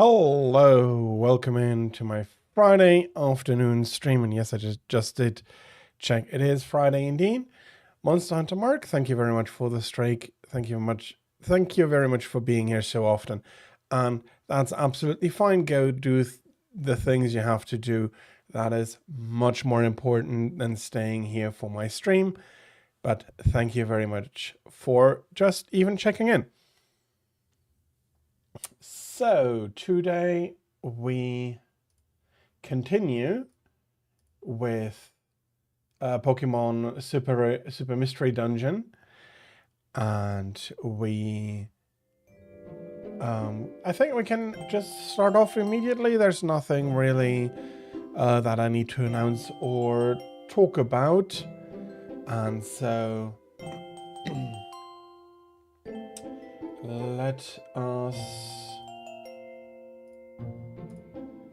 Hello, welcome in to my Friday afternoon stream. And yes, I just did check. It is Friday indeed. Monster Hunter Mark, thank you very much for the streak. Thank you very much for being here so often. And that's absolutely fine. Go do the things you have to do. That is much more important than staying here for my stream. But thank you very much for just even checking in. So today we continue with Pokemon Super Mystery Dungeon, and I think we can just start off immediately. There's nothing really that I need to announce or talk about, and so let us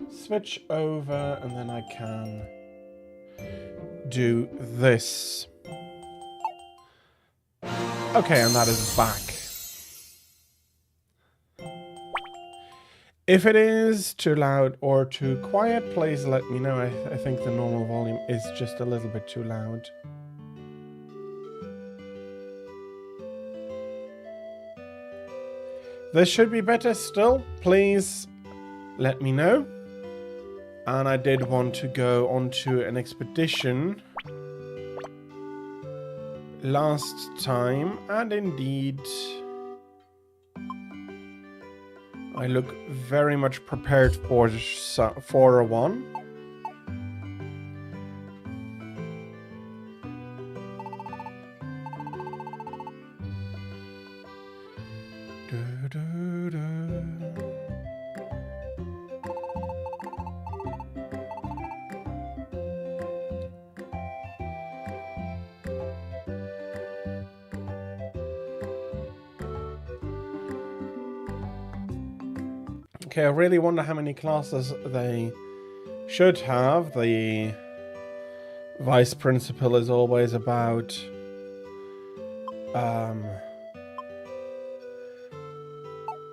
switch over, and then I can do this. Okay, and that is back. If it is too loud or too quiet, please let me know. I think the normal volume is just a little bit too loud. This should be better still. Please let me know. And I did want to go onto an expedition last time, and indeed I look very much prepared for one. Okay, I really wonder how many classes they should have. The vice principal is always about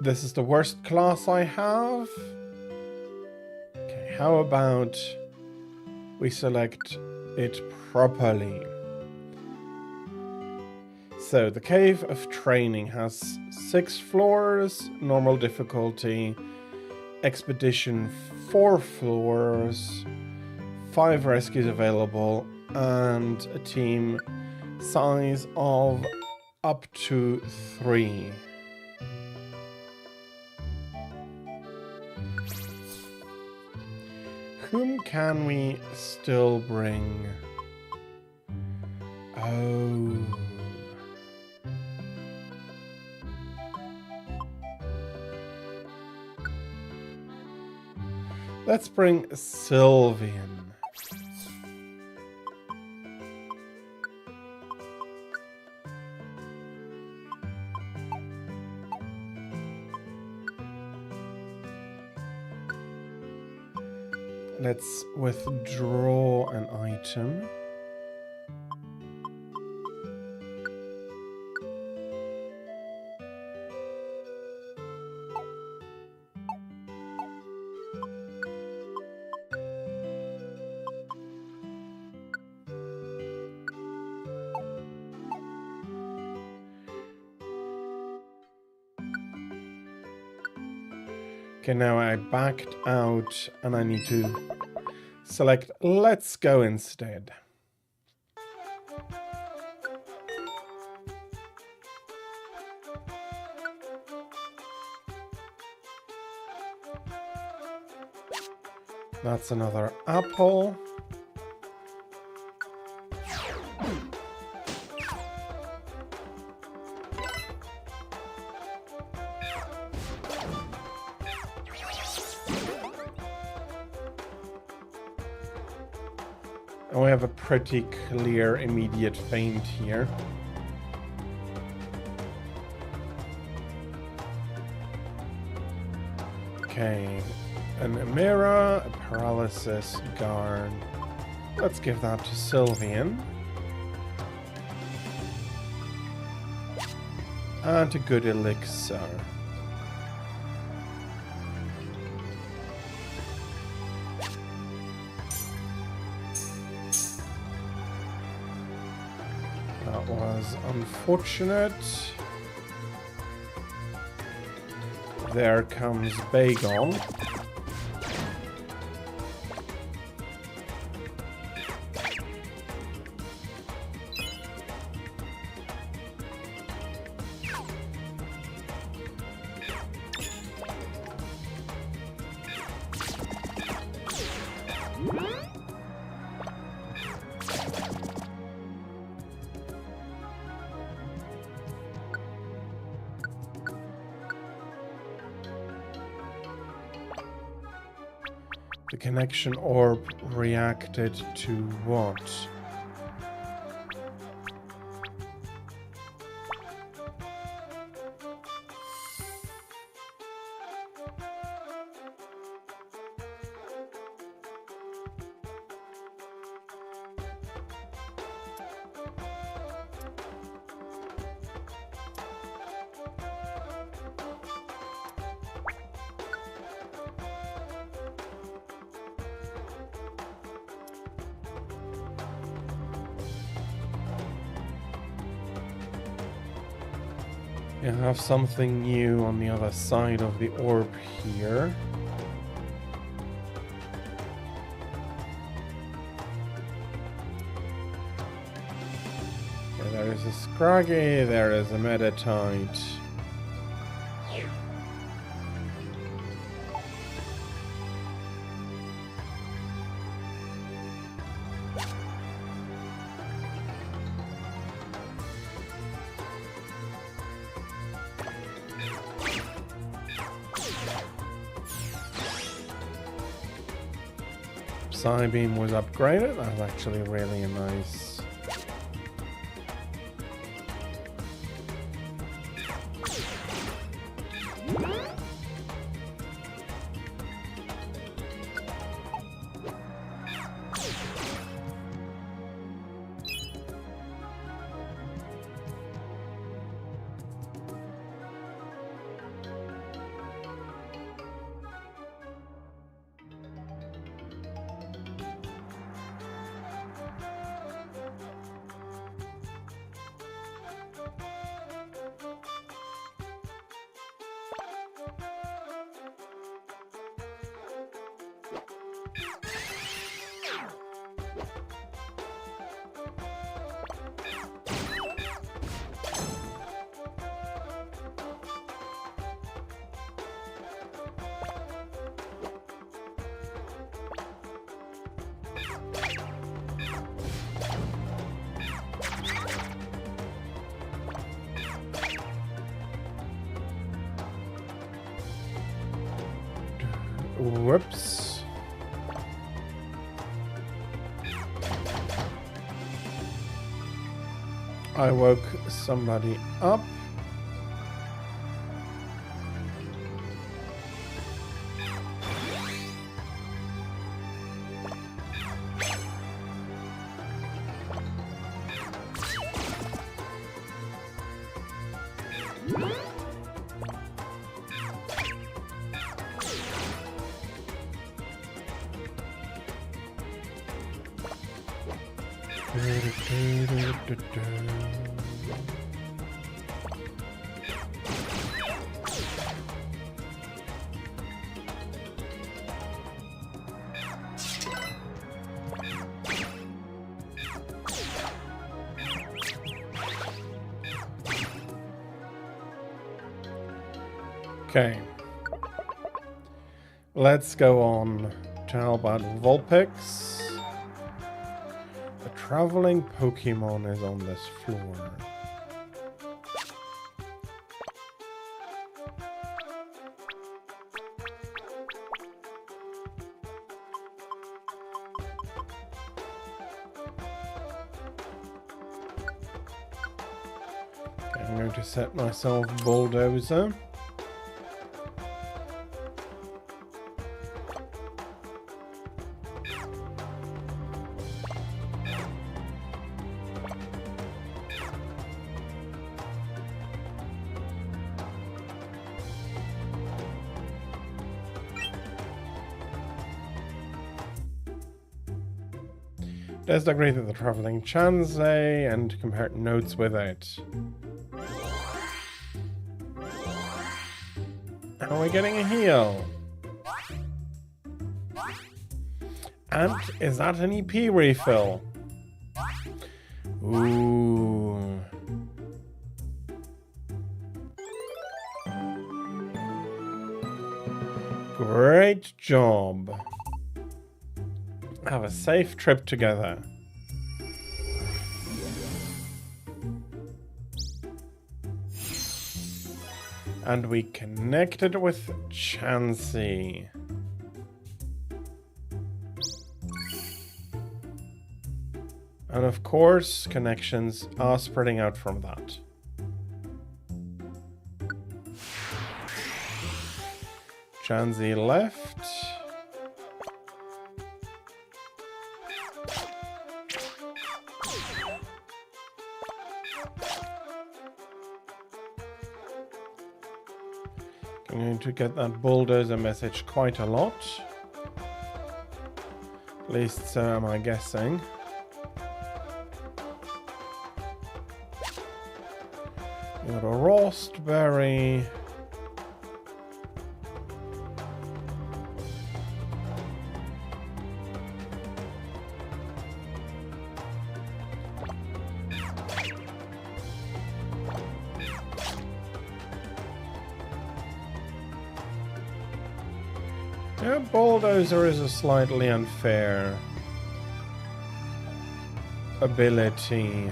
this is the worst class I have. Okay, how about we select it properly? So the Cave of Training has 6 floors, normal difficulty, expedition 4 floors, 5 rescues available, and a team size of up to 3. Whom can we still bring? Oh. Let's bring Sylvian. Let's withdraw an item. Okay, now I backed out and I need to select Let's Go instead. That's another apple. And we have a pretty clear immediate feint here. Okay, an Emira, a paralysis, guard. Let's give that to Sylvian. And a good elixir. That was unfortunate. There comes Bagon. The connection orb reacted to what? You have something new on the other side of the orb here. Okay, there is a Scraggy, there is a Meditite. Psybeam was upgraded. That's actually really nice. Whoops. I woke somebody up. Okay. Let's go on how about Vulpix? The traveling Pokemon is on this floor. Okay, I'm going to set myself Bulldozer. Designated the traveling Chansey and compare notes with it. Are we getting a heal? And is that an EP refill? Ooh. Great job. Have a safe trip together. And we connected with Chansey. And of course, connections are spreading out from that. Chansey left. I'm going to get that Bulldozer message quite a lot. At least so am I guessing. Got a Rostberry. Yeah, Bulldozer is a slightly unfair ability.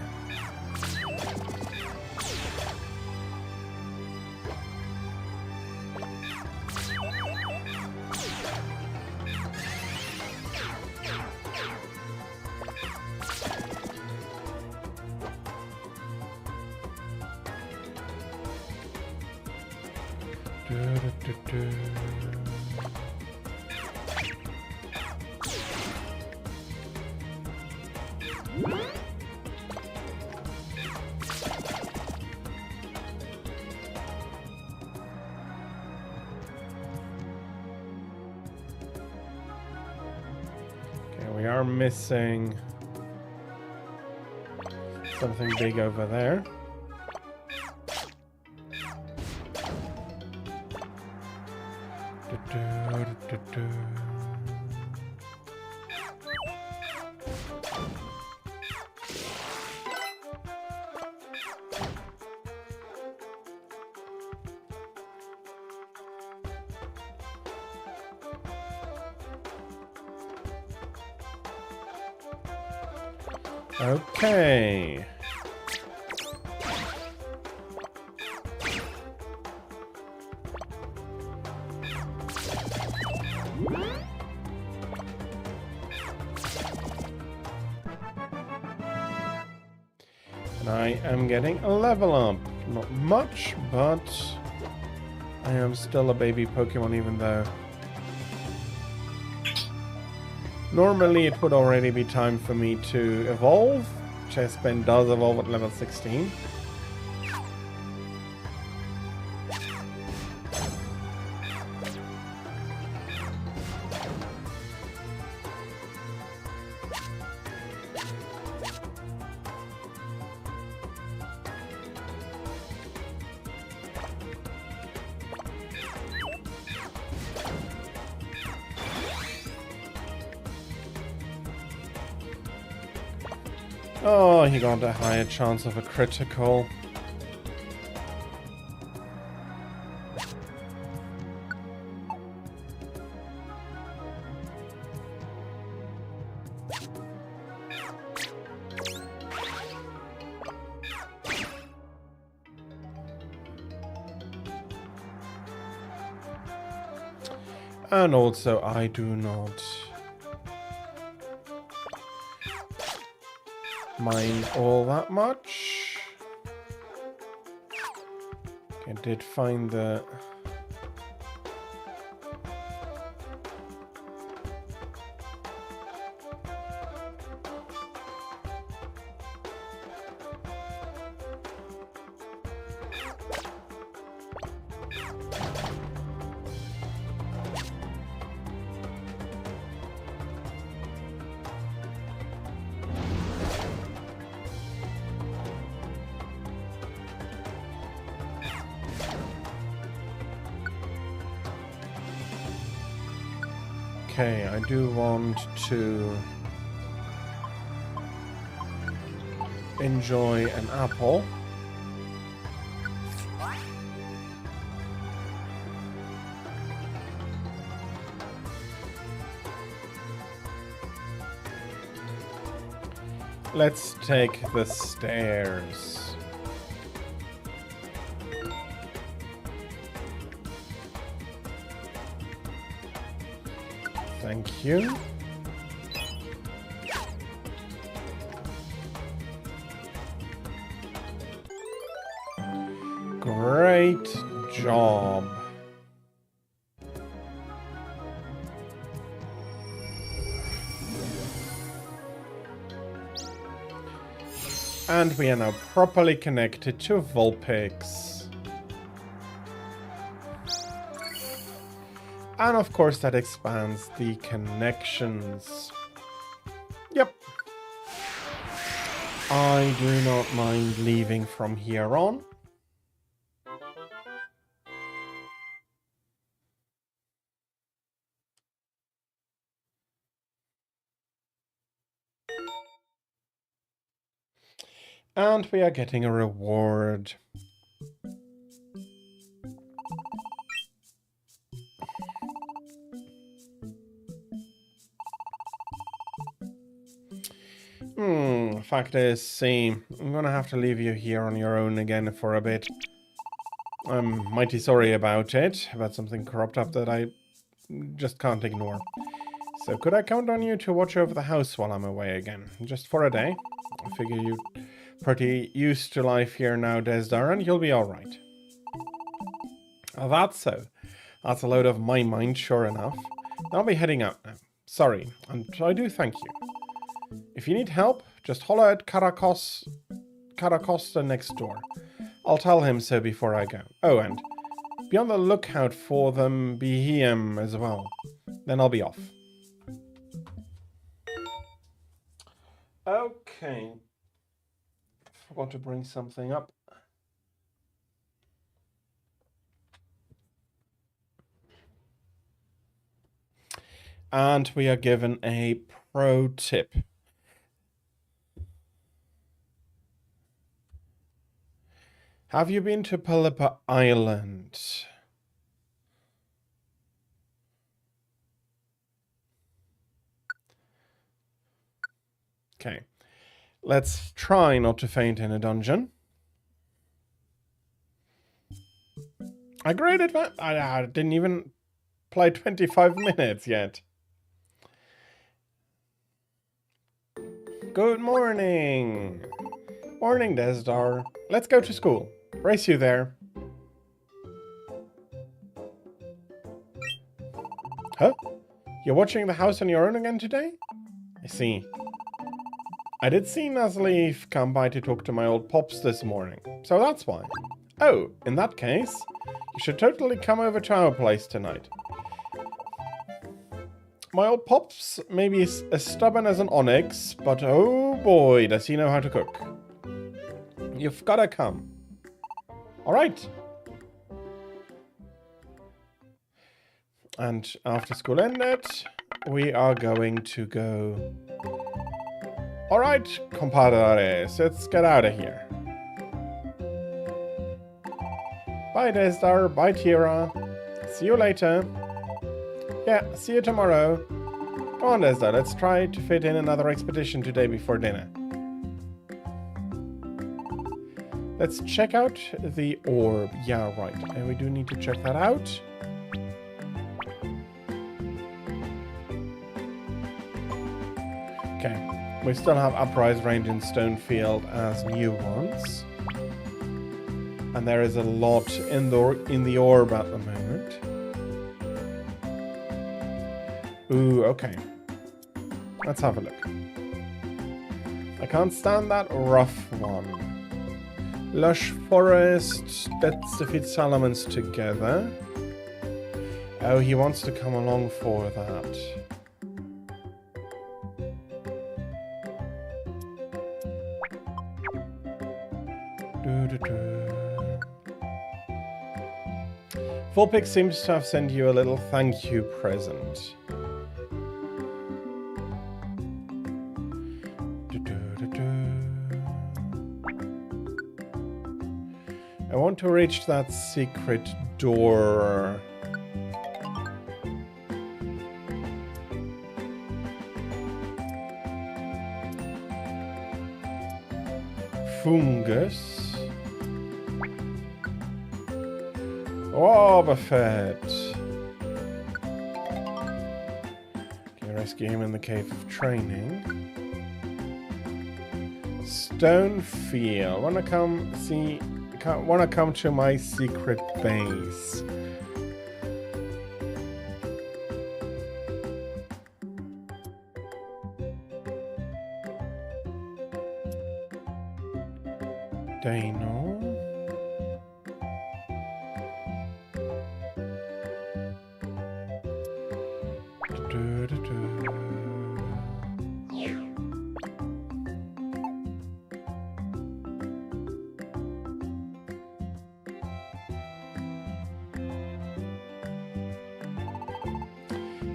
We are missing something big over there. Okay. And I am getting a level up. Not much, but I am still a baby Pokemon even though normally it would already be time for me to evolve. Chespin does evolve at level 16. Oh, he got a higher chance of a critical. And also, I do not mind all that much. Okay, did find the... Okay, I do want to enjoy an apple. Let's take the stairs. Thank you. Great job. And we are now properly connected to Vulpix. And of course that expands the connections. Yep. I do not mind leaving from here on. And we are getting a reward. Fact is, see, I'm gonna have to leave you here on your own again for a bit. I'm mighty sorry about it, about something cropped up that I just can't ignore. So could I count on you to watch over the house while I'm away again? Just for a day? I figure you're pretty used to life here now, Desdar, and you'll be alright. Oh, that's so. That's a load of my mind, sure enough. I'll be heading out now. Sorry, and I do thank you. If you need help, just holler at Caracosta next door. I'll tell him so before I go. Oh, and be on the lookout for them Behem as well. Then I'll be off. Okay. Forgot to bring something up. And we are given a pro tip. Have you been to Pelipper Island? Okay. Let's try not to faint in a dungeon. I graded that. I didn't even play 25 minutes yet. Good morning. Morning, Desdar. Let's go to school. Race you there. Huh? You're watching the house on your own again today? I see. I did see Nazleaf come by to talk to my old pops this morning, so that's why. Oh, in that case, you should totally come over to our place tonight. My old pops may be as stubborn as an onyx, but oh boy, does he know how to cook. You've gotta come. Alright. And after school ended, we are going to go... Alright, compadres, let's get out of here. Bye, Desdar. Bye, Tira. See you later. Yeah, see you tomorrow. Come on, Desdar, let's try to fit in another expedition today before dinner. Let's check out the orb. Yeah, right. And we do need to check that out. Okay. We still have Uprise Range and Stonefield as new ones. And there is a lot in the orb at the moment. Ooh, okay. Let's have a look. I can't stand that rough one. Lush Forest. Let's defeat Salamence together. Oh, he wants to come along for that. Vulpix seems to have sent you a little thank you present. I want to reach that secret door. Fungus. Oh, Buffett. Okay, rescue him in the Cave of Training. Stonefield. Wanna come to my secret base. Dano.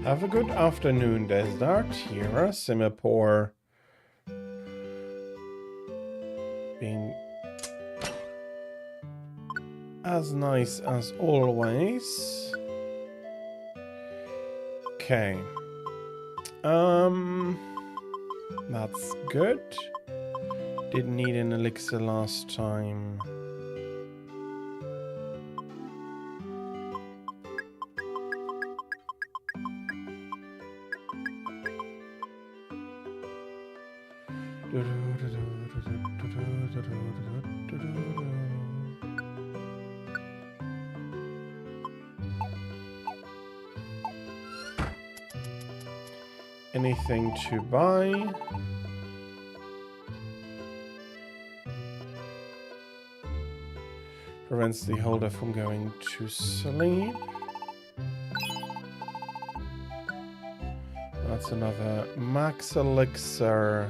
Have a good afternoon, Desdart. Here, Singapore. Being as nice as always. Okay. That's good. Didn't need an elixir last time. Anything to buy? Prevents the holder from going to sleep. That's another max elixir.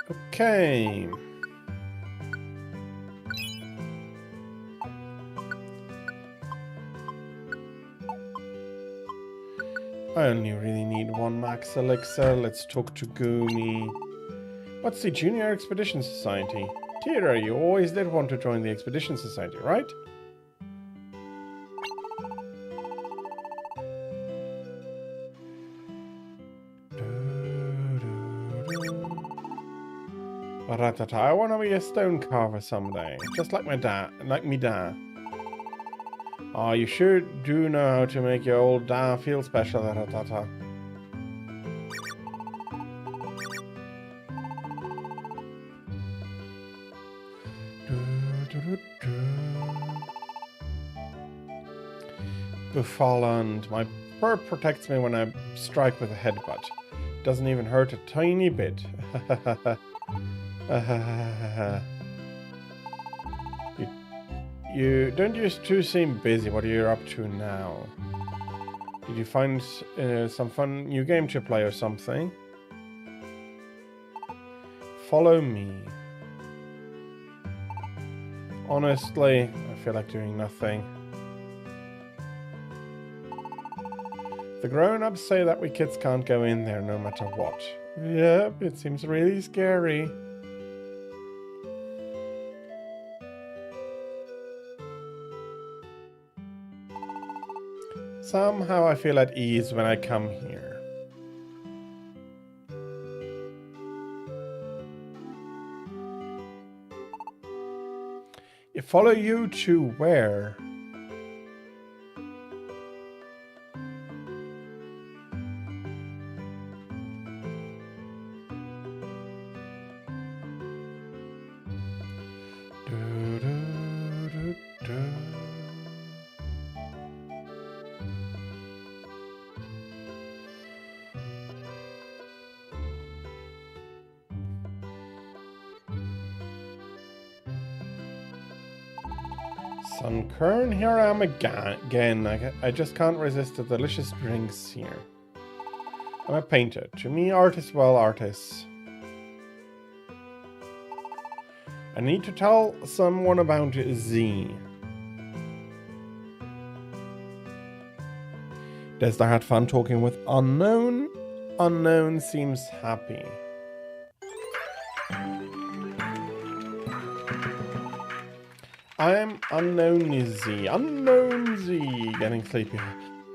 Okay. I only really need one max elixir. Let's talk to Goomy. What's the Junior Expedition Society? Tira, you always did want to join the Expedition Society, right? Ratata, I want to be a stone carver someday, just like my dad, like me dad. Oh, you sure do know how to make your old dad feel special, Ratata. Befalland. My bird protects me when I strike with a headbutt. Doesn't even hurt a tiny bit. You don't used to seem busy. What are you up to now? Did you find some fun new game to play or something? Follow me. Honestly, I feel like doing nothing. The grown-ups say that we kids can't go in there no matter what. Yep, it seems really scary. Somehow I feel at ease when I come here. Follow you to where? Sunkern, here I am again. I just can't resist the delicious drinks here. I'm a painter. To me, art is, well, artists. I need to tell someone about Z. Desda had fun talking with Unknown. Unknown seems happy. I am Unknown Z. Unknown Z. Getting sleepy.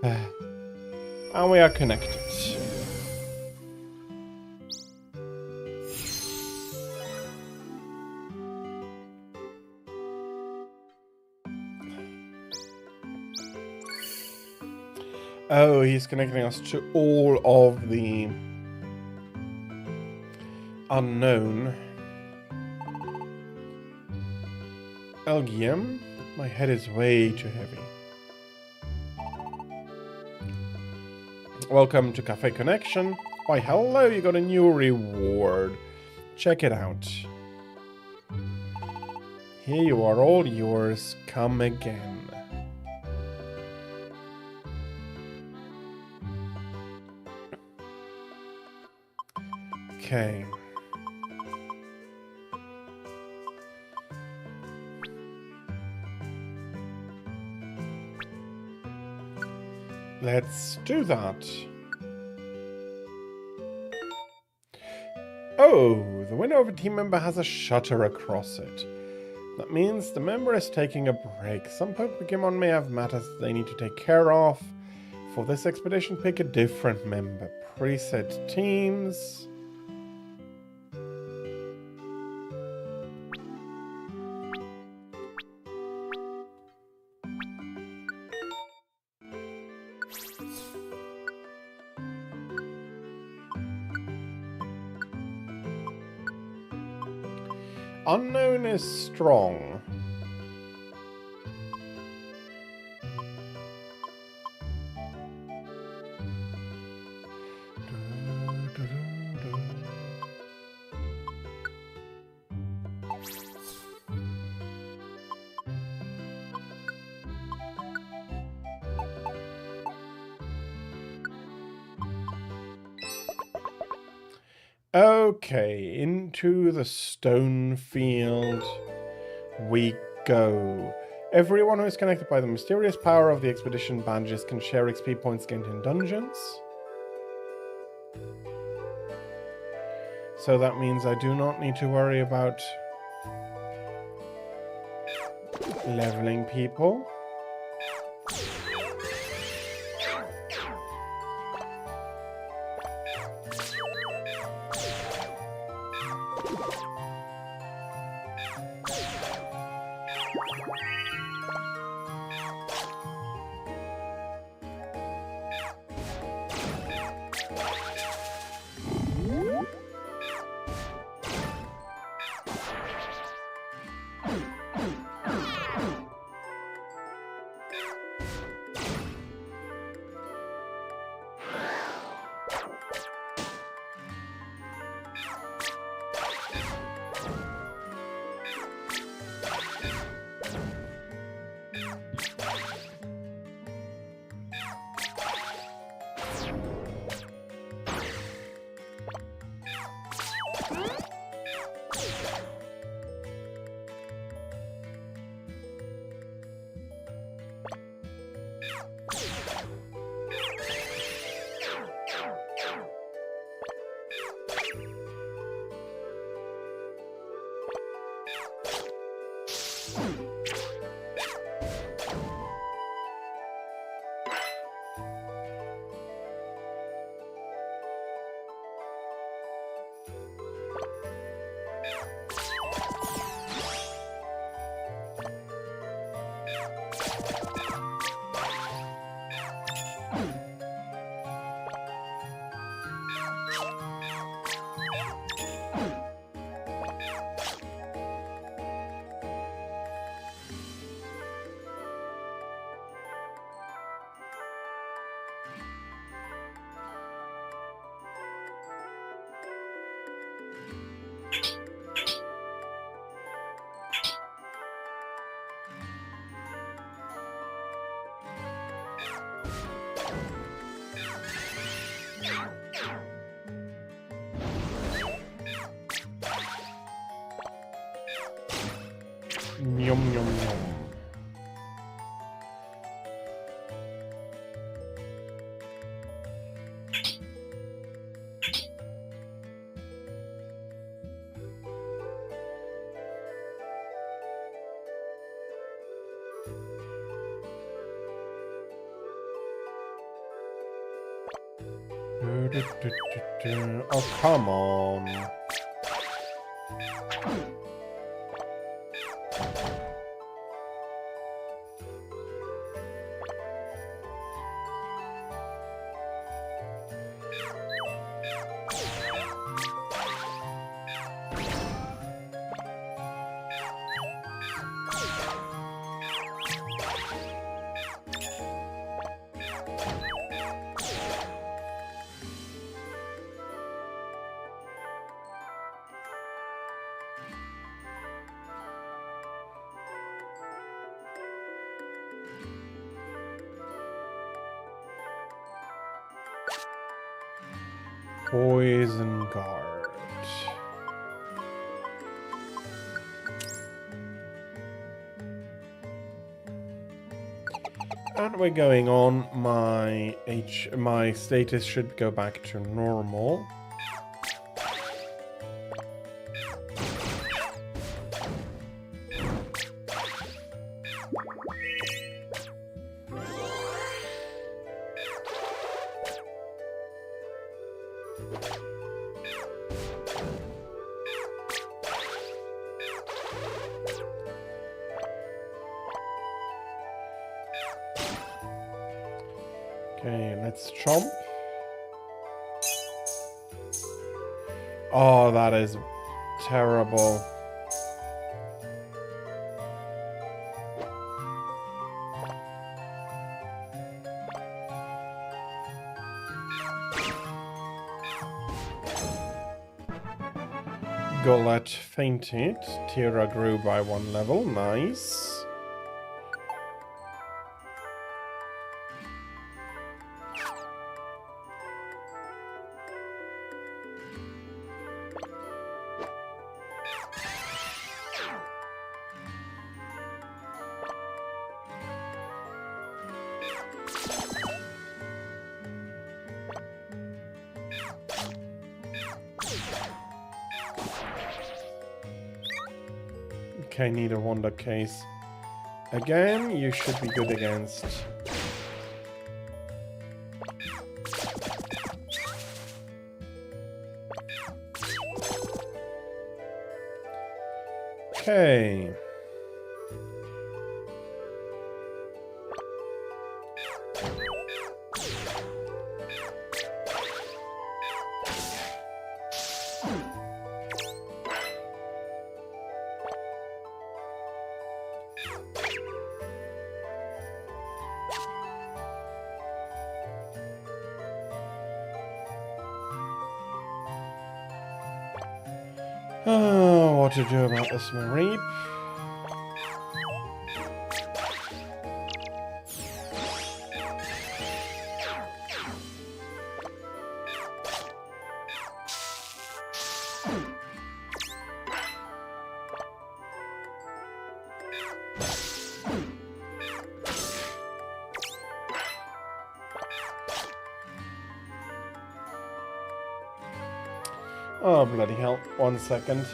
And we are connected. Oh, he's connecting us to all of the unknown. LGM? My head is way too heavy. Welcome to Cafe Connection. Why, hello, you got a new reward. Check it out. Here you are, all yours. Come again. Okay. Let's do that. Oh, the window of a team member has a shutter across it. That means the member is taking a break. Some Pokemon may have matters they need to take care of. For this expedition, pick a different member. Preset teams. Unknown is strong. Okay, into the stone field we go. Everyone who is connected by the mysterious power of the expedition badges can share XP points gained in dungeons. So that means I do not need to worry about leveling people. Yum, yum, yum. Oh, come on. Poison guard. And we're going on. My status should go back to normal. Okay, let's chomp. Oh, that is terrible. Golett fainted. Tira grew by 1 level. Nice. Okay, need a wonder case. Again, you should be good against. Okay. Oh, what to do about this Mareep? Oh, bloody hell. 1 second.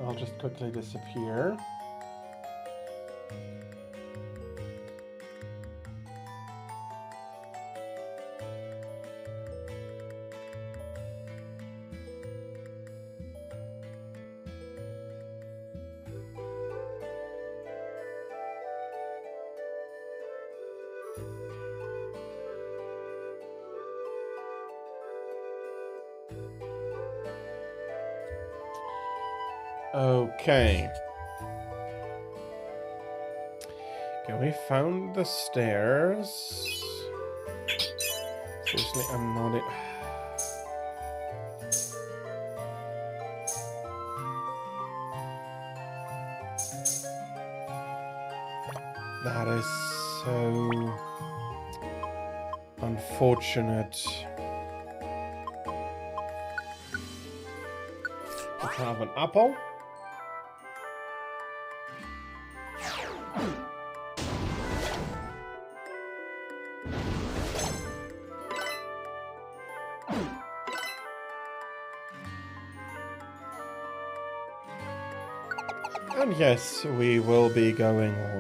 I'll just quickly disappear. Okay. Okay, we found the stairs. Seriously, I'm not it. That is so unfortunate. have an apple. And yes, we will be going on.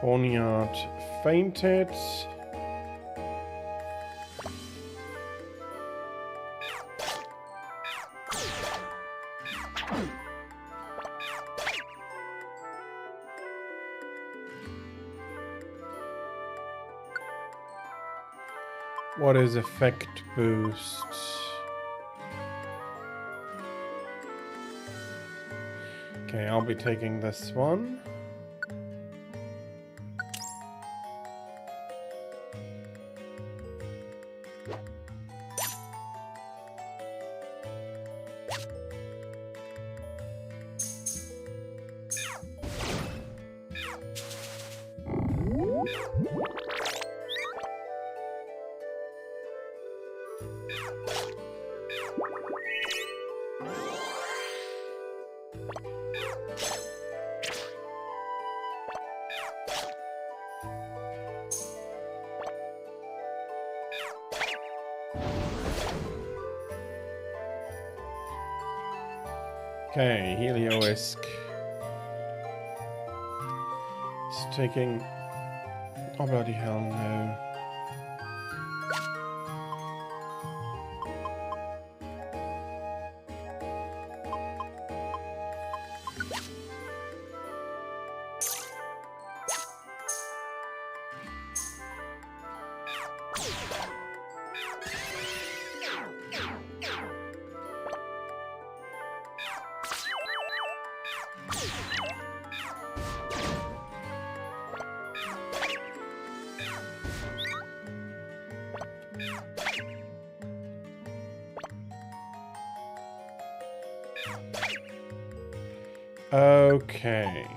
Ponyard fainted. What is effect boost? Okay, I'll be taking this one. Okay, Helioisk. It's taking... Oh, bloody hell, no. Okay.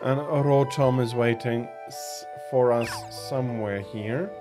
And Rotom is waiting for us somewhere here.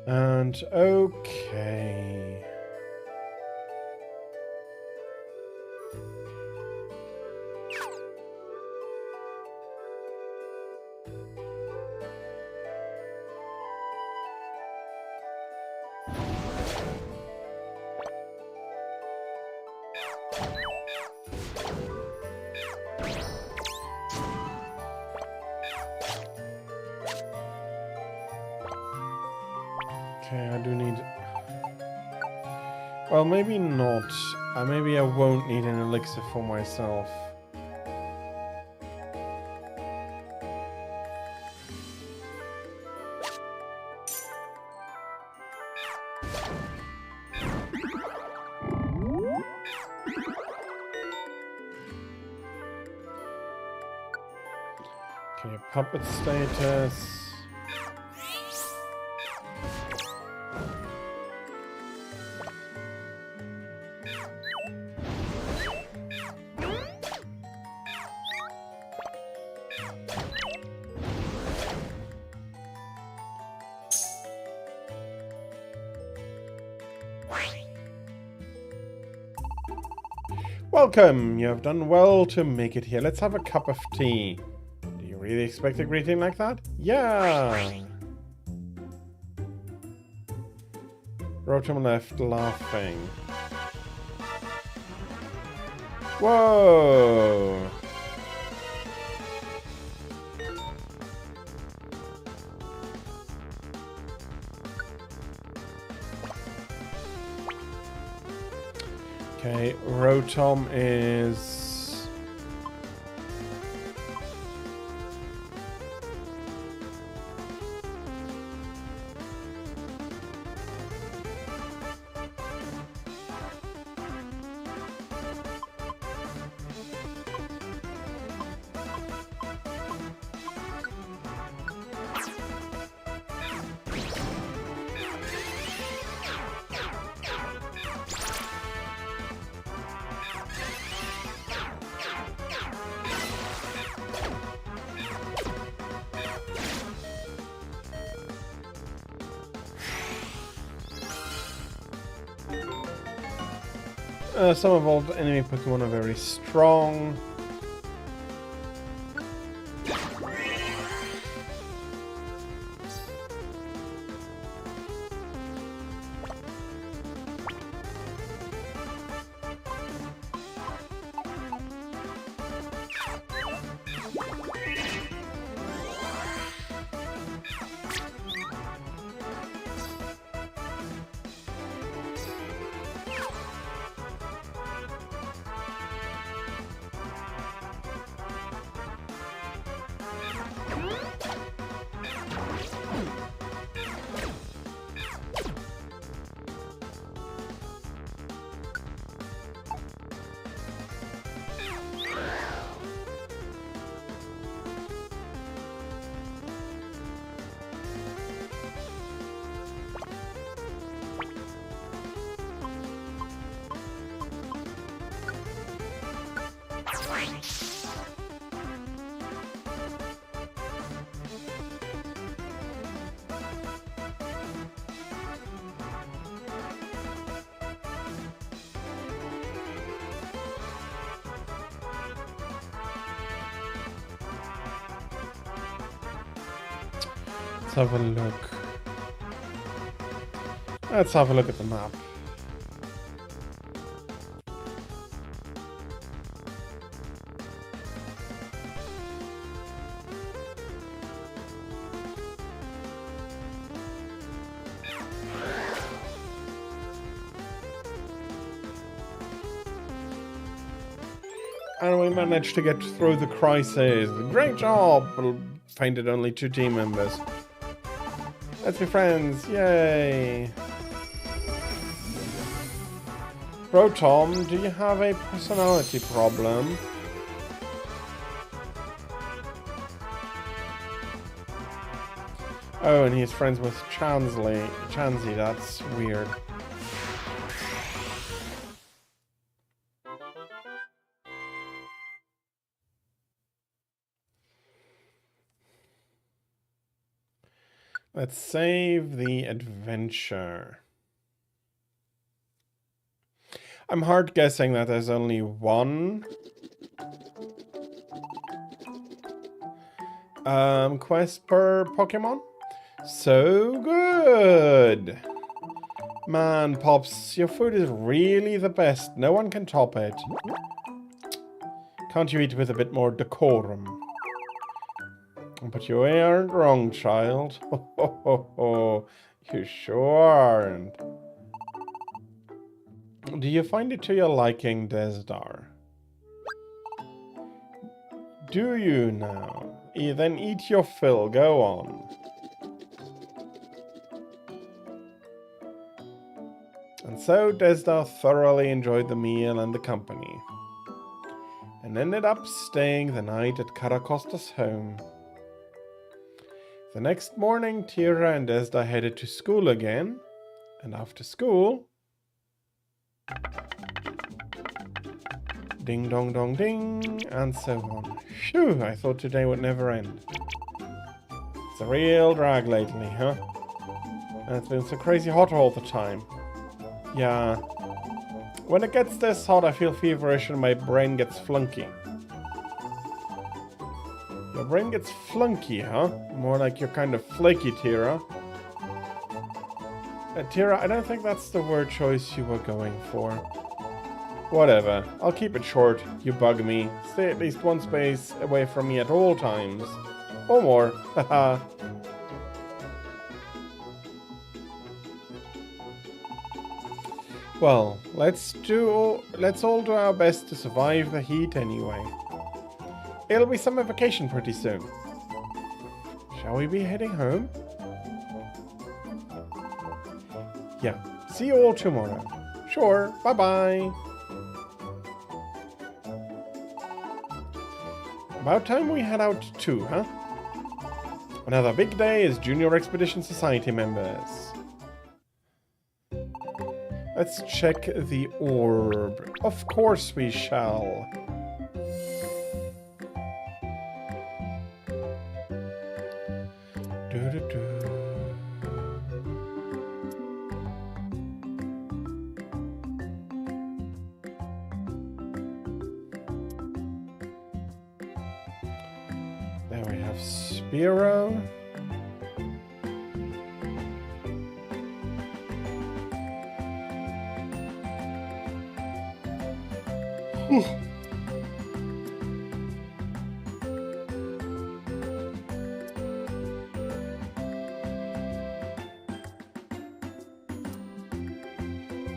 And okay. Okay, I do need... Well, maybe not. Maybe I won't need an elixir for myself. Okay, puppet status. Welcome! You have done well to make it here. Let's have a cup of tea. Do you really expect a greeting like that? Yeah! Rotom left laughing. Whoa! Okay, Rotom is... some evolved enemy Pokemon are very strong. Let's have a look. Let's have a look at the map. And we managed to get through the crisis. Great job! We'll find it only 2 team members. Let's be friends, yay! Rotom, do you have a personality problem? Oh, and he's friends with Chansey, that's weird. Let's save the adventure. I'm hard guessing that there's only one quest per Pokemon. So good! Man, Pops, your food is really the best. No one can top it. Can't you eat with a bit more decorum? But you aren't wrong, child. Ho, ho, ho, ho. You sure aren't. Do you find it to your liking, Desdar? Do you now? Then eat your fill. Go on. And so Desdar thoroughly enjoyed the meal and the company, and ended up staying the night at Karakosta's home. The next morning, Tira and Desdar headed to school again, and after school... Ding dong dong ding, and so on. Phew, I thought today would never end. It's a real drag lately, huh? And it's been so crazy hot all the time. Yeah. When it gets this hot, I feel feverish and my brain gets flunky. Your brain gets flunky, huh? More like you're kind of flaky, Tira. Tira, I don't think that's the word choice you were going for. Whatever. I'll keep it short. You bug me. Stay at least one space away from me at all times. Or more. Haha. Well, let's all do our best to survive the heat anyway. It'll be summer vacation pretty soon. Shall we be heading home? Yeah. See you all tomorrow. Sure. Bye-bye. About time we head out too, huh? Another big day as Junior Expedition Society members. Let's check the orb. Of course we shall. There we have Spiro.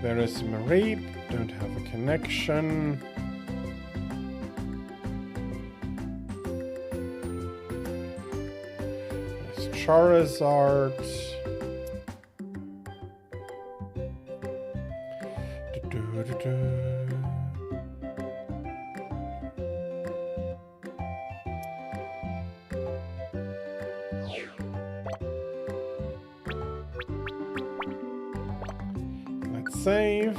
There is Marie, don't have a connection. There's Charizard. Let's save.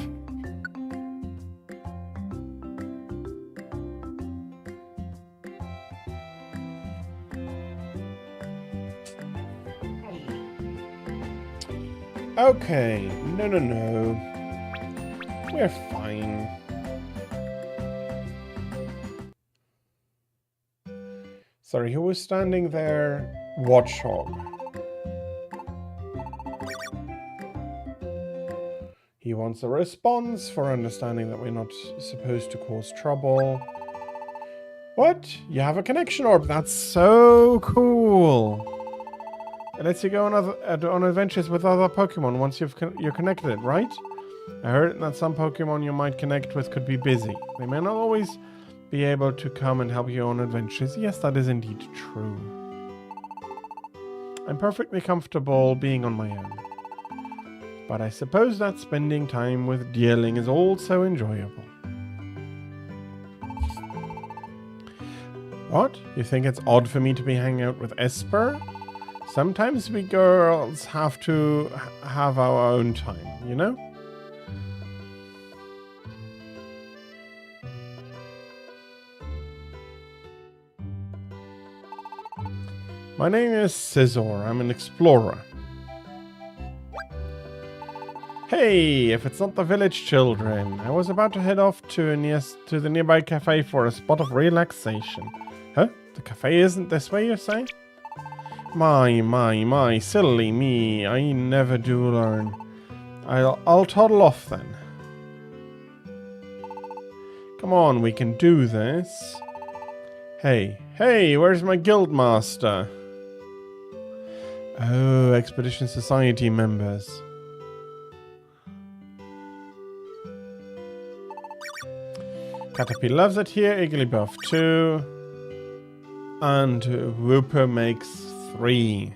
Okay, no. We're fine. Sorry, who was standing there? Watchhog. He wants a response for understanding that we're not supposed to cause trouble. What? You have a connection orb? That's so cool. It lets you go on adventures with other Pokemon once you're connected, right? I heard that some Pokemon you might connect with could be busy. They may not always be able to come and help you on adventures. Yes, that is indeed true. I'm perfectly comfortable being on my own. But I suppose that spending time with Deerling is also enjoyable. What? You think it's odd for me to be hanging out with Esper? Sometimes we girls have to have our own time, you know? My name is Scizor. I'm an explorer. Hey, if it's not the village children. I was about to head off to the nearby cafe for a spot of relaxation. Huh? The cafe isn't this way, you say? My, silly me. I never do learn. I'll toddle off then. Come on, we can do this. Hey, where's my guild master? Oh, Expedition Society members. Caterpie loves it here. Igglybuff 2. And Whooper makes 3.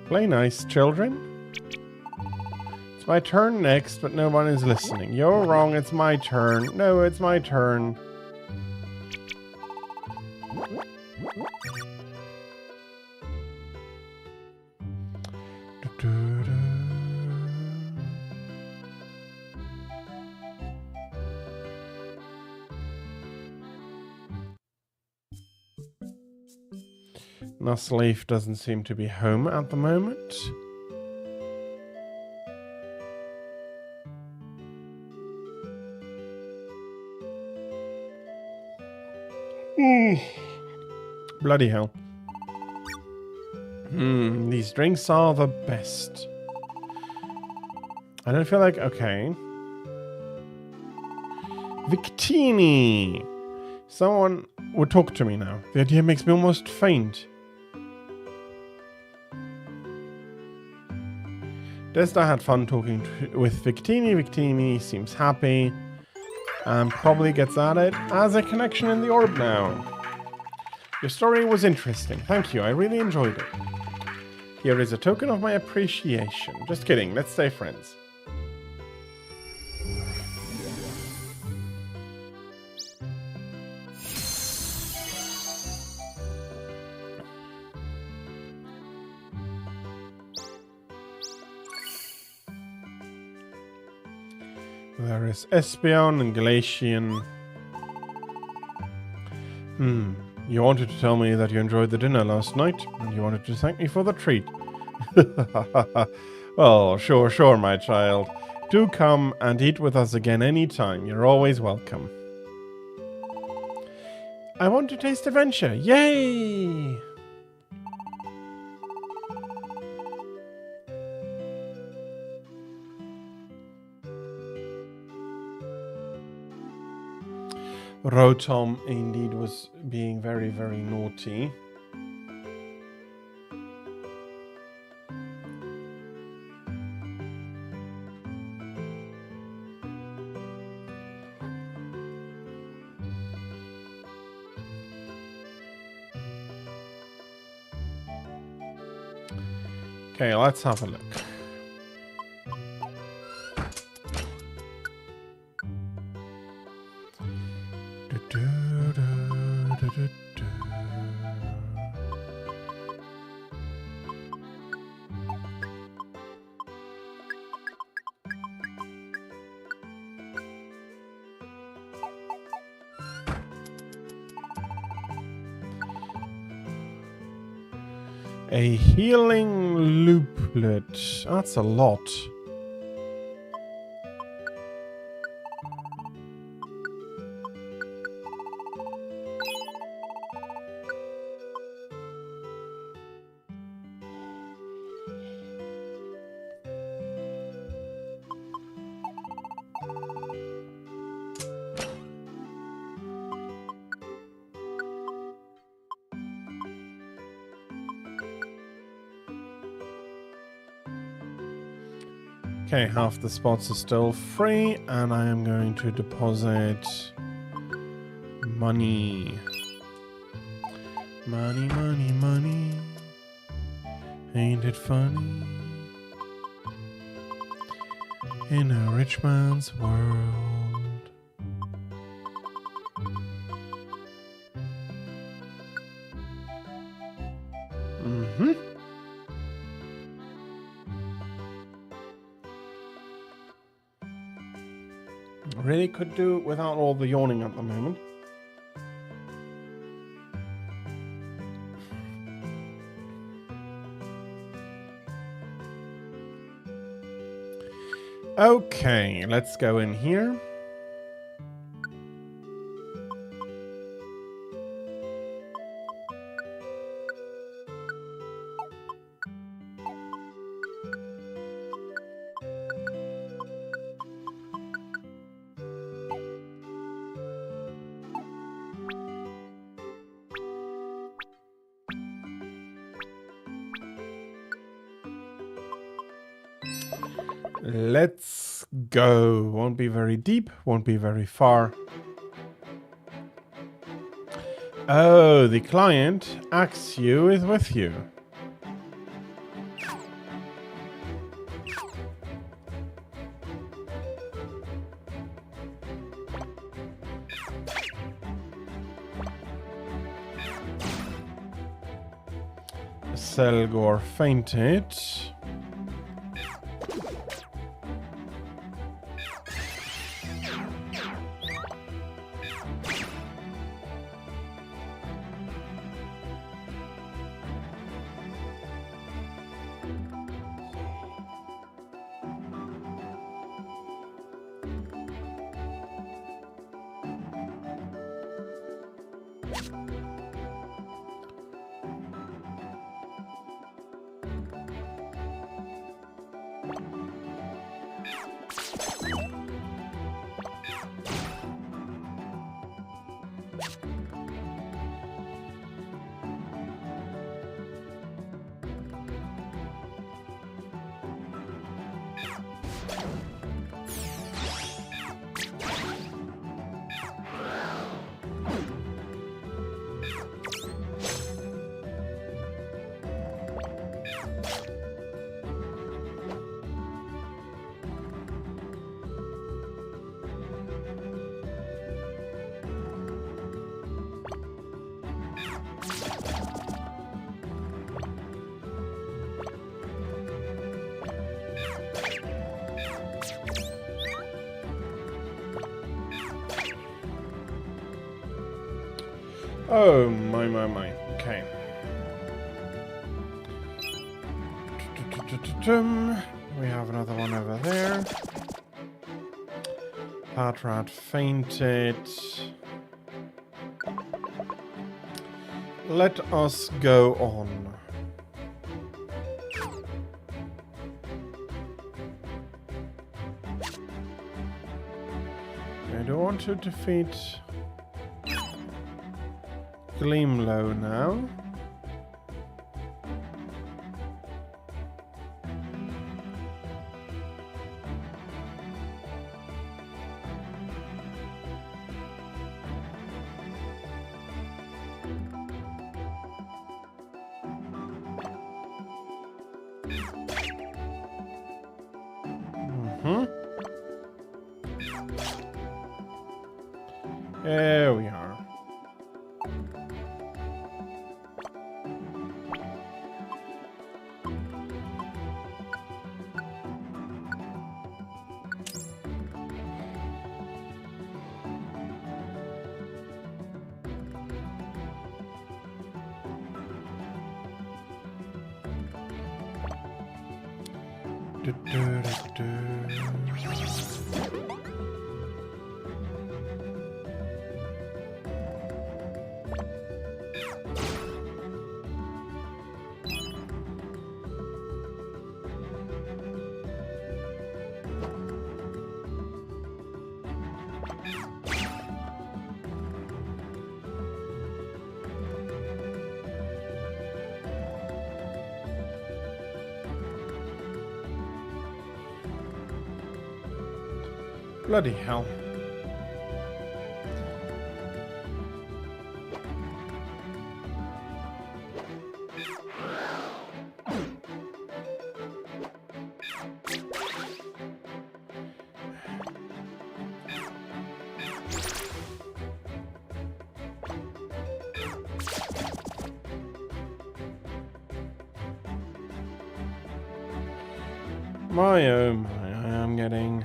Play nice, children. It's my turn next, but no one is listening. You're wrong, it's my turn. No, it's my turn. Nuzleaf doesn't seem to be home at the moment. Bloody hell. These drinks are the best. I don't feel like... Okay. Victini! Someone would talk to me now. The idea makes me almost faint. Desda had fun talking with Victini. Victini seems happy and probably gets at it as a connection in the orb now. Your story was interesting. Thank you. I really enjoyed it. Here is a token of my appreciation. Just kidding. Let's stay friends. There is Espeon and Galatian. You wanted to tell me that you enjoyed the dinner last night, and you wanted to thank me for the treat. Well, sure, my child. Do come and eat with us again any time. You're always welcome. I want to taste adventure. Yay! Rotom indeed was being very, very naughty. Okay, let's have a look. A healing looplet. That's a lot. Okay, half the spots are still free, and I am going to deposit money. Money, money, money. Ain't it funny? In a rich man's world. Really could do without all the yawning at the moment. Okay, let's go in here. Let's go. Won't be very deep, won't be very far. Oh, the client asks you is with you. Selgor fainted. Oh, my. Okay. We have another one over there. Patrat fainted. Let us go on. I don't want to defeat Gleamlow now. There we are. Bloody hell. My oh my, I am getting...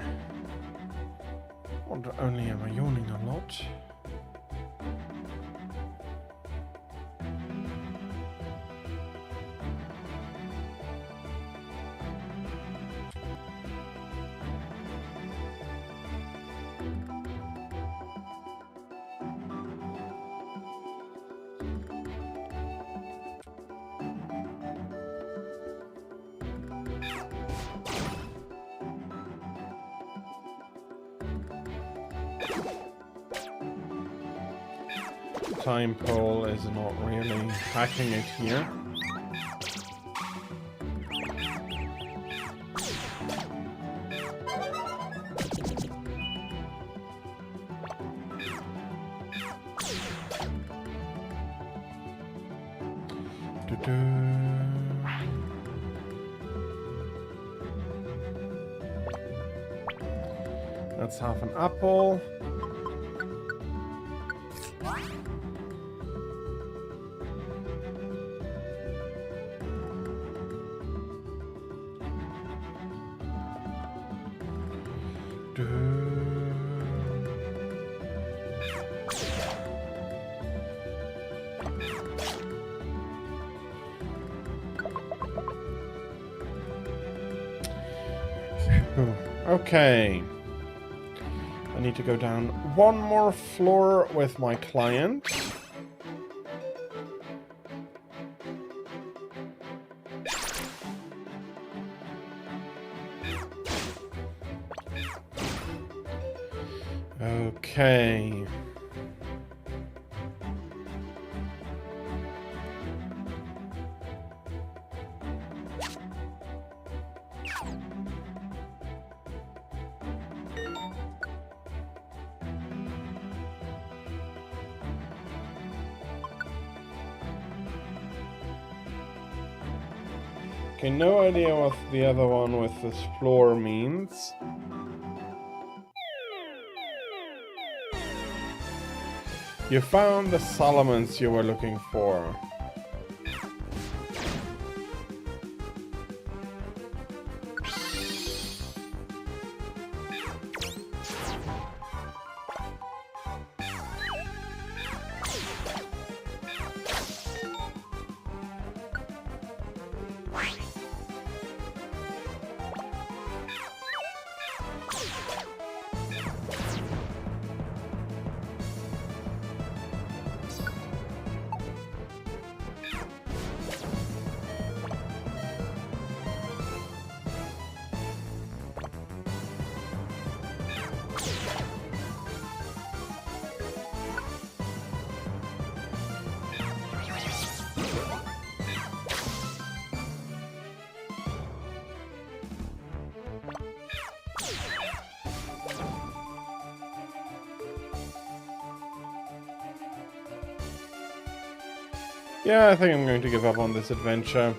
Not only am I yawning a lot... Time pole is not really hacking it here. Let's have an apple. Okay. I need to go down one more floor with my client. Okay. Okay, no idea what the other one with this floor means. You found the Solomons you were looking for. Yeah, I think I'm going to give up on this adventure.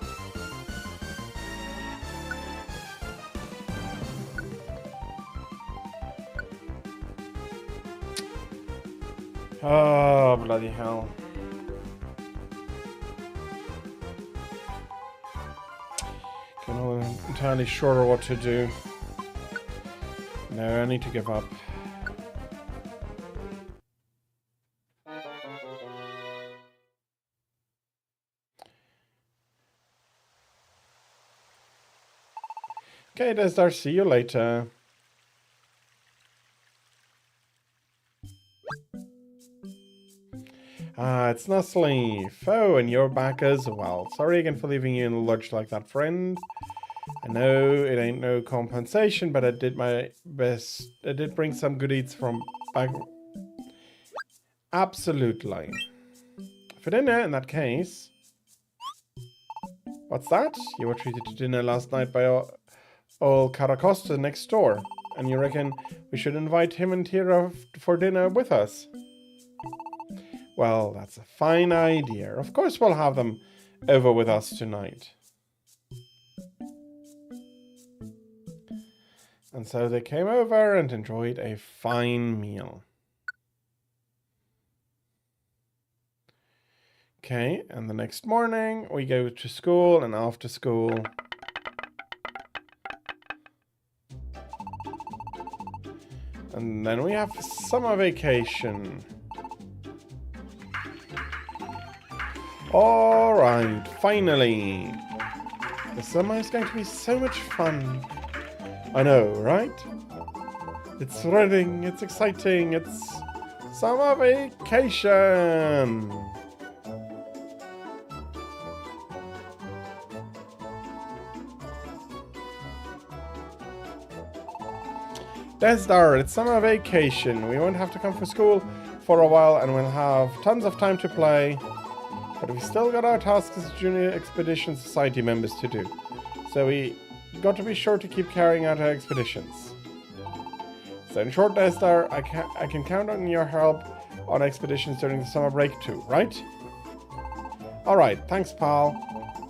Oh, bloody hell. I'm not entirely sure what to do. No, I need to give up. Okay, Desdar, see you later. Ah, it's Nussleaf. Oh, and you're back as well. Sorry again for leaving you in the lurch like that, friend. I know it ain't no compensation, but I did my best. I did bring some goodies from back. Absolutely. For dinner, in that case. What's that? You were treated to dinner last night by old Caracosta next door. And you reckon we should invite him and Tira for dinner with us? Well, that's a fine idea. Of course we'll have them over with us tonight. And so they came over and enjoyed a fine meal. Okay, and the next morning we go to school, and after school and then we have summer vacation. Alright, finally. The summer is going to be so much fun. I know, right? It's thrilling, it's exciting, it's summer vacation. Desdar, it's summer vacation. We won't have to come for school for a while and we'll have tons of time to play. But we still got our tasks as Junior Expedition Society members to do. So we got to be sure to keep carrying out our expeditions. So in short, Desdar, I can count on your help on expeditions during the summer break too, right? Alright, thanks, pal.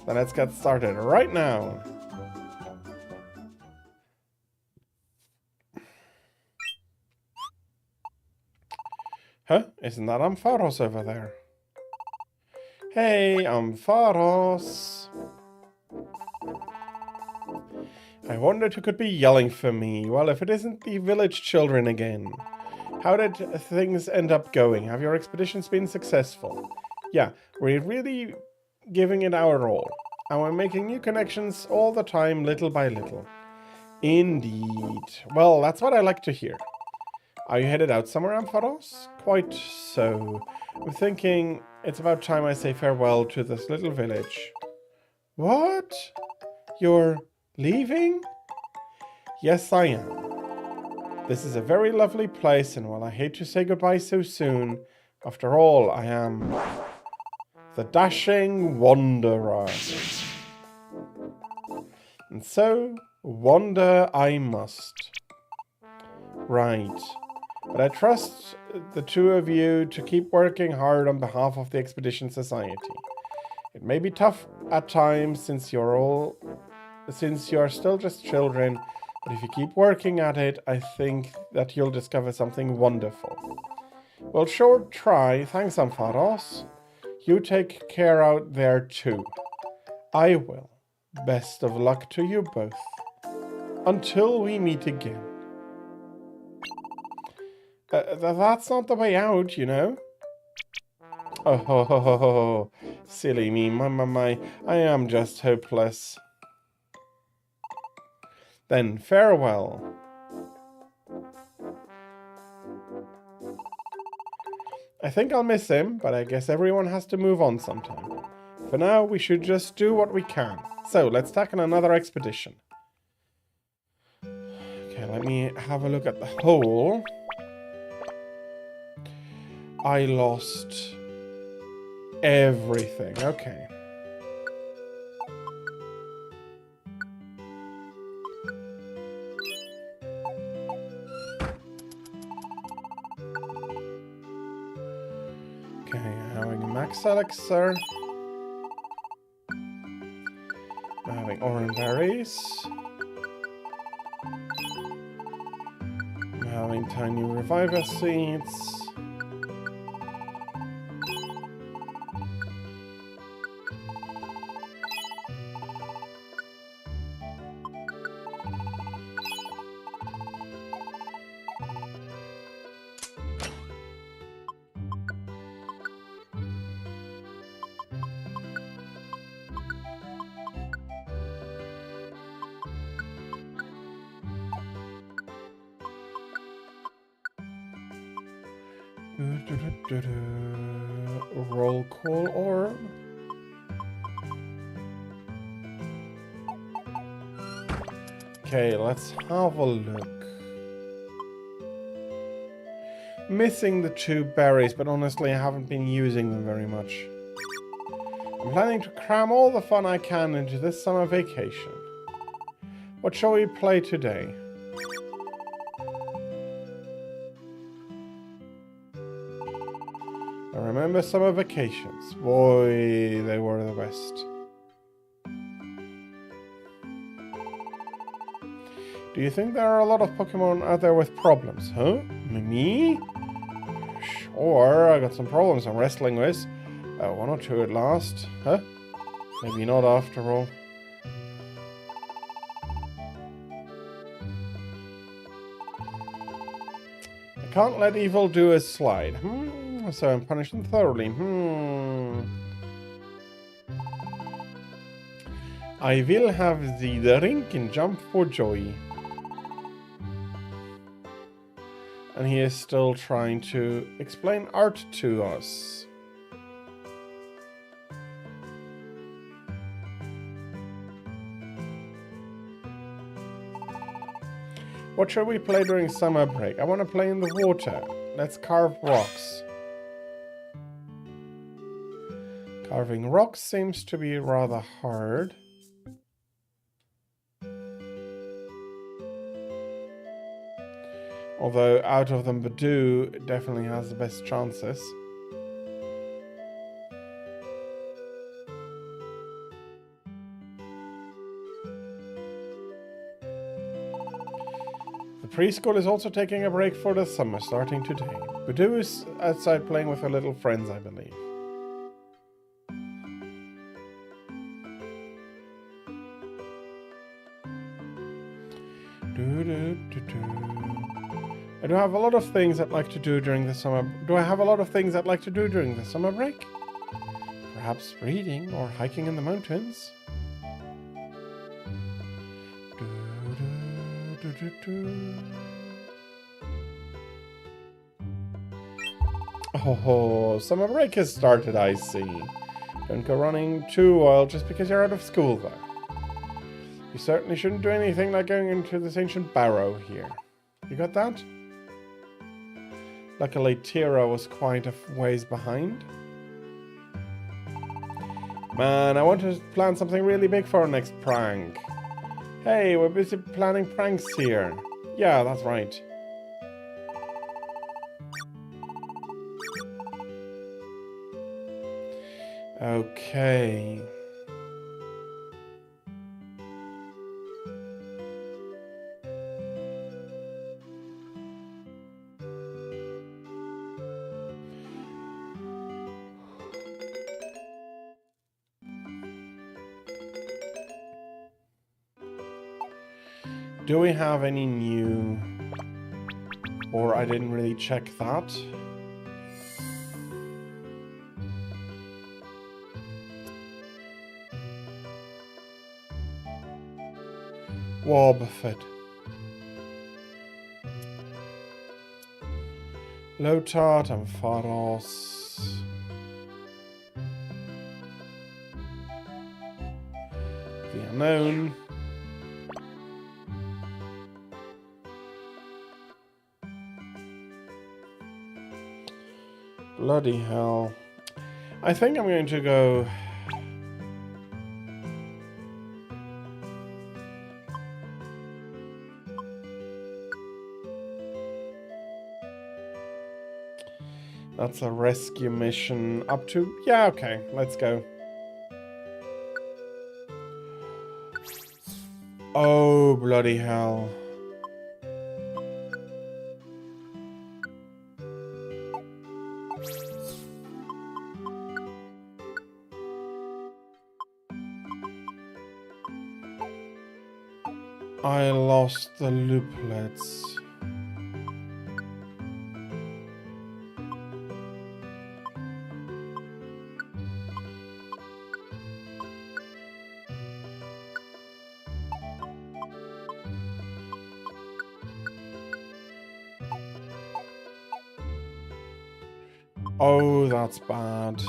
Then let's get started right now. Huh? Isn't that Ampharos over there? Hey, Ampharos. I wondered who could be yelling for me. Well, if it isn't the village children again. How did things end up going? Have your expeditions been successful? Yeah, we're really giving it our all. And we're making new connections all the time, little by little. Indeed. Well, that's what I like to hear. Are you headed out somewhere, Ampharos? Quite so. I'm thinking it's about time I say farewell to this little village. What? You're leaving? Yes, I am. This is a very lovely place, and while I hate to say goodbye so soon, after all, I am the dashing wanderer. And so, wander I must. Right. But I trust the two of you to keep working hard on behalf of the Expedition Society. It may be tough at times since you're still just children, but if you keep working at it, I think that you'll discover something wonderful. Well, sure try. Thanks, Ampharos. You take care out there too. I will. Best of luck to you both. Until we meet again. That's not the way out, you know. Oh, ho, ho, ho, ho. Silly me, my, I am just hopeless. Then farewell. I think I'll miss him, but I guess everyone has to move on sometime. For now, we should just do what we can. So, let's tackle another expedition. Okay, let me have a look at the hole. I lost everything. Okay. Okay, having a max elixir. I'm having orange berries. I'm having tiny reviver seeds. Roll call orb. Okay, let's have a look. Missing the 2 berries, but honestly I haven't been using them very much. I'm planning to cram all the fun I can into this summer vacation. What shall we play today? I remember summer vacations. Boy, they were the best. Do you think there are a lot of Pokemon out there with problems? Huh? Me? Sure, I got some problems I'm wrestling with. 1 or 2 at last. Huh? Maybe not after all. I can't let evildoers slide. So I'm punished them thoroughly. I will have the drink and jump for joy. And he is still trying to explain art to us. What shall we play during summer break? I want to play in the water. Let's carve rocks. Carving rocks seems to be rather hard. Although out of them, Badoo definitely has the best chances. preschool is also taking a break for the summer, starting today. Budu is outside playing with her little friends, I believe. I do have a lot of things I'd like to do during the summer. Do I have a lot of things I'd like to do during the summer break? Perhaps reading or hiking in the mountains. Oh, summer break has started, I see. Don't go running too wild just because you're out of school, though. You certainly shouldn't do anything like going into this ancient barrow here. You got that? Luckily, Tira was quite a ways behind. Man, I want to plan something really big for our next prank. Hey, we're busy planning pranks here. Yeah, that's right. Okay. Do we have any new... Or I didn't really check that. Wobbuffet. Lotart and Pharos. The unknown. Bloody hell. I think I'm going to go... That's a rescue mission up to... Yeah, okay, let's go. Oh, bloody hell. I lost the looplets. Oh, that's bad.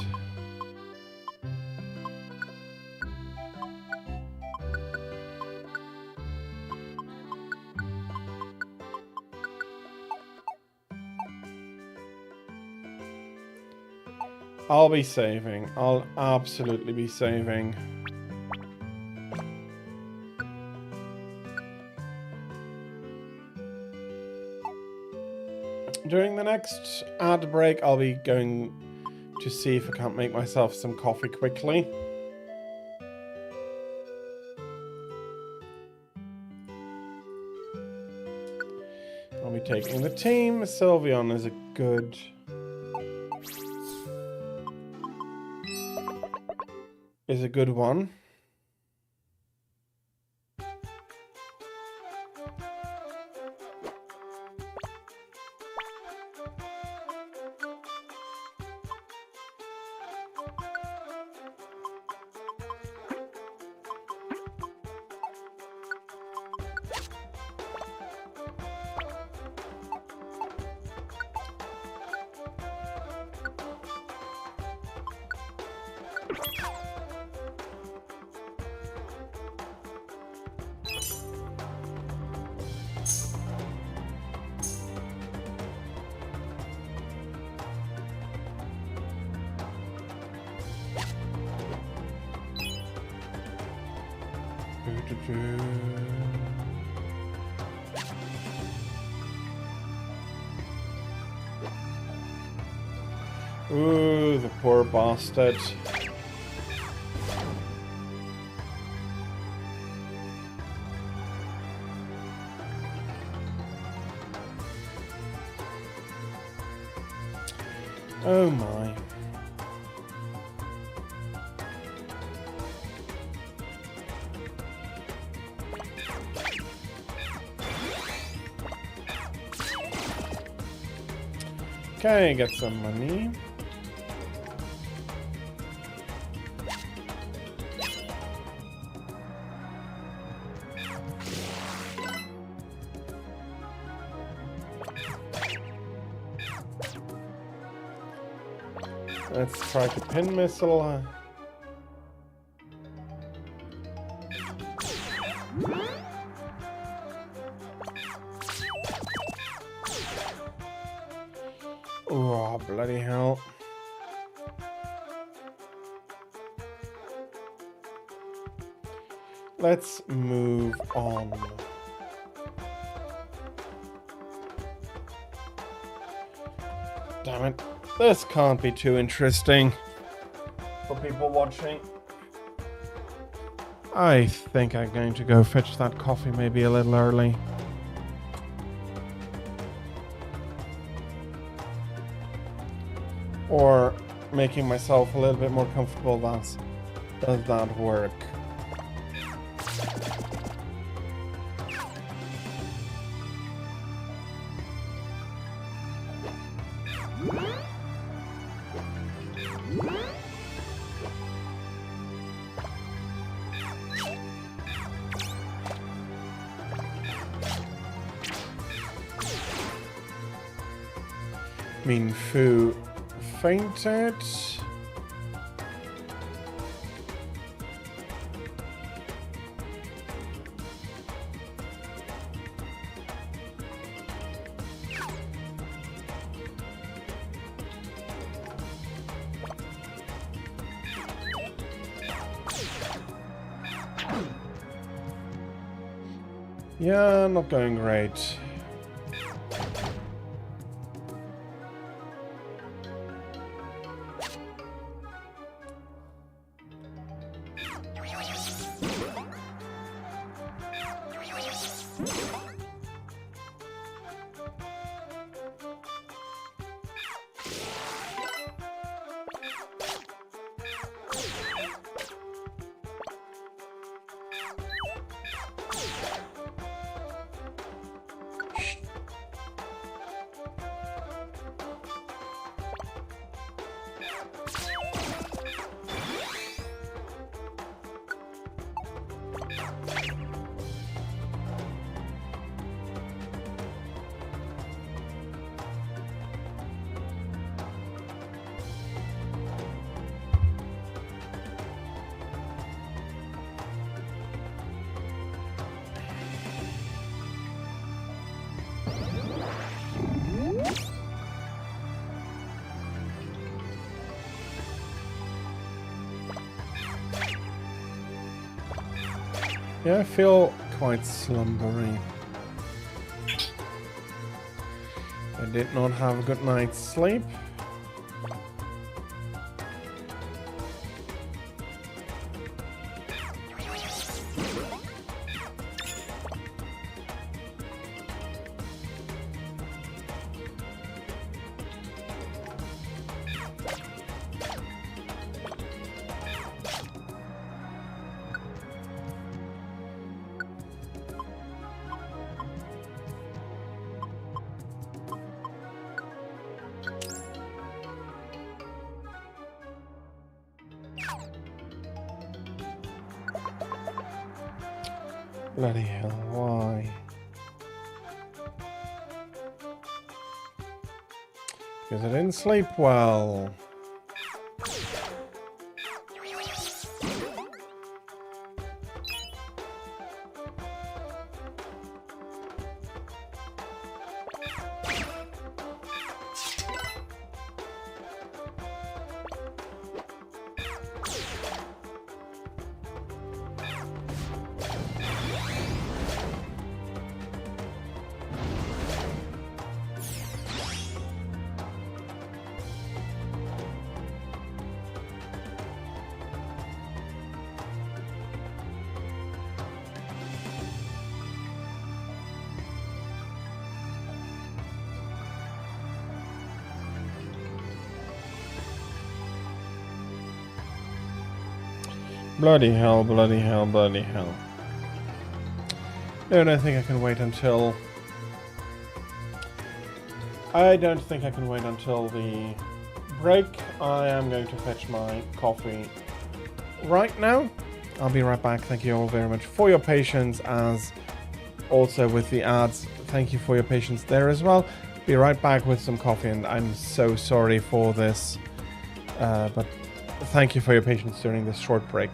I'll be saving. I'll absolutely be saving. During the next ad break, I'll be going to see if I can't make myself some coffee quickly. I'll be taking the team. Sylveon is a good... one. Ooh, the poor bastard. Oh my. Okay, get some money. Let's try to pin missile. Oh, bloody hell. Let's move on. Damn it. This can't be too interesting for people watching. I think I'm going to go fetch that coffee maybe a little early. Or making myself a little bit more comfortable. Does that work? Mean Fu fainted. Yeah, not going great. Yeah, I feel quite slumbery. I did not have a good night's sleep. Bloody hell, why? Because I didn't sleep well. Bloody hell, bloody hell, bloody hell. No, I don't think I can wait until... I don't think I can wait until the break. I am going to fetch my coffee right now. I'll be right back. Thank you all very much for your patience, as also with the ads. Thank you for your patience there as well. Be right back with some coffee, and I'm so sorry for this, but thank you for your patience during this short break.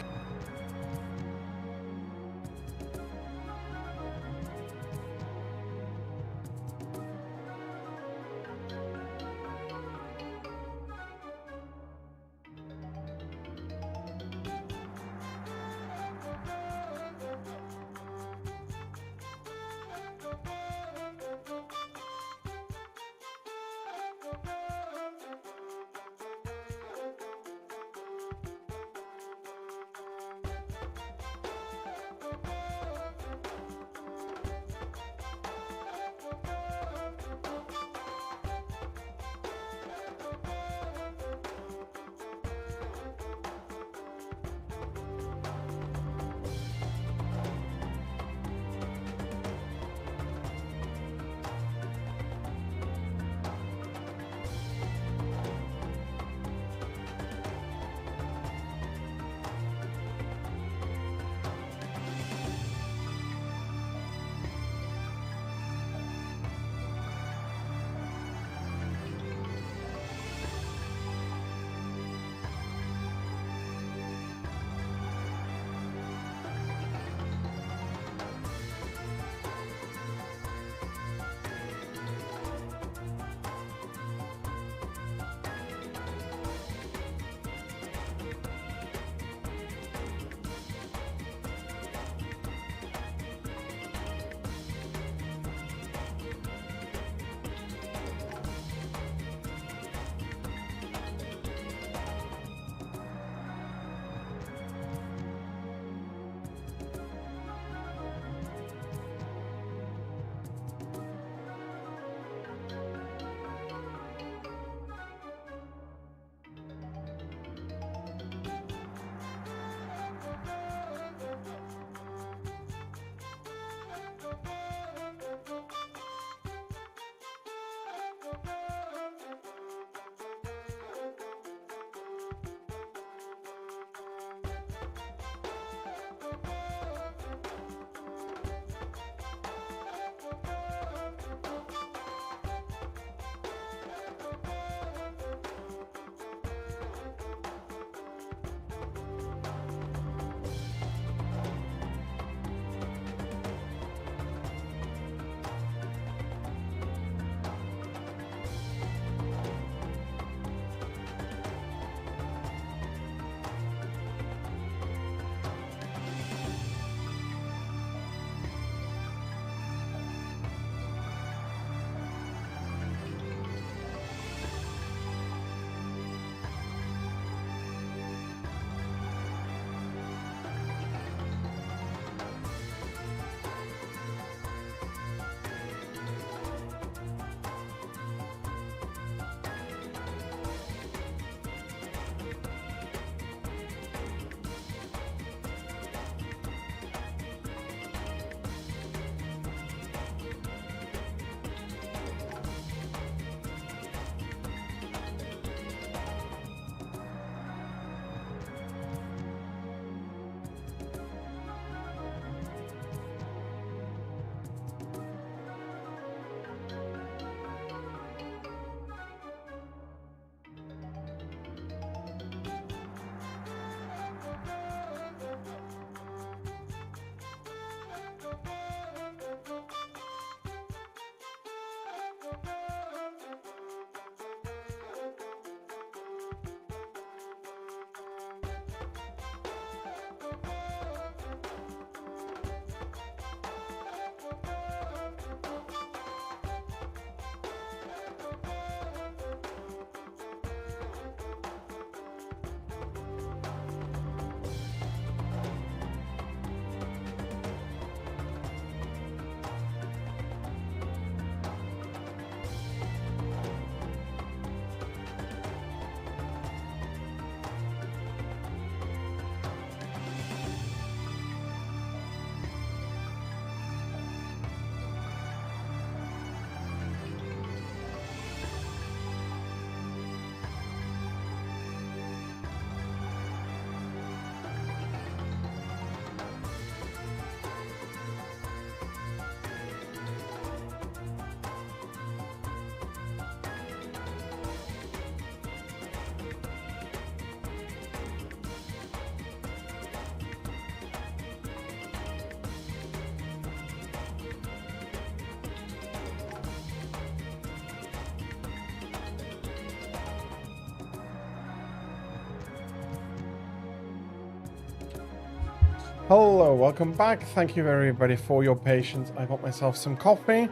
Hello, welcome back. Thank you everybody for your patience. I got myself some coffee,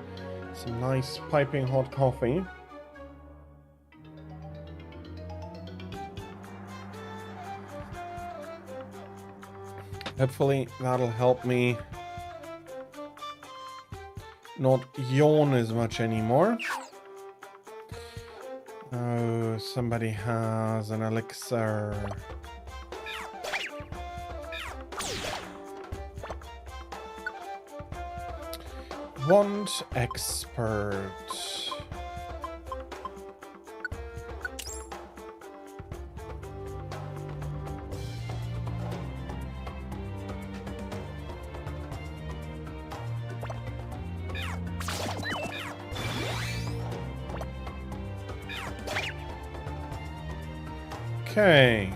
some nice piping hot coffee. Hopefully that'll help me not yawn as much anymore. Oh, somebody has an elixir. Want expert. Okay.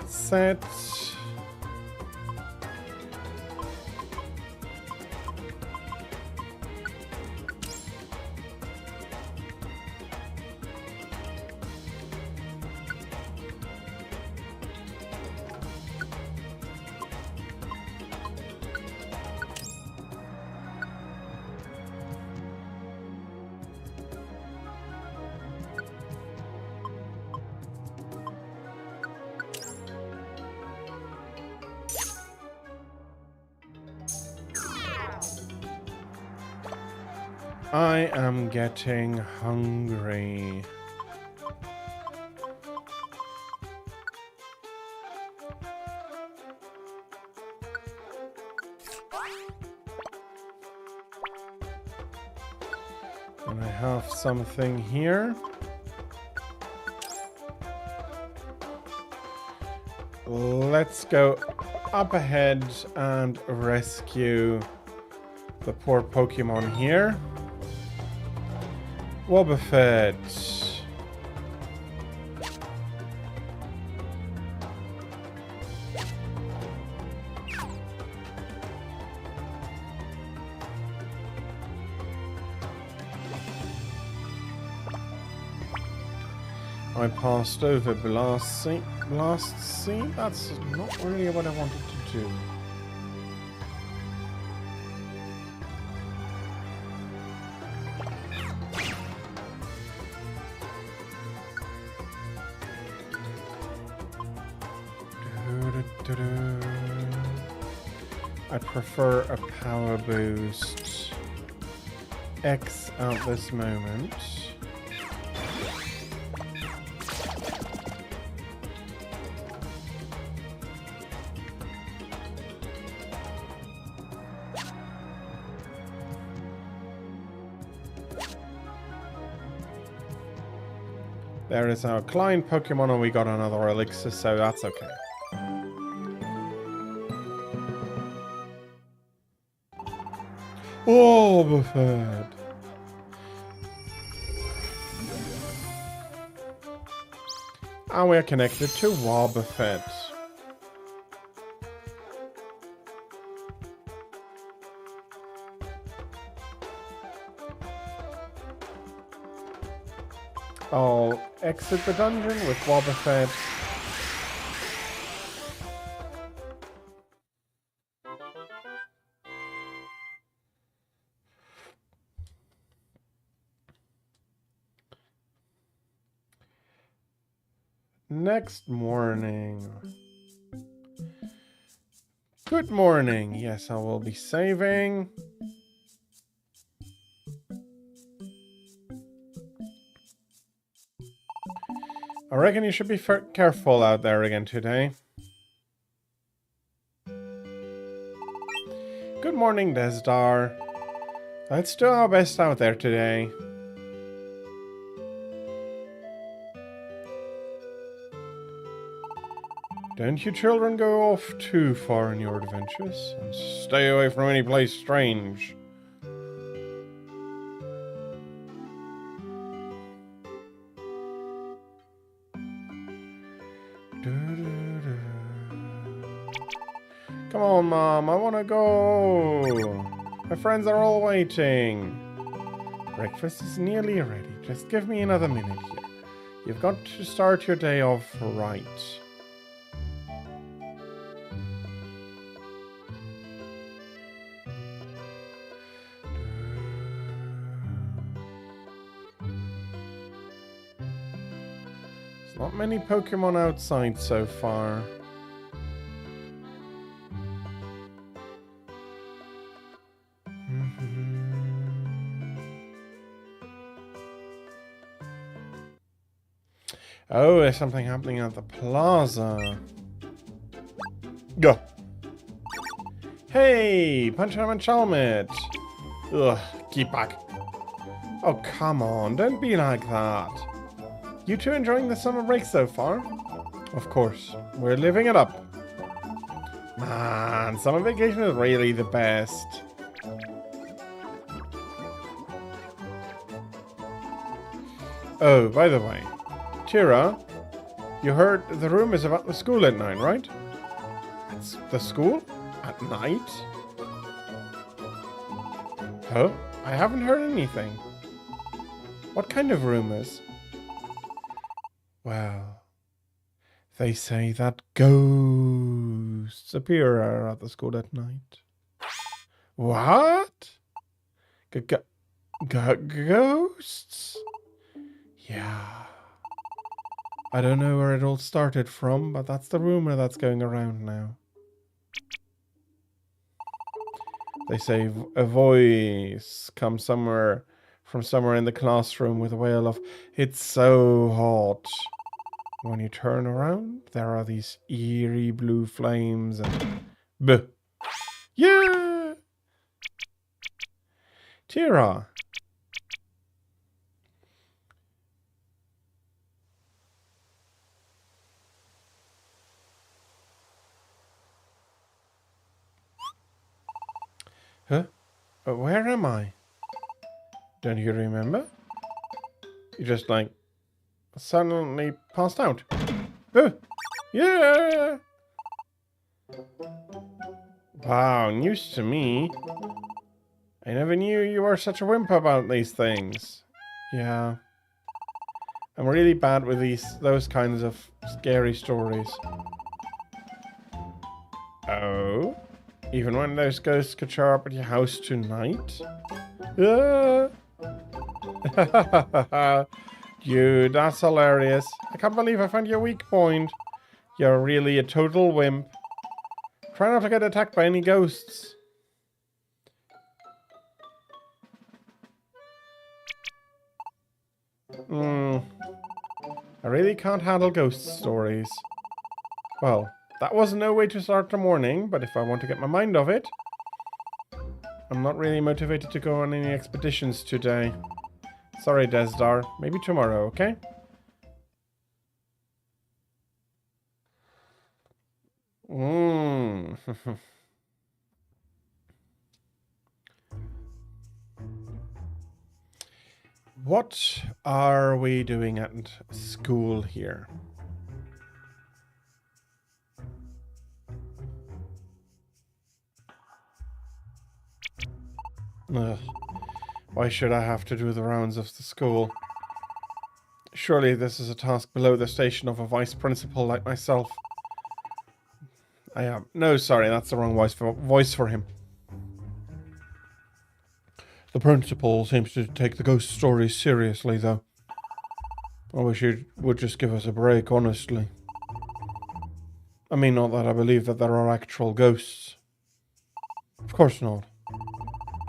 Set. I am getting hungry. And I have something here. Let's go up ahead and rescue the poor Pokemon here. Wobbuffet. I passed over Blast Sea. Blast Sea? That's not really what I wanted to do. I prefer a power boost. X at this moment. There is our client Pokemon, and we got another elixir, so that's okay. Oh, Buffet. And we're connected to Wobbuffet. I'll exit the dungeon with Wobbuffet. Next morning. Good morning. Yes, I will be saving. I reckon you should be careful out there again today. Good morning, Desdar. Let's do our best out there today. Don't you children go off too far in your adventures, and stay away from any place strange. Come on, Mom, I want to go. My friends are all waiting. Breakfast is nearly ready. Just give me another minute here. You've got to start your day off right. There's not many Pokemon outside so far. Oh, there's something happening at the plaza. Go. Hey, Punch-Out and Chalmette. Ugh, keep back. Oh, come on, don't be like that. You two enjoying the summer break so far? Of course, we're living it up. Man, summer vacation is really the best. Oh, by the way, Tira, you heard the rumors about the school at 9, right? It's the school? At night? Huh? I haven't heard anything. What kind of rumors? Well, they say that ghosts appear at the school at night. What? Ghosts? Yeah. I don't know where it all started from, but that's the rumor that's going around now. They say a voice comes from somewhere in the classroom with a wail of, "It's so hot." When you turn around, there are these eerie blue flames and... Buh. Yeah! Tira. Huh? Where am I? Don't you remember? You just, like, suddenly passed out. Oh, yeah! Wow, news to me. I never knew you were such a wimp about these things. Yeah. I'm really bad with those kinds of scary stories. Oh? Even when those ghosts could show up at your house tonight? Dude, that's hilarious. I can't believe I found your weak point. You're really a total wimp. Try not to get attacked by any ghosts. I really can't handle ghost stories. Well, that was no way to start the morning, but if I want to get my mind off it, I'm not really motivated to go on any expeditions today. Sorry, Desdar. Maybe tomorrow, okay? What are we doing at school here? Ugh. Why should I have to do the rounds of the school? Surely this is a task below the station of a vice principal like myself. I am. No, sorry, that's the wrong voice for him. The principal seems to take the ghost stories seriously, though. I wish he would just give us a break, honestly. I mean, not that I believe that there are actual ghosts. Of course not.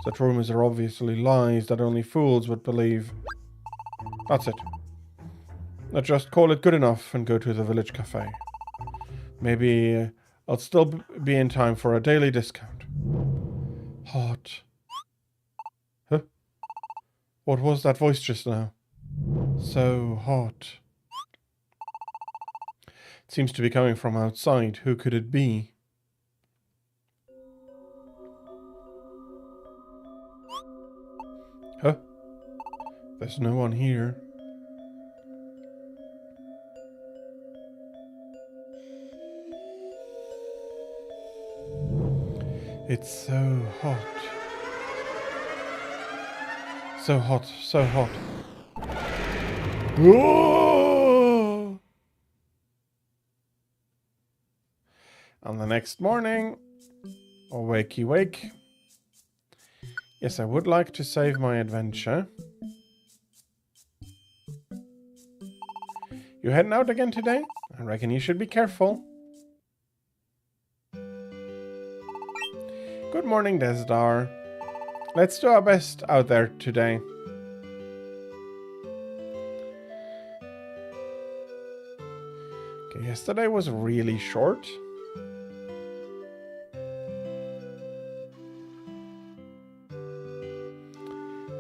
Such rumors are obviously lies that only fools would believe. That's it. Let's just call it good enough and go to the village cafe. Maybe I'll still be in time for a daily discount. Hot. Huh? What was that voice just now? So hot. It seems to be coming from outside. Who could it be? Huh? There's no one here. It's so hot. So hot, so hot. Whoa! On the next morning, or wakey wake. Yes, I would like to save my adventure. You heading out again today? I reckon you should be careful. Good morning, Desdar. Let's do our best out there today. Okay, yesterday was really short.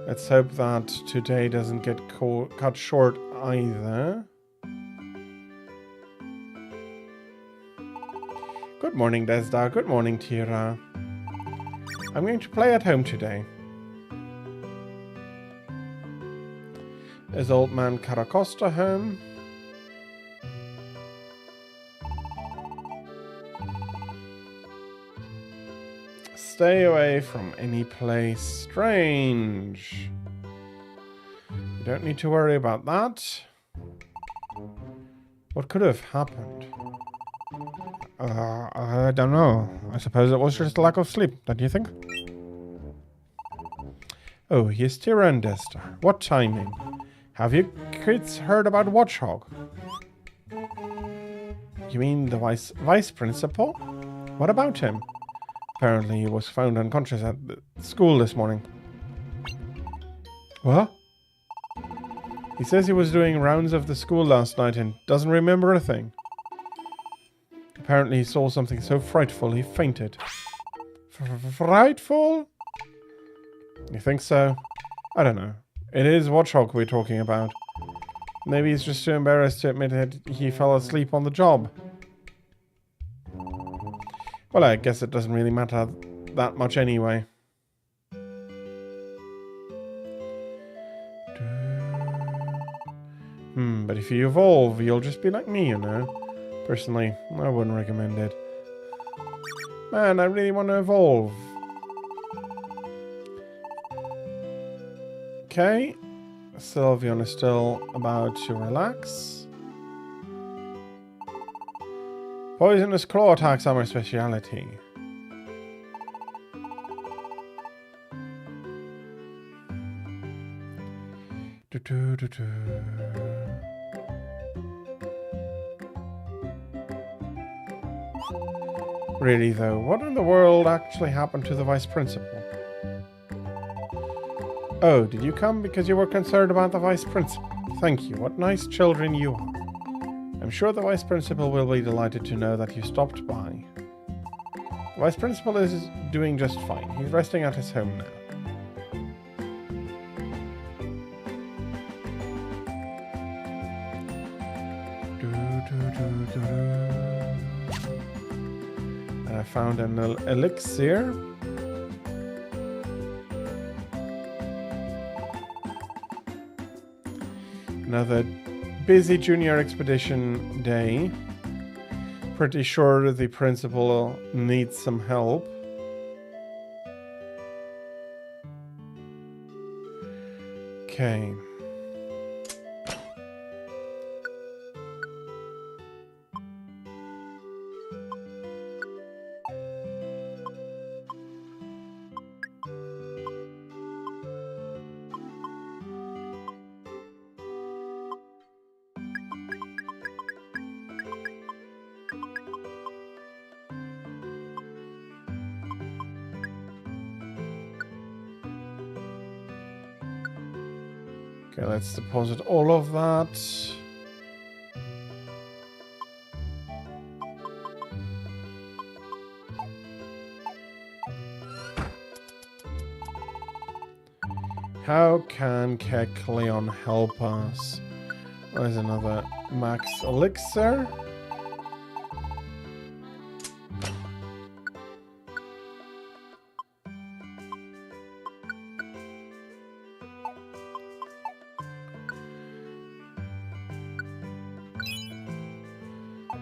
Let's hope that today doesn't get cut short either. Good morning, Desda. Good morning, Tira. I'm going to play at home today. Is old man Caracosta home? Stay away from any place strange. You don't need to worry about that. What could have happened? I don't know. I suppose it was just a lack of sleep, don't you think? Oh, here's Tira and Destar. What timing? Have you kids heard about Watchhog? You mean the vice principal? What about him? Apparently he was found unconscious at the school this morning. What? He says he was doing rounds of the school last night and doesn't remember a thing. Apparently he saw something so frightful he fainted. Frightful? You think so? I don't know. It is Watchhog we're talking about. Maybe he's just too embarrassed to admit that he fell asleep on the job. Well, I guess it doesn't really matter that much anyway. But if you evolve, you'll just be like me, you know. Personally, I wouldn't recommend it. Man, I really want to evolve. Okay. Sylveon is still about to relax. Poisonous claw attacks are my speciality. Really though, what in the world actually happened to the vice principal? Oh, did you come because you were concerned about the vice principal? Thank you, what nice children you are. I'm sure the vice principal will be delighted to know that you stopped by. The vice principal is doing just fine. He's resting at his home now. And I found an elixir. Another busy junior expedition day. Pretty sure the principal needs some help. Okay. Okay, let's deposit all of that. How can Kecleon help us? There's another max elixir.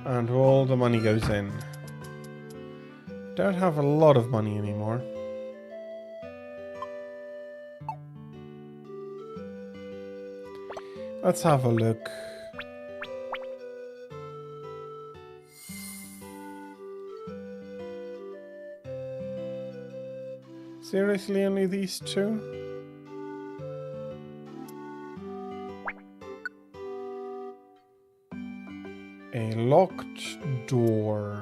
And all the money goes in. Don't have a lot of money anymore. Let's have a look. Seriously, only these two? A locked door.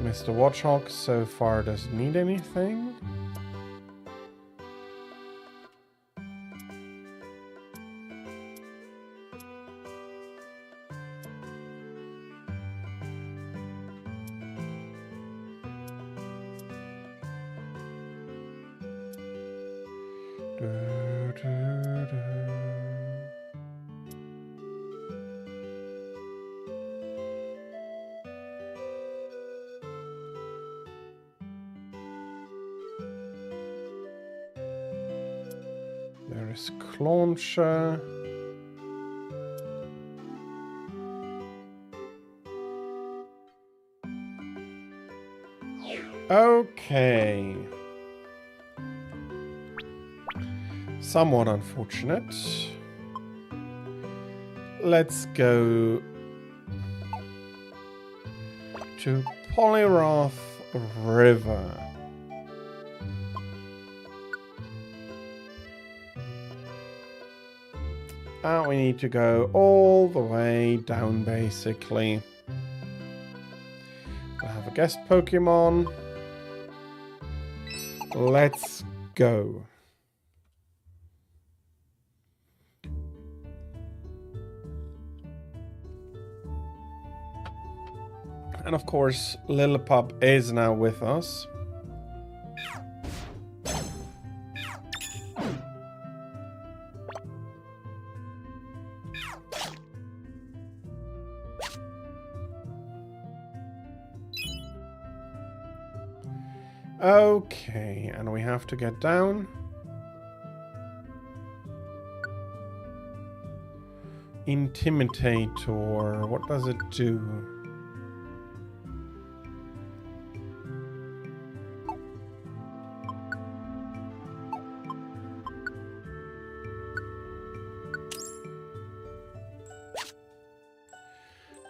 Mr. Watchhawk so far doesn't need anything. There is Clauncher. Okay. Somewhat unfortunate. Let's go to Polyroth River. And we need to go all the way down, basically. We'll have a guest Pokemon. Let's go. And of course, Lillipup is now with us. Okay, and we have to get down. Intimidator, what does it do?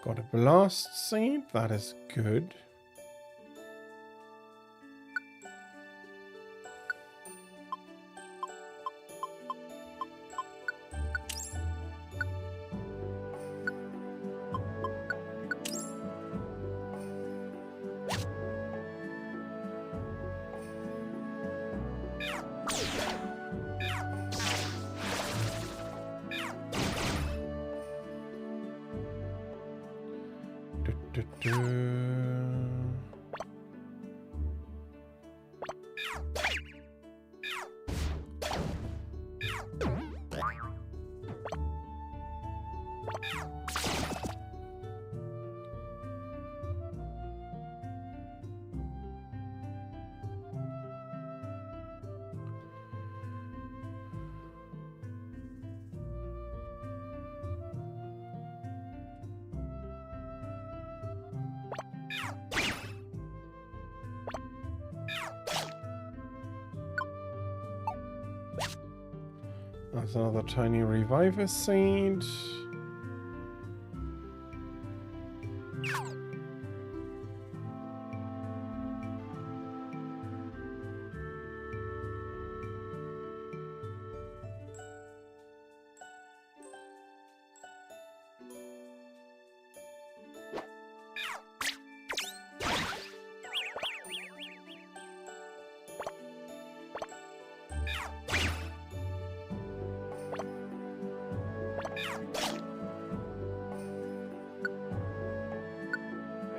Got a blast seed, that is good. That's another tiny reviver seed.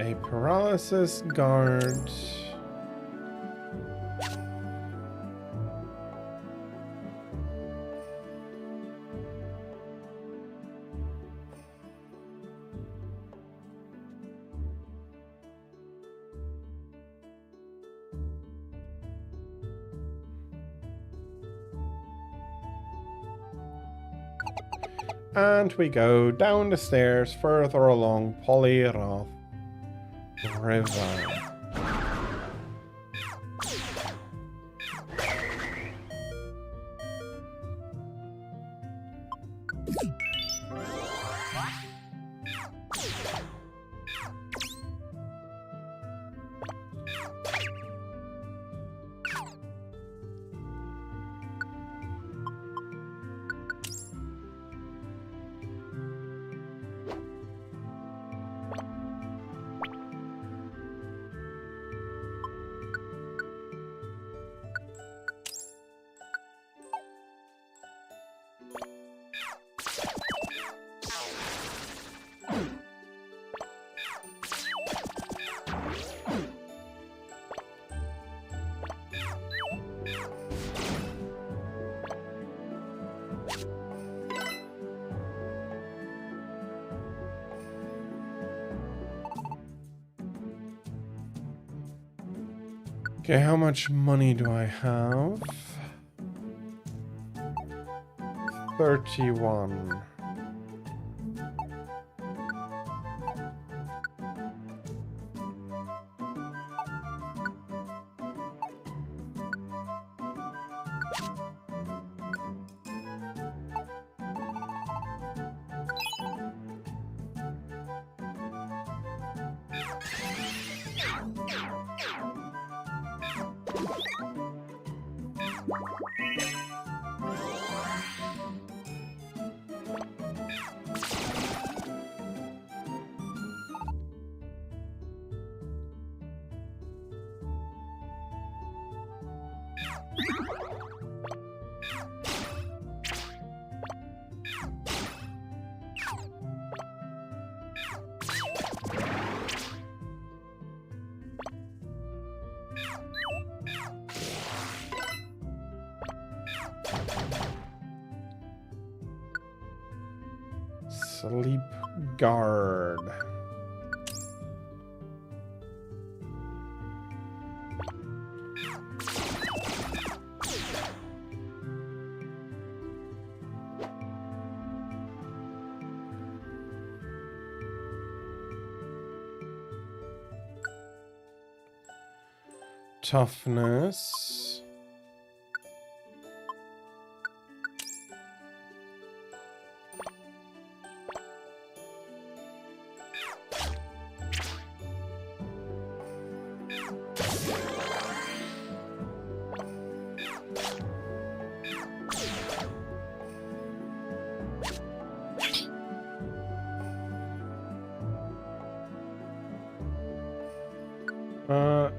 A paralysis guard. And we go down the stairs further along Polyroth River. Okay, how much money do I have? 31. Sleep guard. Toughness.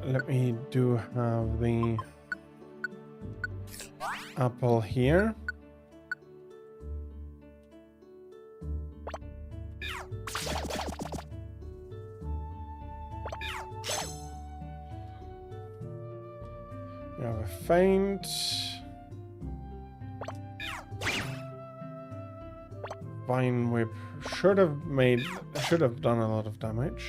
Let me do have the apple here. We have a feint. Vine whip should have done a lot of damage.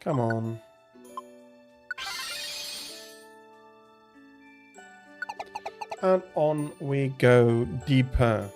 Come on. And on we go deeper.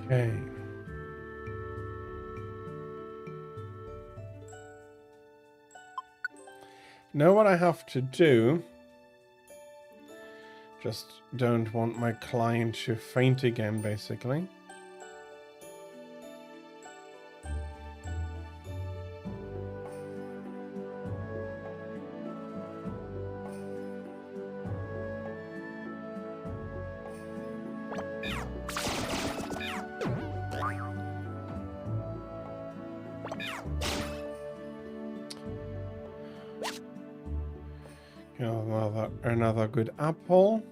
Okay. Know what I have to do. Just don't want my client to faint again, basically. Another good apple.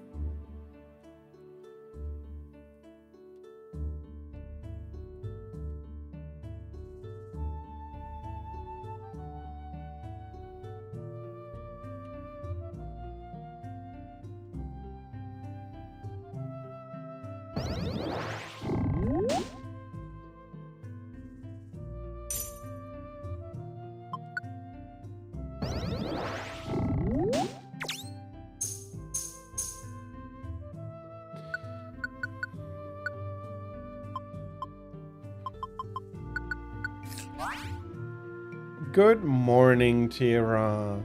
Good morning, Tira.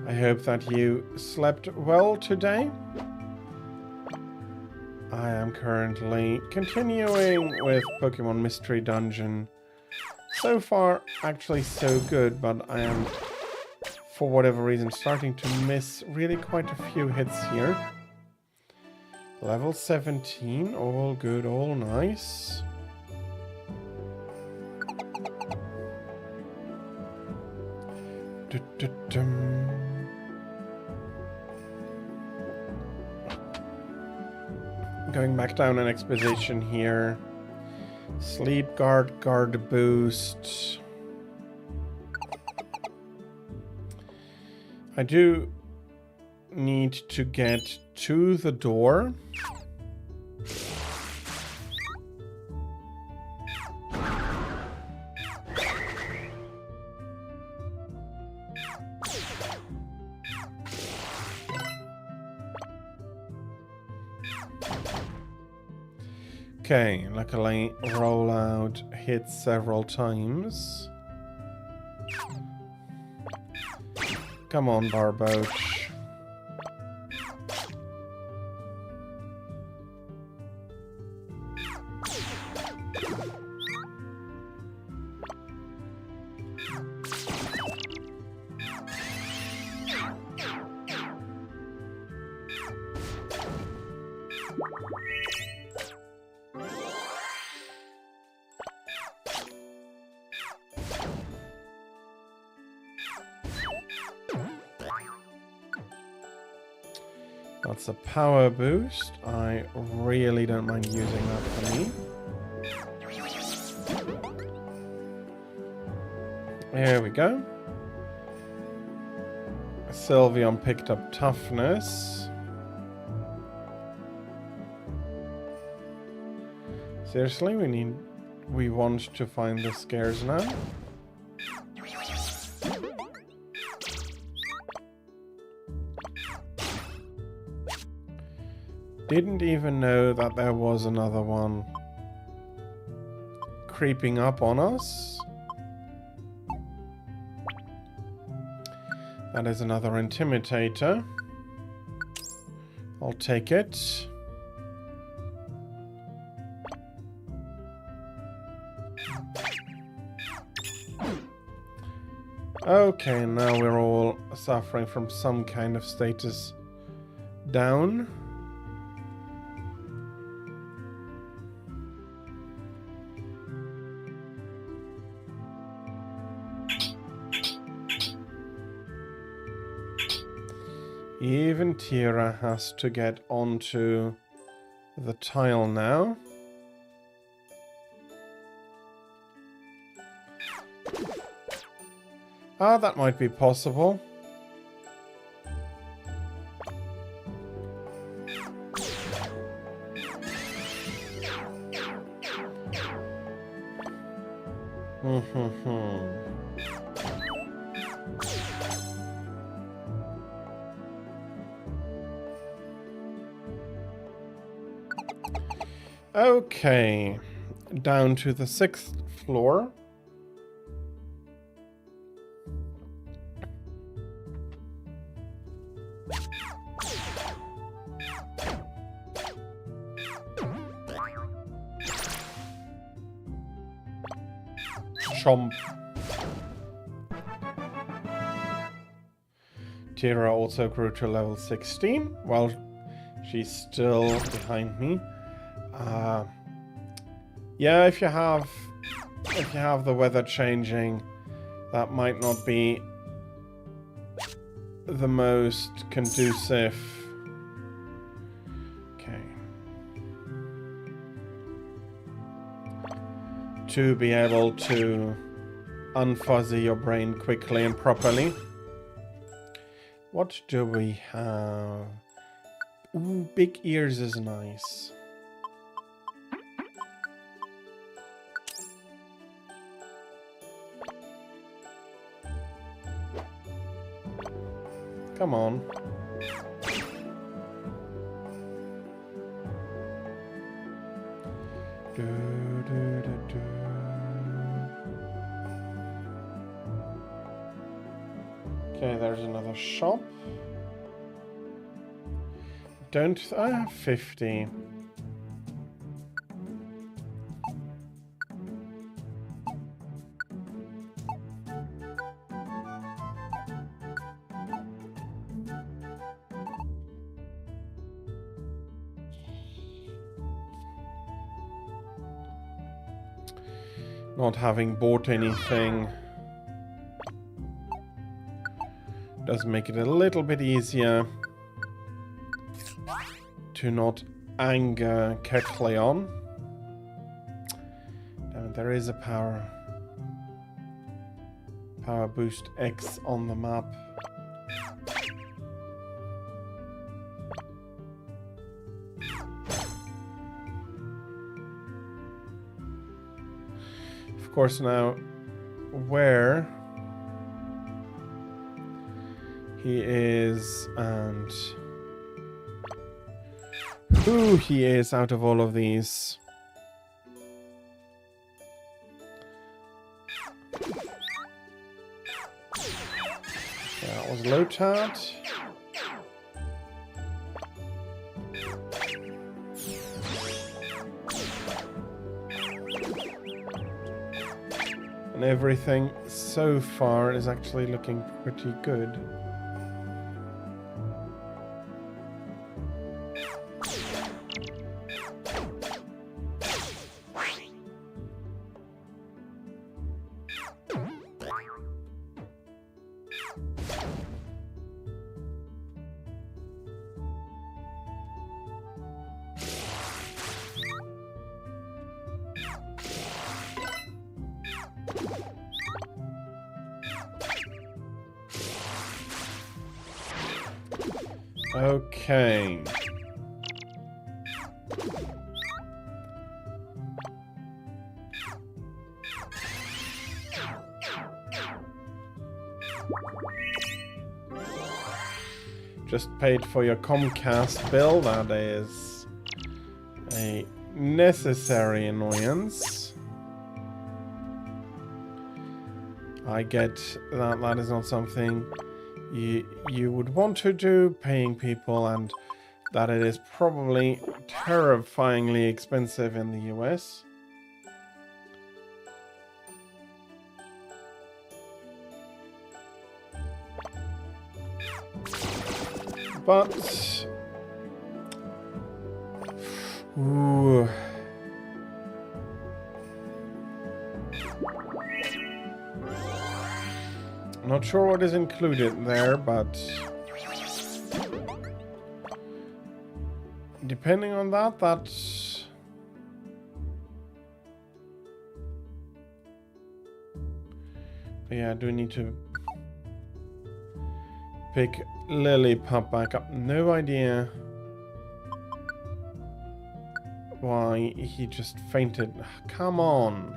I hope that you slept well today. I am currently continuing with Pokemon Mystery Dungeon. So far, actually so good, but I am, for whatever reason, starting to miss really quite a few hits here. Level 17, all good, all nice. Going back down an exposition here. Sleep guard, guard boost. I do need to get to the door. Okay, luckily rollout hit several times. Come on, Barboach. That's a power boost. I really don't mind using that for me. There we go. Sylveon picked up toughness. Seriously, we want to find the scares now. Didn't even know that there was another one creeping up on us. That is another intimidator. I'll take it. Okay, now we're all suffering from some kind of status down. Even Tira has to get onto the tile now. Ah, that might be possible. Okay, down to the 6th floor. Chomp. Tira also grew to level 16. Well, she's still behind me. Yeah, if you have the weather changing, that might not be the most conducive. Okay. To be able to unfuzzy your brain quickly and properly. What do we have? Ooh, big ears is nice. Come on. Okay, there's another shop. Don't I have 50? Not having bought anything does make it a little bit easier to not anger Kecleon. There is a power boost X on the map. Of course, now where he is and who he is out of all of these. That was Lotat. And everything so far is actually looking pretty good. Okay. Just paid for your Comcast bill. That is a necessary annoyance. I get that that is not something you would want to do, paying people, and that it is probably terrifyingly expensive in the US. But ooh. Not sure what is included there, but depending on that, that's yeah, I do need to pick Lillipop back up. No idea why he just fainted. Come on.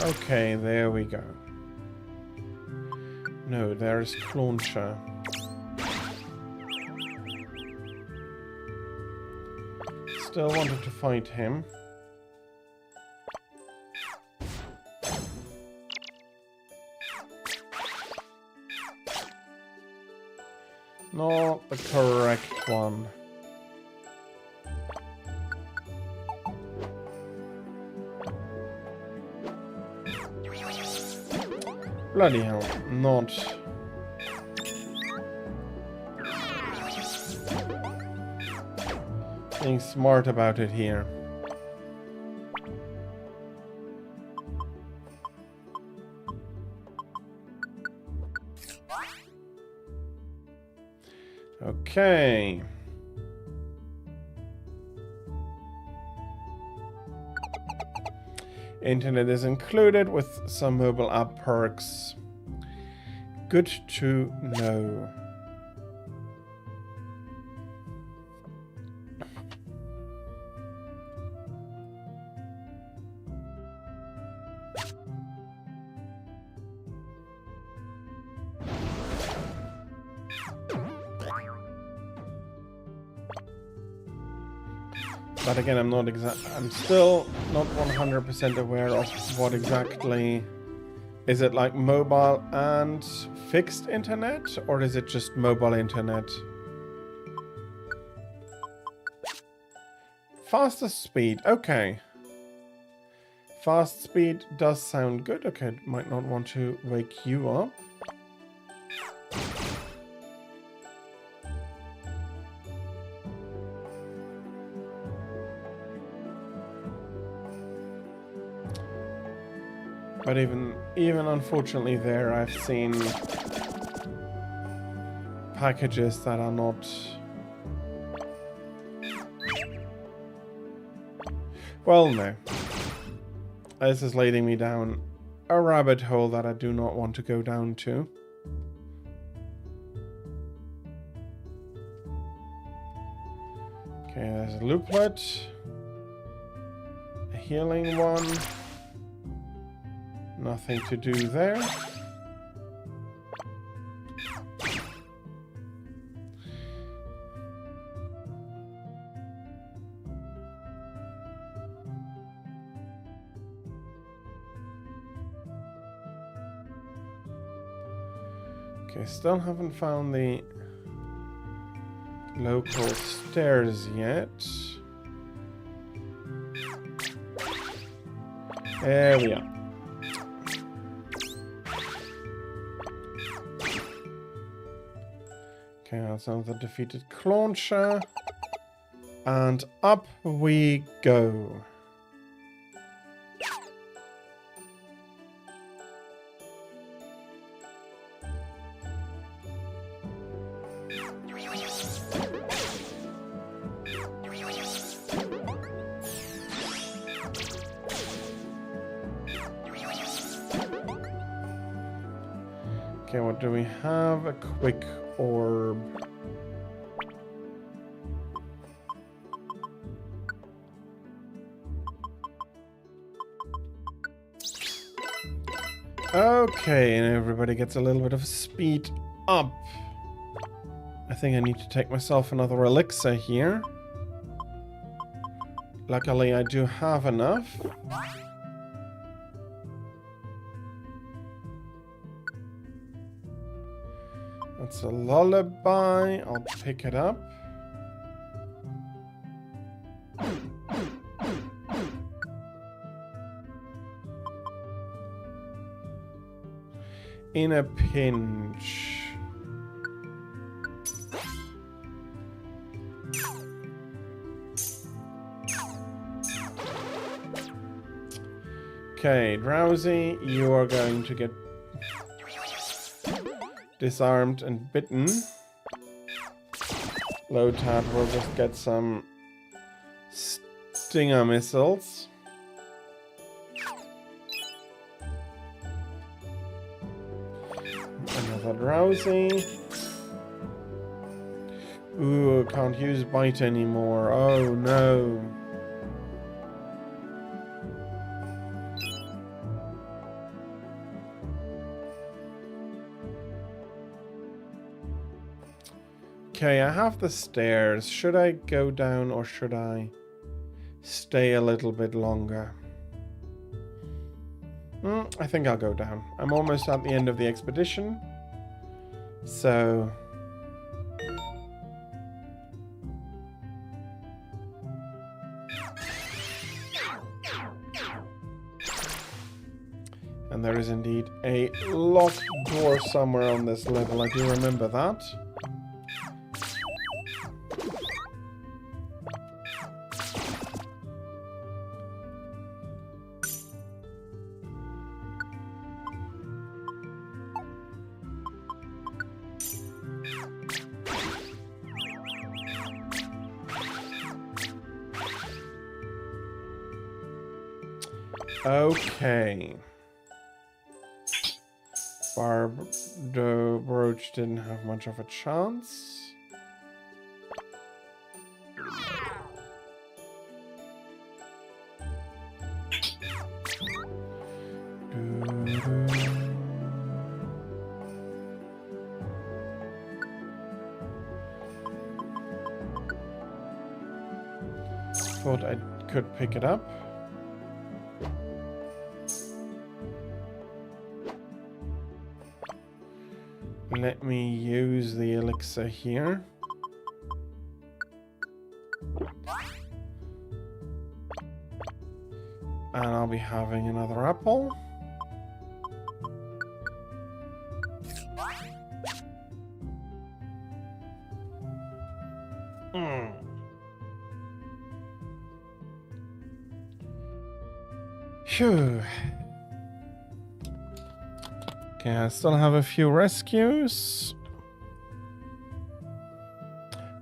Okay, there we go. No, there's Clauncher. Still wanted to fight him. Not the correct one. Bloody hell, not. Being smart about it here. Okay. Internet is included with some mobile app perks. Good to know. But again, I'm still not 100% aware of what exactly. Is it like mobile and fixed internet, or is it just mobile internet? Fastest speed, okay. Fast speed does sound good. Okay, might not want to wake you up. But even unfortunately there, I've seen packages that are not... Well, no. This is leading me down a rabbit hole that I do not want to go down to. Okay, there's a looplet. A healing one. Nothing to do there. Okay, still haven't found the local stairs yet. There we are. Okay, that's another defeated Clauncher. And up we go. Okay, what do we have? A quick orb. Okay, and everybody gets a little bit of speed up. I think I need to take myself another elixir here. Luckily, I do have enough. That's a lullaby. I'll pick it up. In a pinch. Okay, Drowsy, you are going to get disarmed and bitten. Lotad will just get some stinger missiles. Another Drowsy. Ooh, can't use bite anymore. Oh no. Okay, I have the stairs. Should I go down or should I stay a little bit longer? I think I'll go down. I'm almost at the end of the expedition. So... And there is indeed a locked door somewhere on this level. I do remember that. Okay. The brooch didn't have much of a chance. Thought I could pick it up. Let me use the elixir here. And I'll be having another apple. Phew. Okay, I still have a few rescues.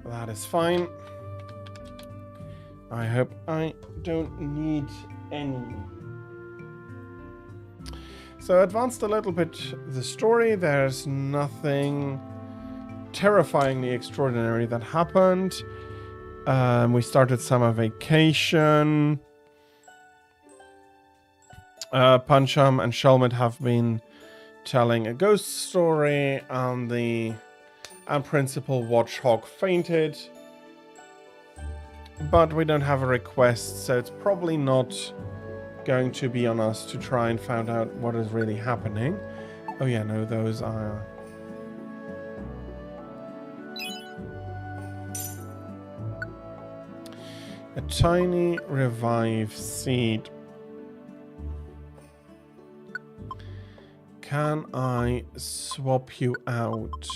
That is fine. I hope I don't need any. So I advanced a little bit the story. There's nothing terrifyingly extraordinary that happened. We started summer vacation. Pancham and Shelmet have been telling a ghost story, and Principal Watchhawk fainted. But we don't have a request, so it's probably not going to be on us to try and find out what is really happening. Oh yeah, no, those are... A tiny revive seed. Can I swap you out?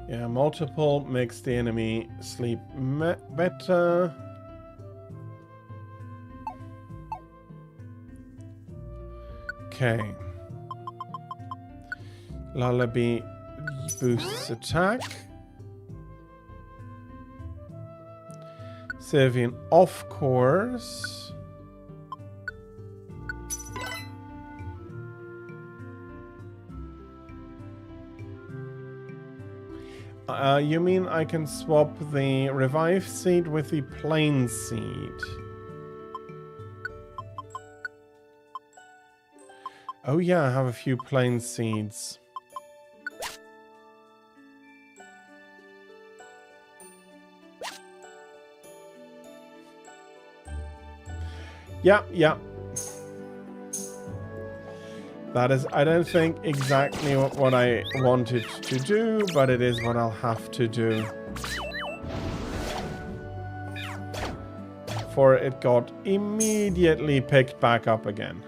Yeah, multiple makes the enemy sleep better. Okay. Lullaby boosts attack. Servian off course. You mean I can swap the revive seed with the plain seed? Oh yeah, I have a few plain seeds. Yeah. That is, I don't think exactly what I wanted to do, but it is what I'll have to do. For it got immediately picked back up again.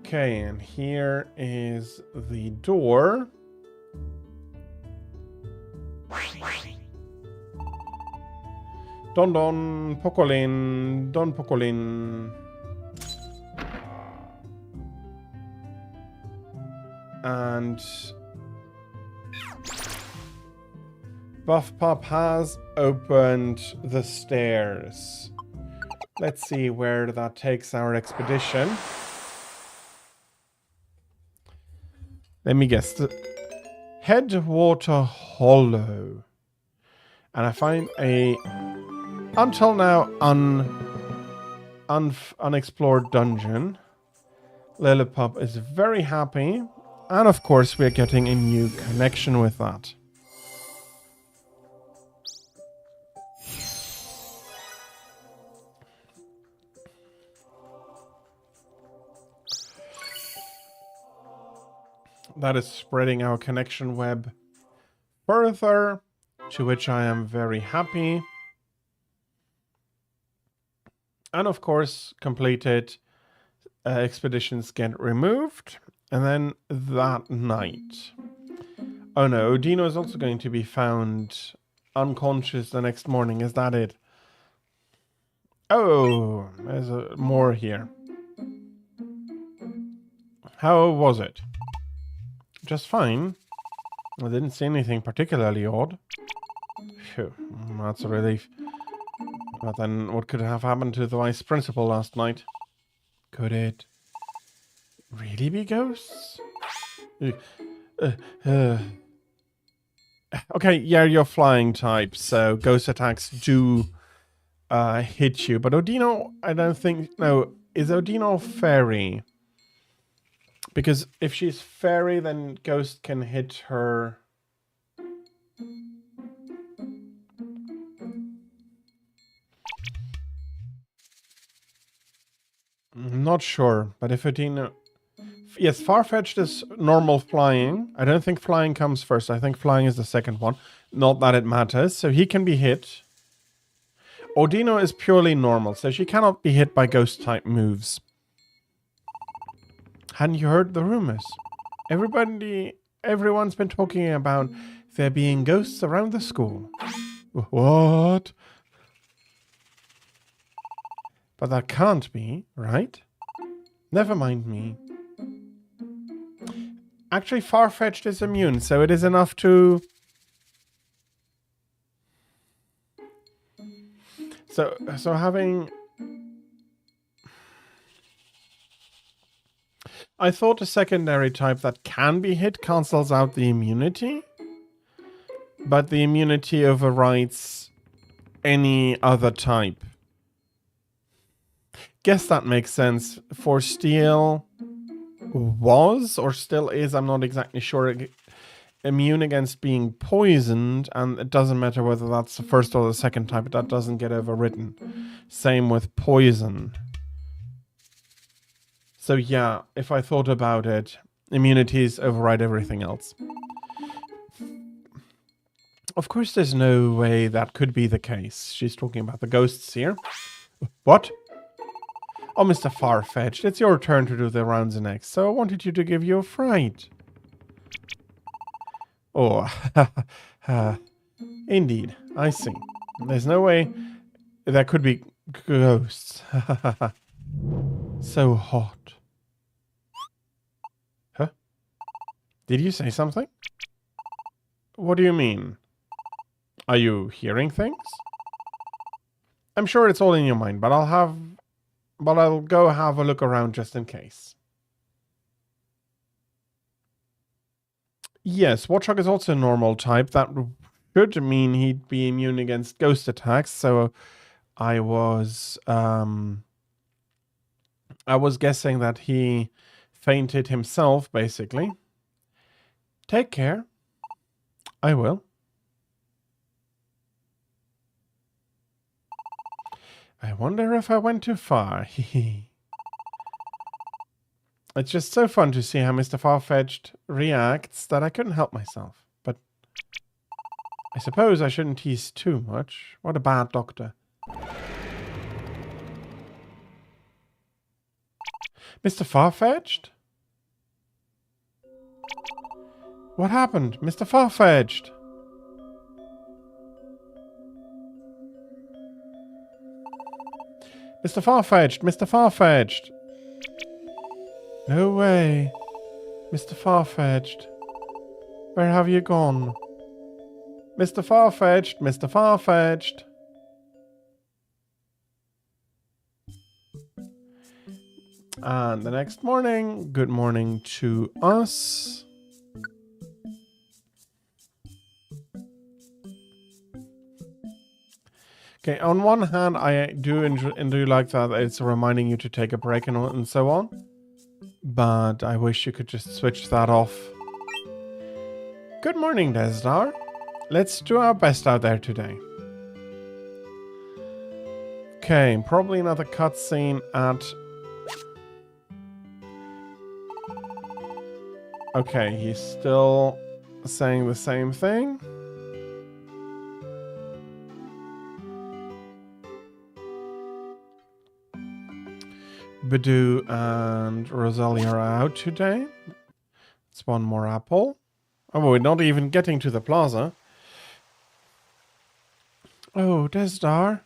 Okay, and here is the door. Don Pokolin. And Buff Pop has opened the stairs. Let's see where that takes our expedition. Let me guess. The Headwater Hollow. And I find a, until now, unexplored dungeon. Lillipop is very happy. And of course, we're getting a new connection with that. That is spreading our connection web further, to which I am very happy. And of course, completed expeditions get removed. And then that night. Oh no, Odino is also going to be found unconscious the next morning. Is that it? Oh, there's more here. How was it? Just fine. I didn't see anything particularly odd. Phew, that's a relief. But then what could have happened to the vice principal last night? Could it really be ghosts? Okay, yeah, you're flying type, so ghost attacks do hit you. But Odino, I don't think... No, is Odino fairy? Because if she's fairy, then ghost can hit her... I'm not sure, but if Odino... Yes, Farfetch'd is normal flying. I don't think flying comes first. I think flying is the second one. Not that it matters. So he can be hit. Odino is purely normal, so she cannot be hit by ghost-type moves. Hadn't you heard the rumors? Everyone's been talking about there being ghosts around the school. What? But that can't be, right? Never mind me. Actually, Farfetch'd is immune, so it is enough to... So having... I thought a secondary type that can be hit cancels out the immunity, but the immunity overrides any other type. Guess that makes sense. For steel was, or still is, I'm not exactly sure, immune against being poisoned, and it doesn't matter whether that's the first or the second type, that doesn't get overridden. Same with poison. So yeah, if I thought about it, immunities override everything else. Of course there's no way that could be the case. She's talking about the ghosts here. What? Oh, Mr. Farfetch'd, it's your turn to do the rounds next, so I wanted you to give you a fright. Oh, indeed, I see. There's no way there could be ghosts. So hot. Huh? Did you say something? What do you mean? Are you hearing things? I'm sure it's all in your mind, but I'll go have a look around just in case. Yes, Watchdog is also a normal type. That should mean he'd be immune against ghost attacks, so I was guessing that he fainted himself, basically. Take care. I will. I wonder if I went too far. It's just so fun to see how Mr. Farfetch'd reacts that I couldn't help myself. But I suppose I shouldn't tease too much. What a bad doctor. Mr. Farfetch'd? What happened? Mr. Farfetch'd? Mr. Farfetch'd! Mr. Farfetch'd! No way. Mr. Farfetch'd. Where have you gone? Mr. Farfetch'd! Mr. Farfetch'd! And the next morning, good morning to us. Okay, on one hand, I do like that it's reminding you to take a break and so on. But I wish you could just switch that off. Good morning, Desdar. Let's do our best out there today. Okay, probably another cutscene at... Okay, he's still saying the same thing. Bidoo and Rosalia are out today. It's one more apple. Oh, we're not even getting to the plaza. Oh, Desdar.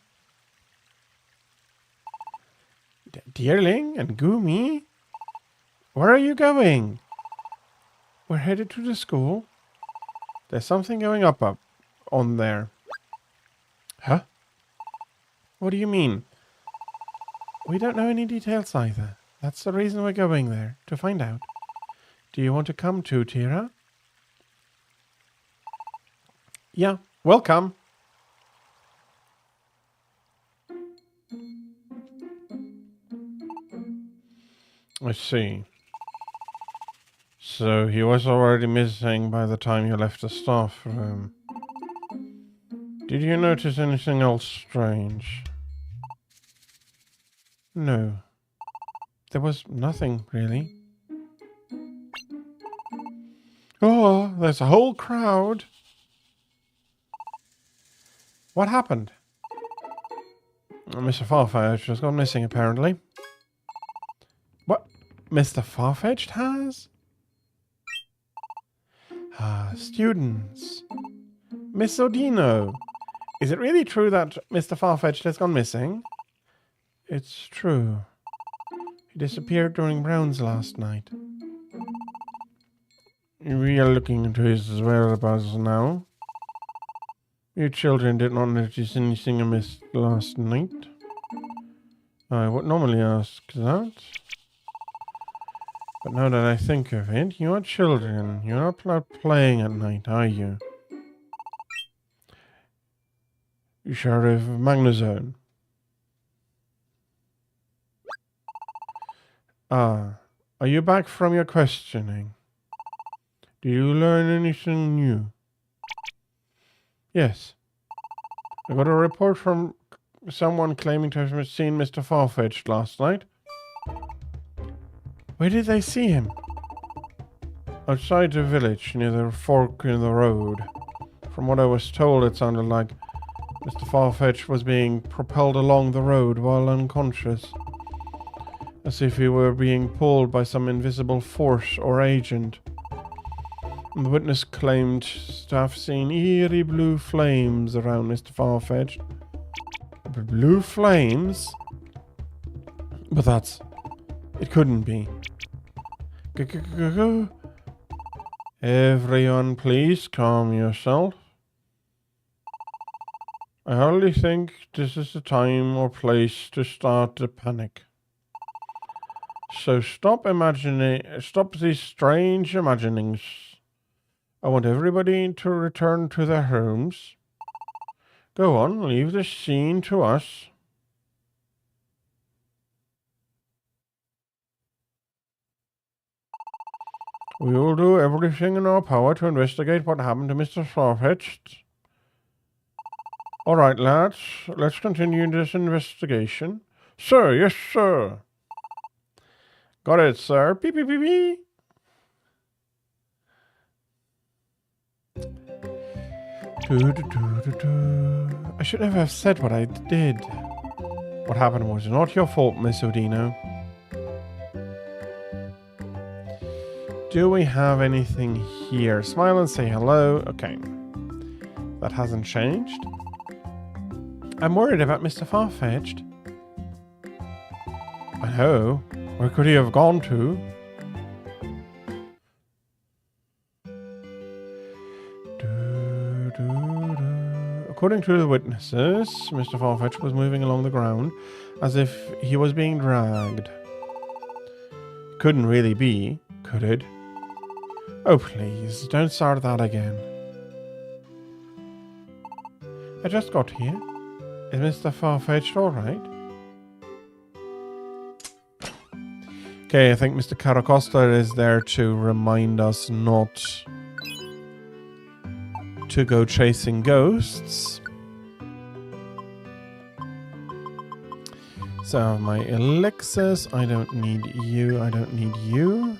Dearling and Goomy. Where are you going? We're headed to the school. There's something going up on there. Huh? What do you mean? We don't know any details either. That's the reason we're going there, to find out. Do you want to come too, Tira? Yeah, welcome. I see. So he was already missing by the time you left the staff room. Did you notice anything else strange? No. There was nothing, really. Oh, there's a whole crowd. What happened? Mr. Farfetch'd has gone missing, apparently. What? Mr. Farfetch'd has? Ah, students. Miss Odino. Is it really true that Mr. Farfetch'd has gone missing? It's true. He disappeared during Brown's last night. We are looking into his whereabouts now. You children did not notice anything amiss last night. I would normally ask that. But now that I think of it, you are children. You're not allowed playing at night, are you? Sheriff Magnazone. Ah, are you back from your questioning? Did you learn anything new? Yes. I got a report from someone claiming to have seen Mr. Farfetch'd last night. Where did they see him? Outside the village, near the fork in the road. From what I was told, it sounded like Mr. Farfetch'd was being propelled along the road while unconscious. As if he were being pulled by some invisible force or agent. The witness claimed to have seen eerie blue flames around Mr. Farfetch'd. Blue flames? But that's... It couldn't be. Everyone, please calm yourself. I hardly think this is the time or place to start the panic. So stop these strange imaginings. I want everybody to return to their homes. Go on, leave the scene to us. We will do everything in our power to investigate what happened to Mr. Farfetch'd. All right, lads, let's continue this investigation. Sir, yes, sir. Got it, sir. Beep, beep, beep, beep. I should never have said what I did. What happened was not your fault, Miss Odino. Do we have anything here? Smile and say hello. Okay. That hasn't changed. I'm worried about Mr. Farfetch'd. I know. Where could he have gone to? According to the witnesses, Mr. Farfetch'd was moving along the ground as if he was being dragged. Couldn't really be, could it? Oh, please, don't start that again. I just got here. Is Mr. Farfetch'd alright? Okay, I think Mr. Caracosta is there to remind us not to go chasing ghosts. So my elixirs, I don't need you, I don't need you.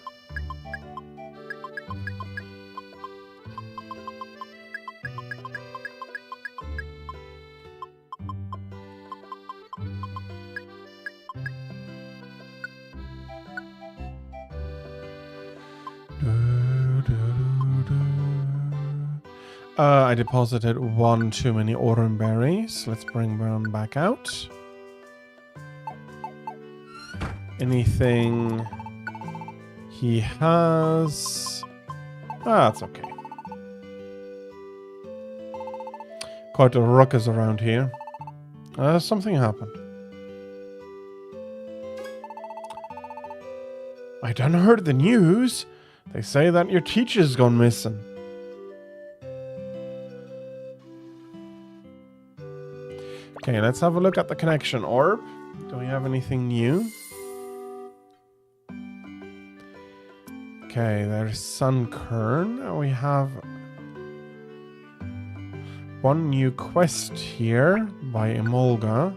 I deposited one too many autumn berries. Let's bring Brown back out. Anything he has... that's okay. Quite a ruckus around here. Something happened. I done heard the news. They say that your teacher's gone missing. Okay, let's have a look at the connection orb. Do we have anything new? Okay, there's Sunkern. We have one new quest here by Emolga.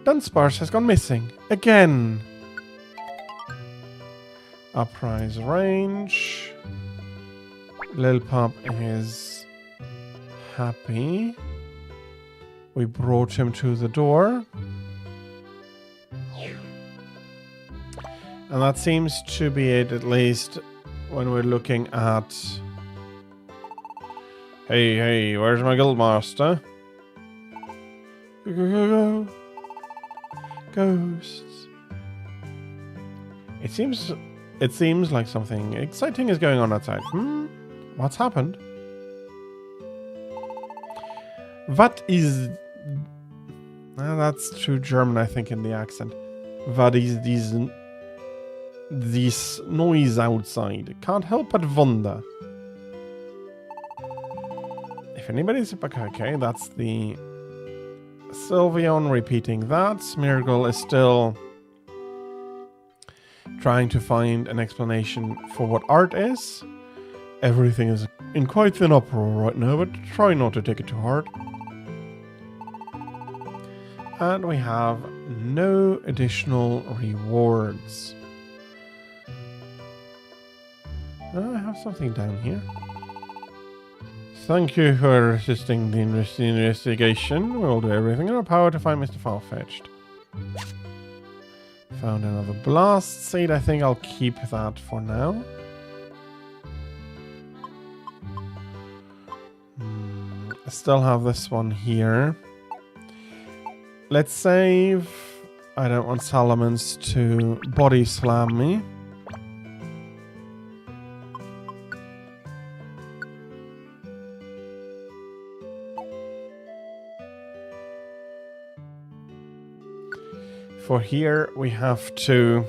Dunsparce has gone missing. Again. Uprise range. Lil Pup is happy. We brought him to the door. And that seems to be it, at least when we're looking at... Hey, where's my guildmaster? Go. Ghosts. It seems like something exciting is going on outside. What's happened? What is... that's too German, I think, in the accent. What is this noise outside? Can't help but wonder. If anybody's... Okay, that's the... Sylveon repeating that. Smeargle is still trying to find an explanation for what art is. Everything is in quite an uproar right now, but try not to take it too hard. And we have no additional rewards. I have something down here. Thank you for assisting the investigation. We'll do everything in our power to find Mr. Farfetch'd. Found another blast seed. I think I'll keep that for now. I still have this one here. Let's save. I don't want Salamence to body slam me. For here, we have to...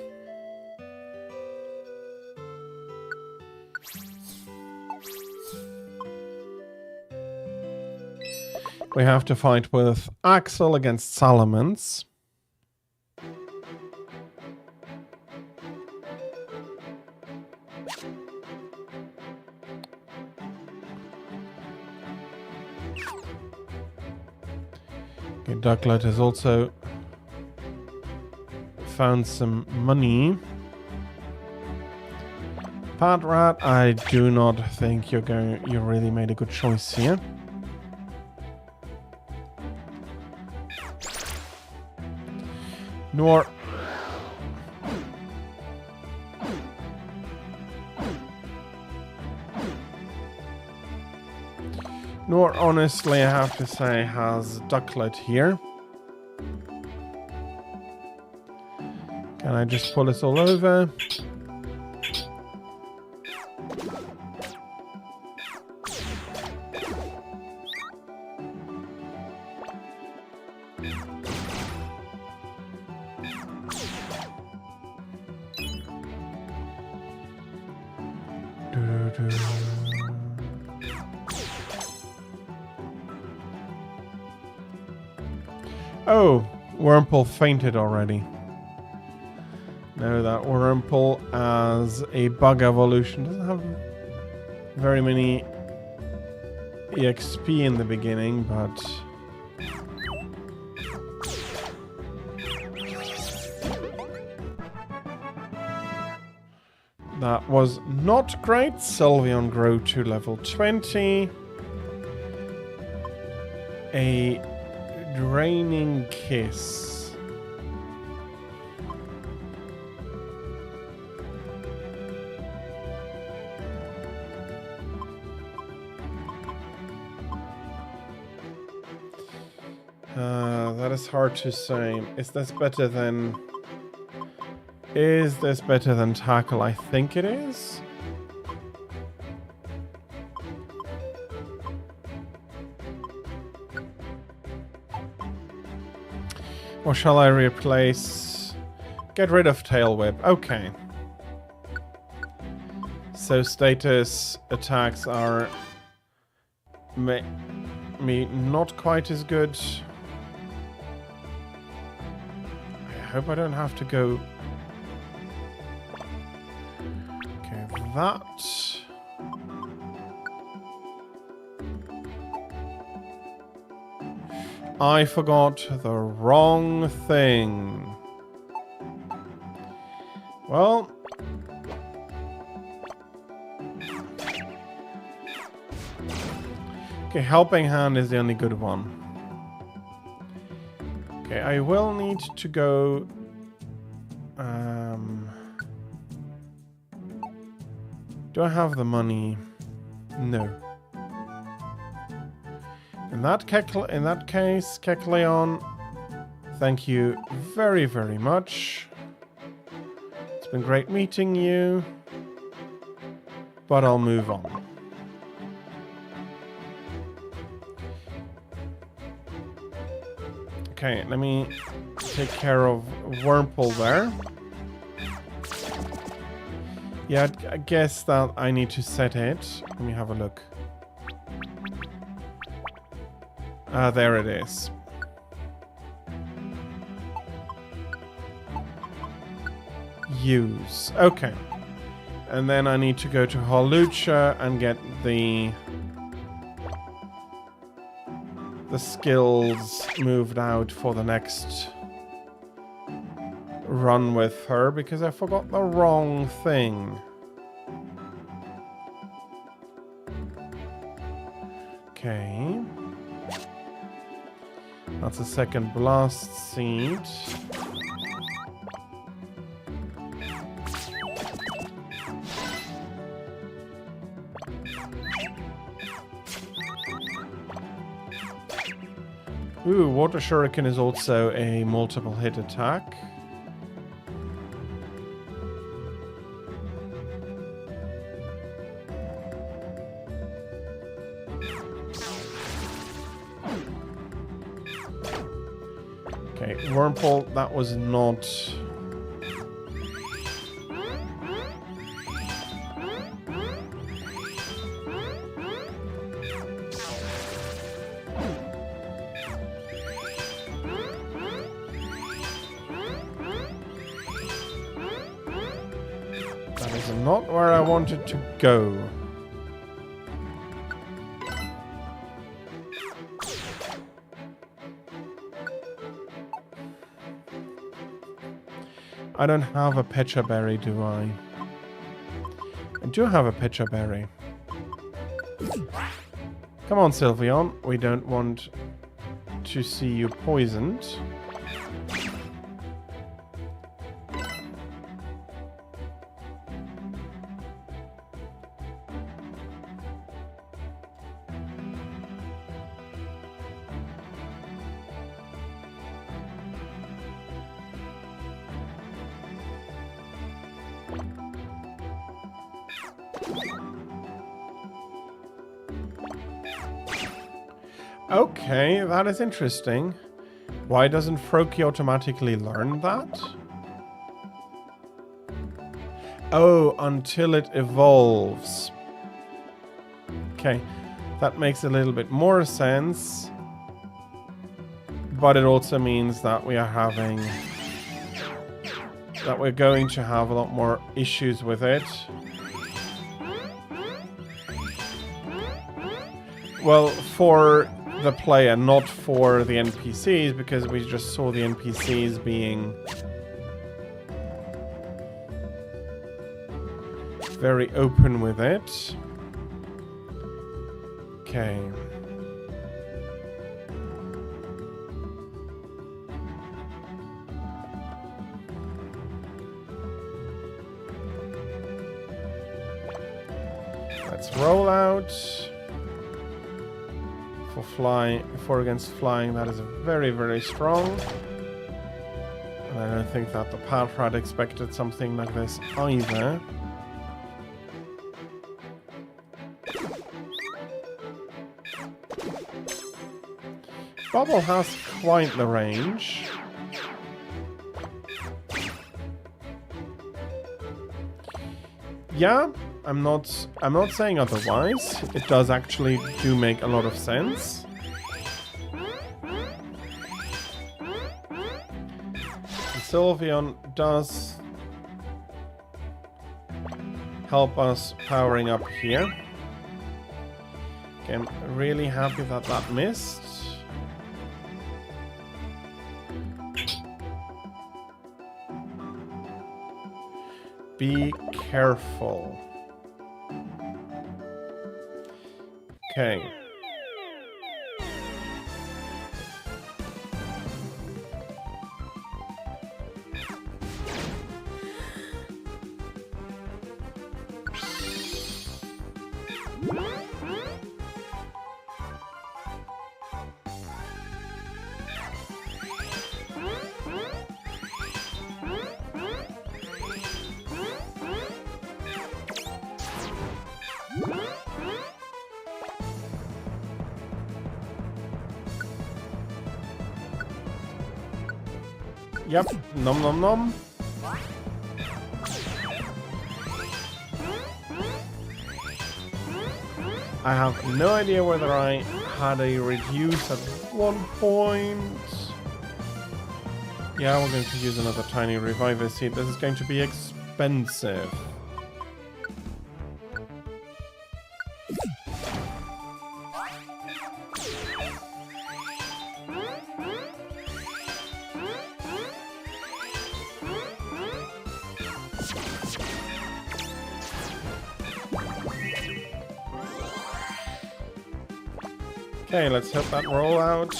We have to fight with Axel against Salamence. Okay, Ducklet has also found some money. Patrat, I do not think you really made a good choice here. Nor honestly, I have to say, has Ducklet here. Can I just pull this all over? Oh, Wurmple fainted already. No, that Wurmple as a bug evolution doesn't have very many EXP in the beginning, but that was not great. Sylveon grew to level 20. A draining kiss. That is hard to say. Is this better than tackle? I think it is. Or shall I replace? Get rid of Tail Whip. Okay. So status attacks are not quite as good. I hope I don't have to go. Okay, that. I forgot the wrong thing. Well. Okay, Helping Hand is the only good one. Okay, I will need to go... do I have the money? No. In that case, Kecleon, thank you very, very much. It's been great meeting you, but I'll move on. Okay, let me take care of Wurmple there. Yeah, I guess that I need to set it. Let me have a look. There it is. Use. Okay. And then I need to go to Hawlucha and get the skills moved out for the next run with her, because I forgot the wrong thing. Okay. That's a second blast seed. Ooh, Water Shuriken is also a multiple hit attack. Okay, Wurmple, that was not... That is not where I wanted to go. I don't have a Pecha Berry, do I? I do have a Pecha Berry. Come on, Sylveon. We don't want to see you poisoned. Okay, that is interesting. Why doesn't Froakie automatically learn that? Oh, until it evolves. Okay, that makes a little bit more sense. but it also means that we're going to have a lot more issues with it. Well, for the player, not for the NPCs, because we just saw the NPCs being very open with it. Okay. Let's roll out. For flying, 4 against flying, that is very, very strong. And I don't think that the Path Rat expected something like this either. Bubble has quite the range. Yeah, I'm not saying otherwise. It does actually do make a lot of sense. And Sylveon does help us powering up here. Okay, I'm really happy that that missed. Be careful. Okay. Yep, nom nom nom. I have no idea whether I had a reduce at one point. Yeah, we're going to use another tiny reviver seed. This is going to be expensive. Okay, let's hit that rollout.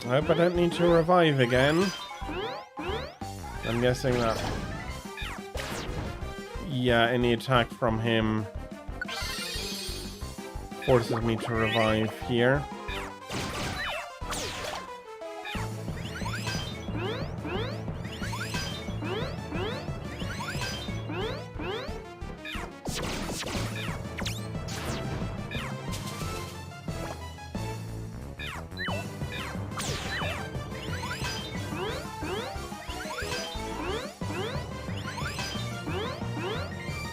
I hope I don't need to revive again. I'm guessing that... yeah, any attack from him forces me to revive here.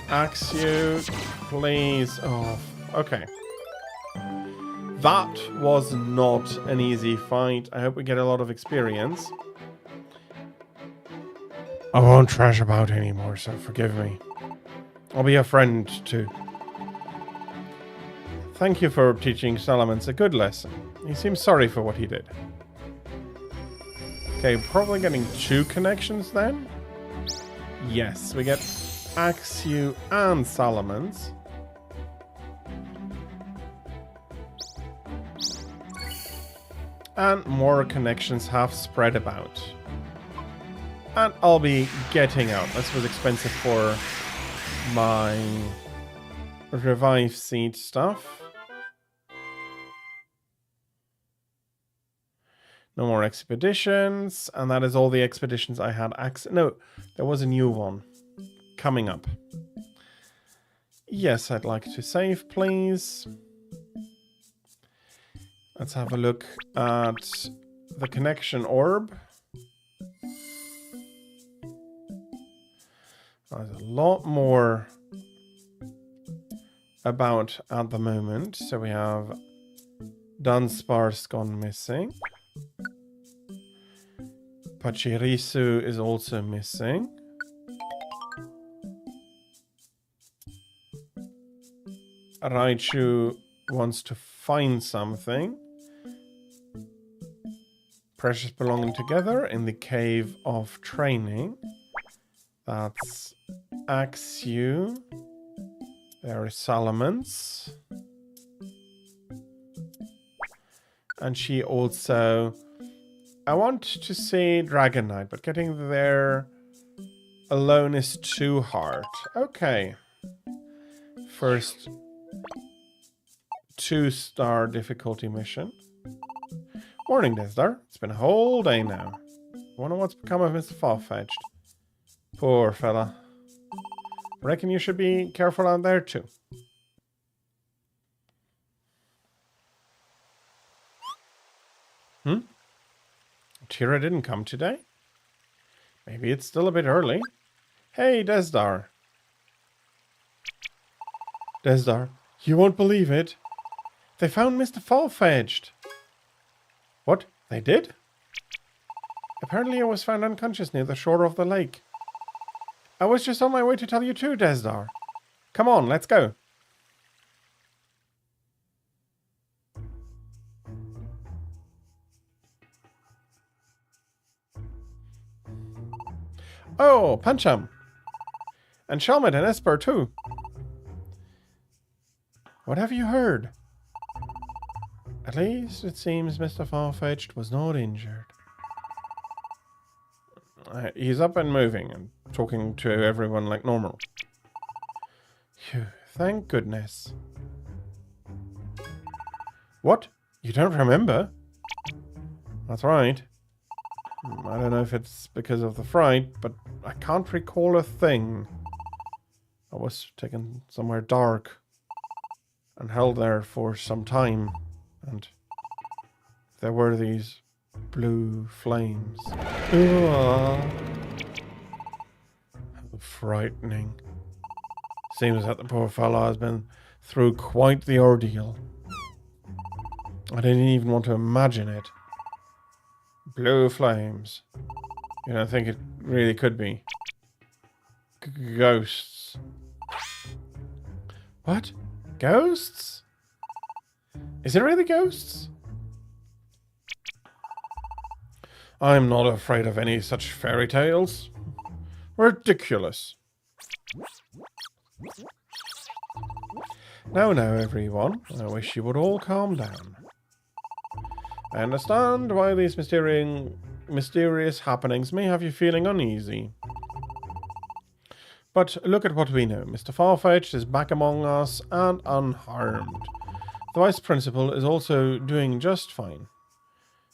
Axe you, please. Oh, okay. That was not an easy fight. I hope we get a lot of experience. I won't trash about anymore, so forgive me. I'll be a friend too. Thank you for teaching Salamence a good lesson. He seems sorry for what he did. Okay, probably getting 2 connections then? Yes, we get Axew and Salamence. And more connections have spread about. And I'll be getting out. This was expensive for my revive seed stuff. No more expeditions. And that is all the expeditions I had access. No, there was a new one coming up. Yes, I'd like to save, please. Let's have a look at the connection orb. There's a lot more about at the moment. So we have Dunsparce gone missing. Pachirisu is also missing. Raichu wants to find something. Precious belonging together in the cave of training. That's Axew. There is Salamence. And she also... I want to see Dragonite, but getting there alone is too hard. Okay. First 2-star difficulty mission. Morning, Desdar. It's been a whole day now. Wonder what's become of Mr. Farfetch'd. Poor fella. Reckon you should be careful out there too. Tira didn't come today? Maybe it's still a bit early. Hey, Desdar. Desdar, you won't believe it. They found Mr. Farfetch'd. What? They did? Apparently I was found unconscious near the shore of the lake. I was just on my way to tell you too, Desdar. Come on, let's go. Oh, Pancham. And Shelmet and Esper too. What have you heard? At least it seems Mr. Farfetch'd was not injured. He's up and moving and talking to everyone like normal. Phew, thank goodness. What? You don't remember? That's right. I don't know if it's because of the fright, but I can't recall a thing. I was taken somewhere dark and held there for some time, and there were these blue flames. How frightening. Seems that the poor fellow has been through quite the ordeal. I didn't even want to imagine it. Blue flames. You don't think it really could be? Ghosts. What? Ghosts? Is it really ghosts? I'm not afraid of any such fairy tales. Ridiculous. Now, everyone. I wish you would all calm down. I understand why these mysterious happenings may have you feeling uneasy. But look at what we know. Mr. Farfetch'd is back among us and unharmed. The Vice Principal is also doing just fine,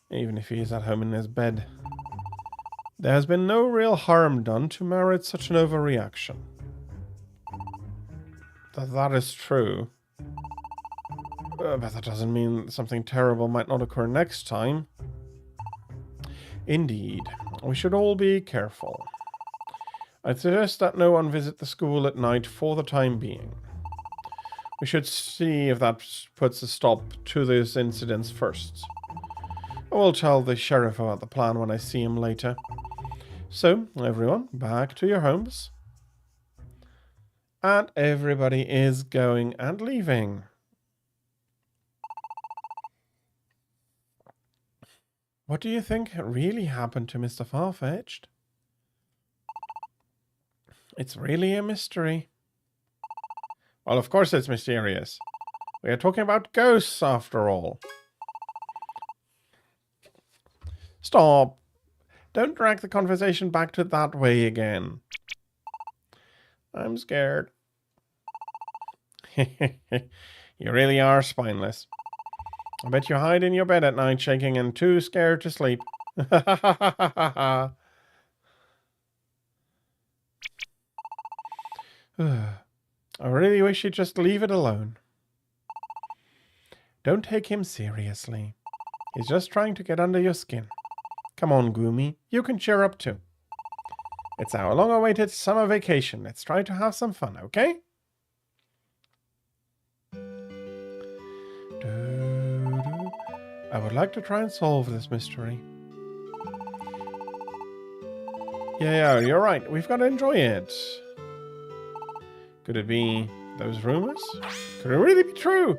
even if he is at home in his bed. There has been no real harm done to merit such an overreaction. That is true. But that doesn't mean something terrible might not occur next time. Indeed, we should all be careful. I'd suggest that no one visit the school at night for the time being. We should see if that puts a stop to these incidents first. I will tell the sheriff about the plan when I see him later. So, everyone, back to your homes. And everybody is going and leaving. What do you think really happened to Mr. Farfetch'd? It's really a mystery. Well, of course it's mysterious. We are talking about ghosts, after all. Stop. Don't drag the conversation back to that way again. I'm scared. You really are spineless. I bet you hide in your bed at night shaking and too scared to sleep. I really wish you'd just leave it alone. Don't take him seriously. He's just trying to get under your skin. Come on, Goomy. You can cheer up too. It's our long-awaited summer vacation. Let's try to have some fun, okay? I would like to try and solve this mystery. Yeah, you're right. We've got to enjoy it. Could it be those rumors? Could it really be true?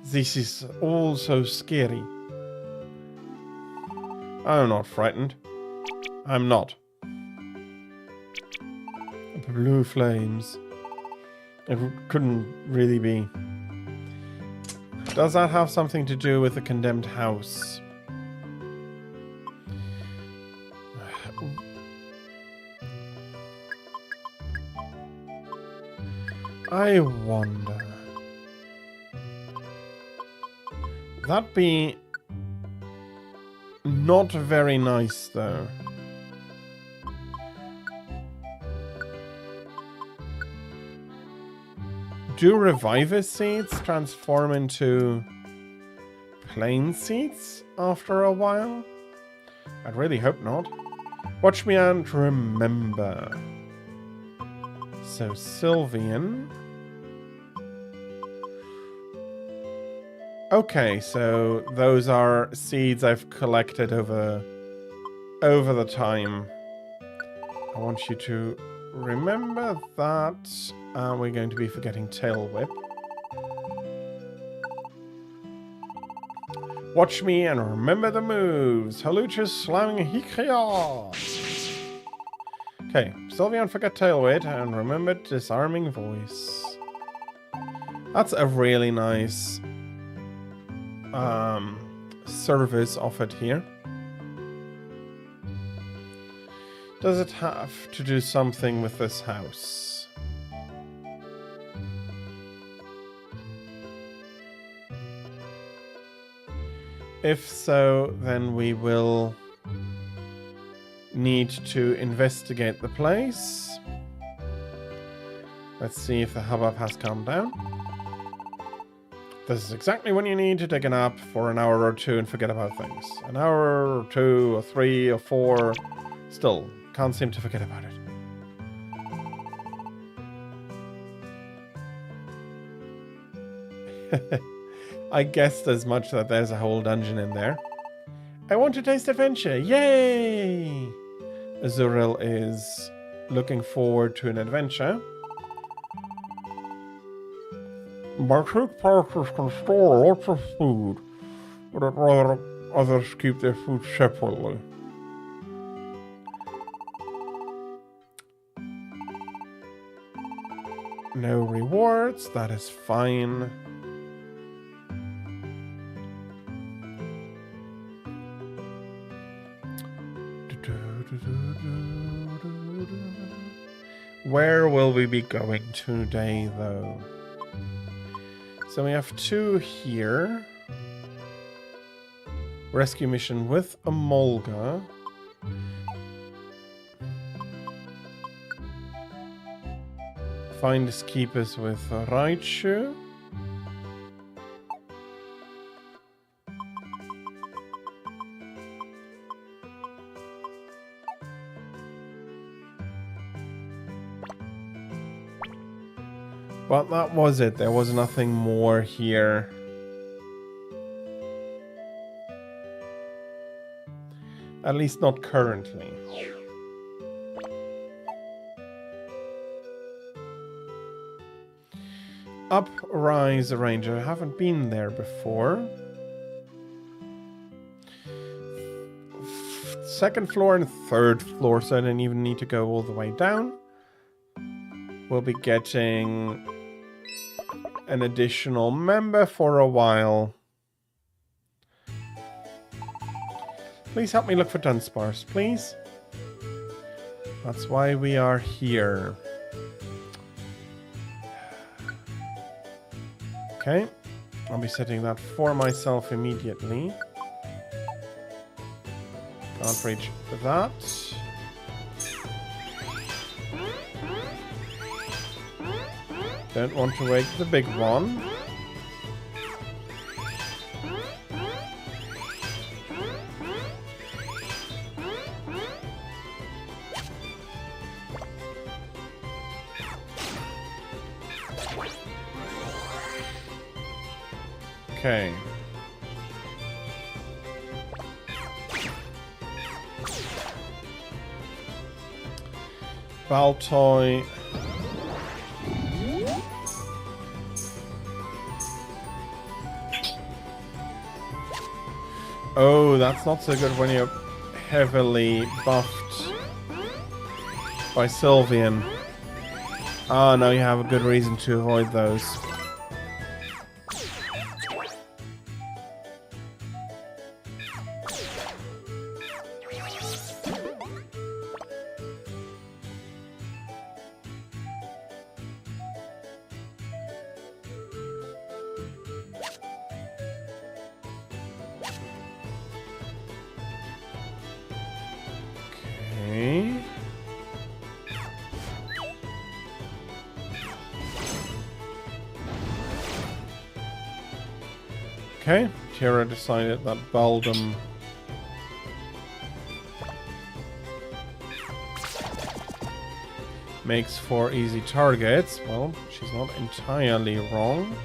This is all so scary. I'm not frightened. I'm not. Blue flames. It couldn't really be. Does that have something to do with the condemned house? I wonder. That'd be not very nice, though. Do Reviver seeds transform into plain seeds after a while? I'd really hope not. Watch me and remember. So, Sylvian. Okay, so those are seeds I've collected over the time. I want you to remember that. We're going to be forgetting Tail Whip. Watch me and remember the moves. Haluchus slamming Hikria. Okay, Sylvian forget Tail Whip and remember Disarming Voice. That's a really nice service offered here. Does it have to do something with this house? If so, then we will need to investigate the place. Let's see if the hubbub has calmed down. This is exactly when you need to take a nap for an hour or two and forget about things. An hour or two or 3 or 4. Still, can't seem to forget about it. I guessed as much that there's a whole dungeon in there. I want to taste adventure. Yay! Azuril is looking forward to an adventure. Market parties can store lots of food, but I'd rather others keep their food separately. No rewards, that is fine. Where will we be going today, though? So we have 2 here. Rescue mission with Amolga. Find keepers with Raichu. But that was it. There was nothing more here. At least not currently. Uprise Ranger. I haven't been there before. 2nd floor and 3rd floor, so I didn't even need to go all the way down. We'll be getting an additional member for a while. Please help me look for Dunsparce, please. That's why we are here. Okay, I'll be setting that for myself immediately. Can't reach that. Don't want to wake the big one. Okay. Baltoy. Oh, that's not so good when you're heavily buffed by Sylveon. Ah, now you have a good reason to avoid those. Okay. Okay, Tira decided that Baldum makes for easy targets. Well, she's not entirely wrong.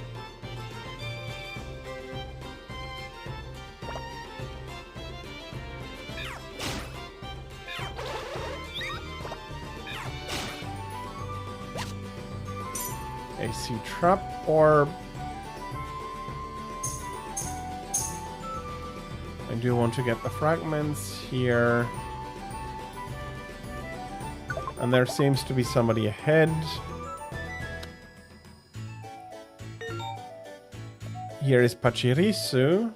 AC Trap Orb. I do want to get the fragments here. And there seems to be somebody ahead. Here is Pachirisu.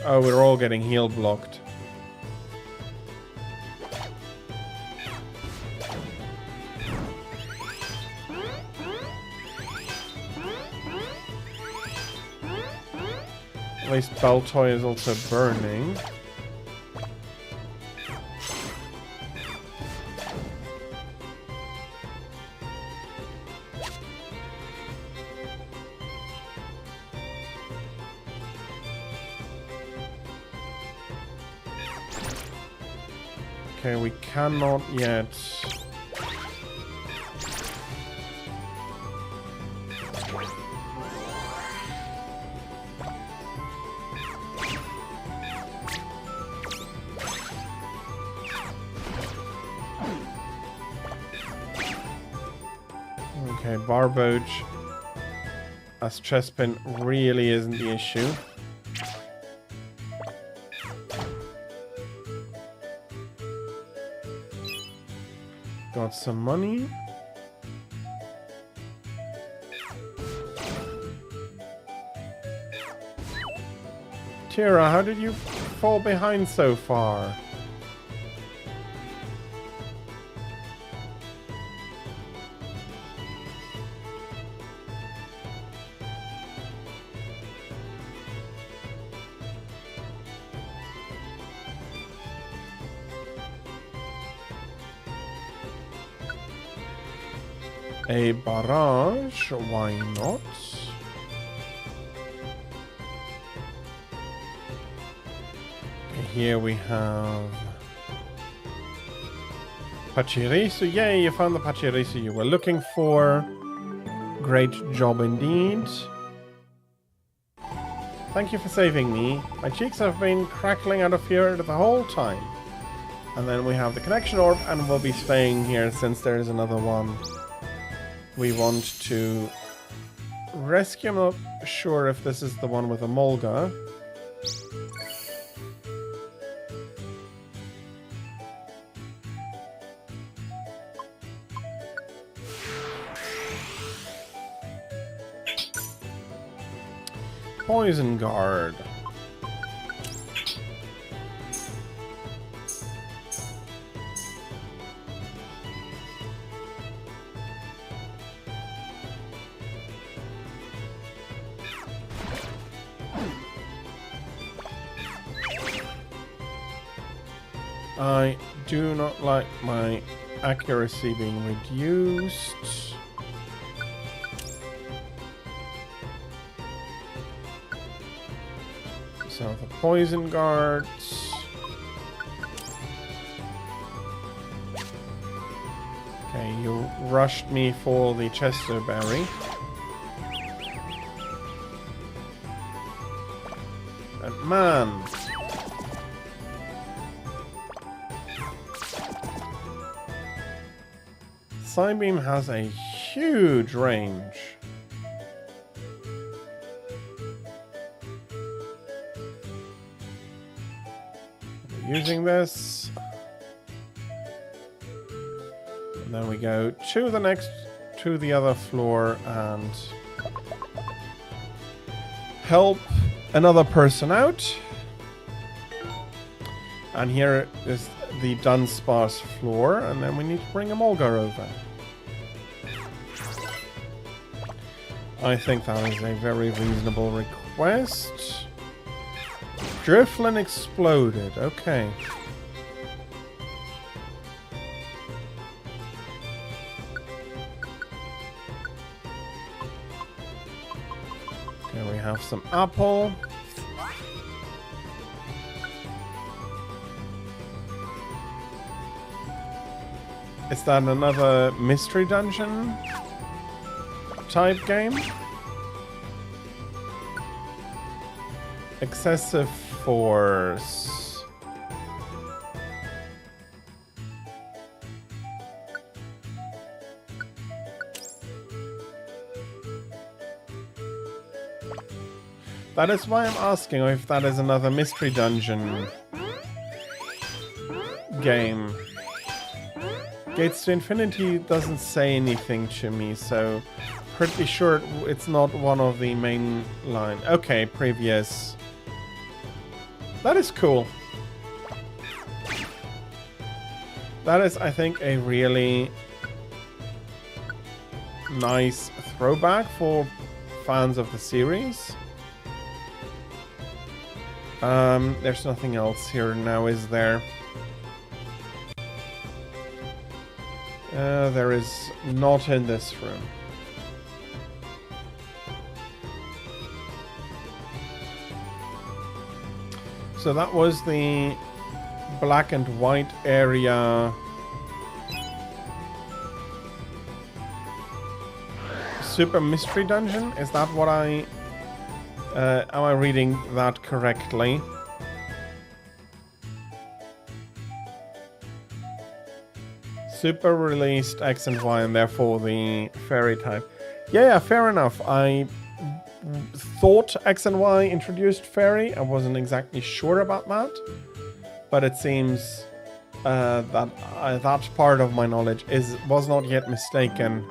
Oh, we're all getting heal blocked. At least Baltoy is also burning. Okay, we cannot yet. Okay, Barboge as Chespin really isn't the issue. Got some money. Tira, how did you fall behind so far? A barrage, why not? Okay, here we have Pachirisu. Yay, you found the Pachirisu you were looking for. Great job indeed. Thank you for saving me. My cheeks have been crackling out of fear the whole time. And then we have the connection orb, and we'll be staying here since there is another one. We want to rescue. I'm not sure if this is the one with Emolga. Poison Guard. I do not like my accuracy being reduced. So the poison guards. Okay, you rushed me for the Chester berry. And man! Psybeam has a huge range. We're using this. And then we go to the other floor and help another person out. And here is the Dunsparce floor, and then we need to bring a Mulgar over. I think that is a very reasonable request. Driflin exploded, okay. Okay, we have some apple. Is that another mystery dungeon type game? Excessive force. That is why I'm asking if that is another mystery dungeon game. Gates to Infinity doesn't say anything to me, so pretty sure it's not one of the main line. Okay, previous. That is cool. That is, I think, a really nice throwback for fans of the series. There's nothing else here now, is there? There is not in this room. So that was the black and white area. Super Mystery Dungeon? Is that what am I reading that correctly? Super released X and Y, and therefore the fairy type. Yeah, fair enough. I thought X and Y introduced fairy. I wasn't exactly sure about that. But it seems that that part of my knowledge was not yet mistaken.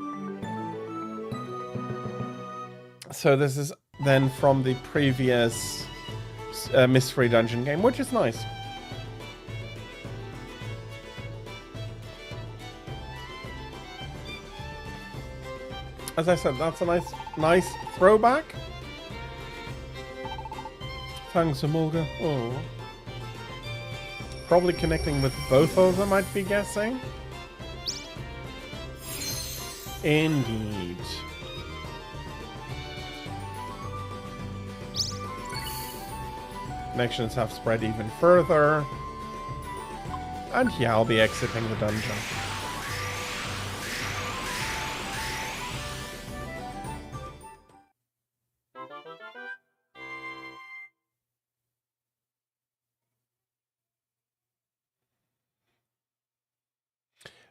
So this is then from the previous Mystery Dungeon game, which is nice. As I said, that's a nice throwback. Thanks, Amolga. Oh. Probably connecting with both of them, I'd be guessing. Indeed. Connections have spread even further. And yeah, I'll be exiting the dungeon.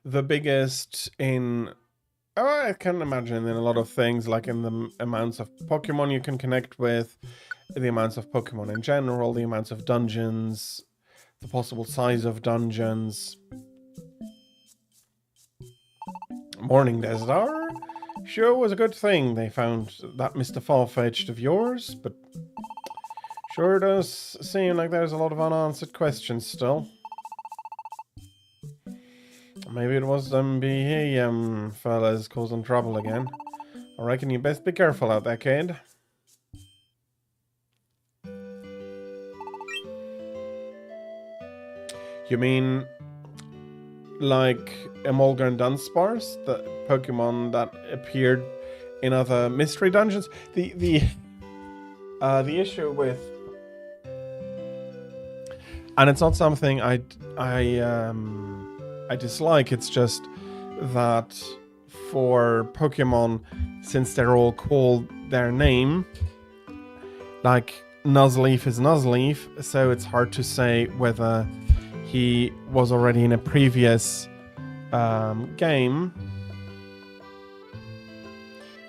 The biggest in... Oh, I can imagine in a lot of things, like in the amounts of Pokemon you can connect with, the amounts of Pokemon in general, the amounts of dungeons, the possible size of dungeons. Morning Desert Hour? Sure was a good thing they found that Mr. Farfetch'd of yours, but sure does seem like there's a lot of unanswered questions still. Maybe it was them BE fellas causing trouble again. I reckon you best be careful out there, kid. You mean like Emolga and Dunsparce, the Pokemon that appeared in other mystery dungeons? The issue with, and it's not something I dislike. It's just that for Pokemon, since they're all called their name, like Nuzleaf is Nuzleaf, so it's hard to say whether he was already in a previous game.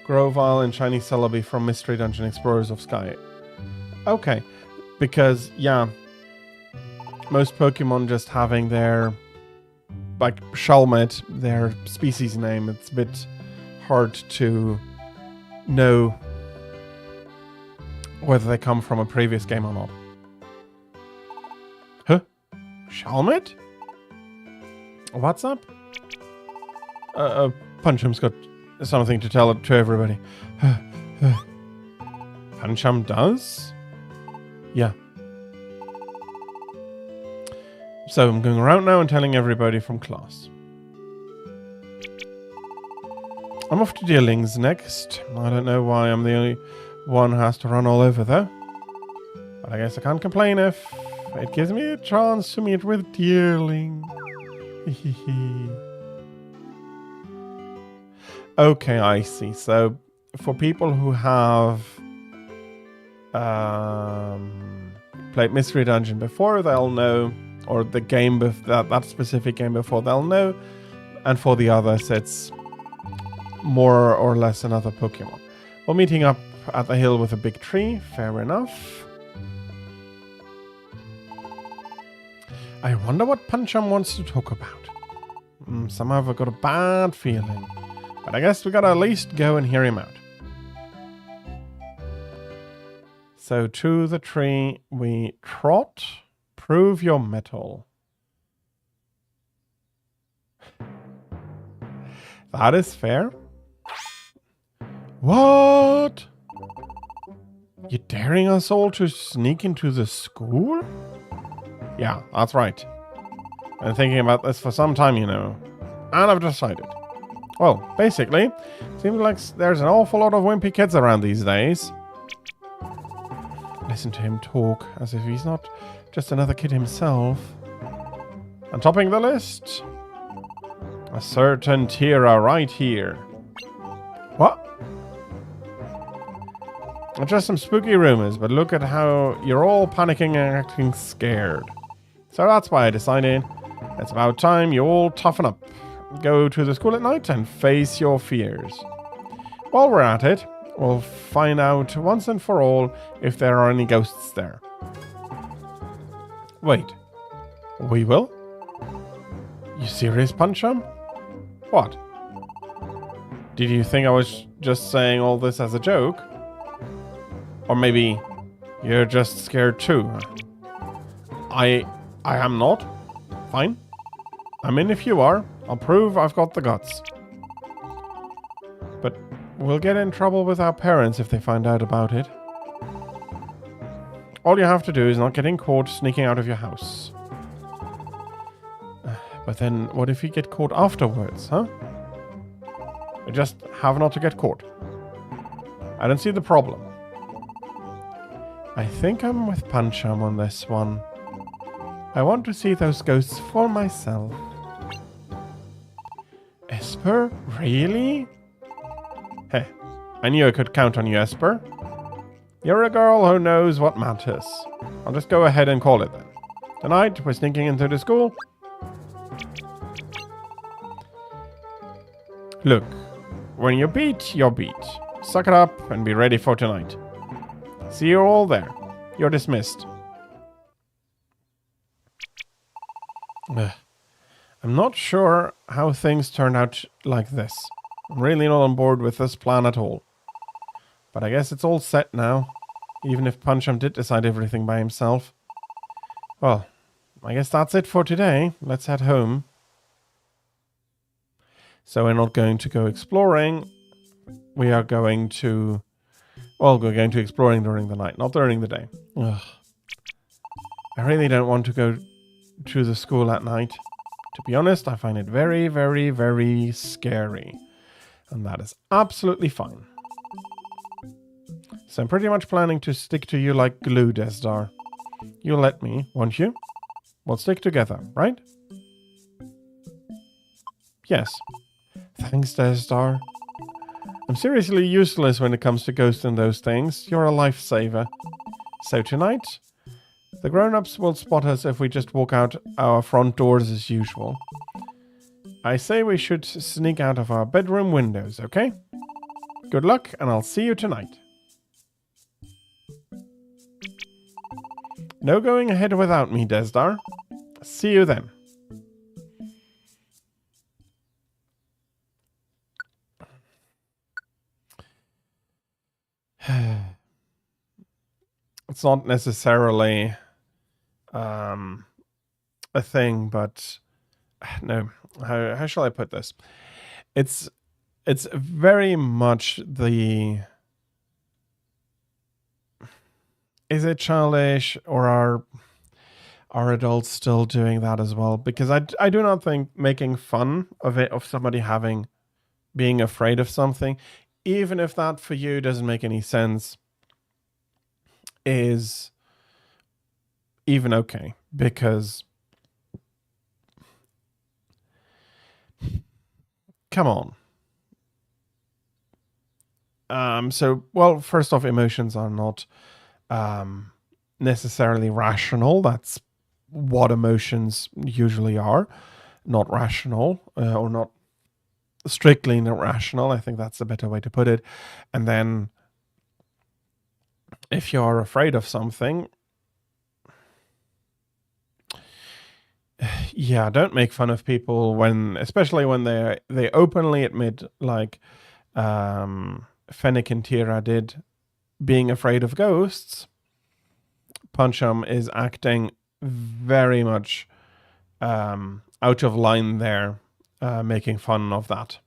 Grovyle and Shiny Celebi from Mystery Dungeon Explorers of Sky. Okay, because, yeah, most Pokemon just having their, like, Shelmet, their species name, it's a bit hard to know whether they come from a previous game or not. Huh? Shelmet? What's up? Puncham's got something to tell to everybody. Pancham does? Yeah. So I'm going around now and telling everybody from class. I'm off to Dealings next. I don't know why I'm the only one who has to run all over though. But I guess I can't complain if it gives me a chance to meet with Dearling. Okay, I see. So for people who have played Mystery Dungeon before, they'll know, or the game that specific game before, they'll know, and for the others, it's more or less another Pokemon. We're meeting up at the hill with a big tree. Fair enough. I wonder what Pancham wants to talk about. Somehow I've got a bad feeling. But I guess we gotta at least go and hear him out. So to the tree we trot. Prove your mettle. That is fair. What? You daring us all to sneak into the school? Yeah, that's right. I've been thinking about this for some time, you know. And I've decided. Well, basically, seems like there's an awful lot of wimpy kids around these days. Listen to him talk as if he's not just another kid himself. And topping the list, a certain Tira right here. What? Just some spooky rumors, but look at how you're all panicking and acting scared. So that's why I decided it's about time you all toughen up. Go to the school at night and face your fears. While we're at it, we'll find out once and for all if there are any ghosts there. Wait, we will? You serious, Pancham? What? Did you think I was just saying all this as a joke? Or maybe you're just scared too? I am not. Fine. I'm in if you are. I'll prove I've got the guts. But we'll get in trouble with our parents if they find out about it. All you have to do is not getting caught sneaking out of your house. But then what if you get caught afterwards, huh? You just have not to get caught. I don't see the problem. I think I'm with Pancham on this one. I want to see those ghosts for myself. Esper? Really? Heh, I knew I could count on you, Esper. You're a girl who knows what matters. I'll just go ahead and call it then. Tonight, we're sneaking into the school. Look, when you're beat, you're beat. Suck it up and be ready for tonight. See you all there. You're dismissed. I'm not sure how things turned out like this. I'm really not on board with this plan at all. But I guess it's all set now. Even if Pancham did decide everything by himself. Well, I guess that's it for today. Let's head home. So we're not going to go exploring. We are going to... Well, we're going to exploring during the night, not during the day. Ugh. I really don't want to go to the school at night. To be honest, I find it very, very, very scary. And that is absolutely fine. So I'm pretty much planning to stick to you like glue, Desdar. You'll let me, won't you? We'll stick together, right? Yes. Thanks, Destar. I'm seriously useless when it comes to ghosts and those things. You're a lifesaver. So tonight, the grown-ups will spot us if we just walk out our front doors as usual. I say we should sneak out of our bedroom windows, okay? Good luck, and I'll see you tonight. No going ahead without me, Desdar. See you then. It's not necessarily a thing, but no. How shall I put this? It's very much the... Is it childish, or are adults still doing that as well? Because I do not think making fun of it, of somebody being afraid of something, even if that for you doesn't make any sense, is even okay. Because come on. So, well, first off, emotions are not necessarily rational. That's what emotions usually are. Not rational, or not strictly not rational. I think that's a better way to put it. And then if you're afraid of something, yeah, don't make fun of people especially when they openly admit, like Fennec and Tira did, being afraid of ghosts. Punchum is acting very much out of line there, making fun of that.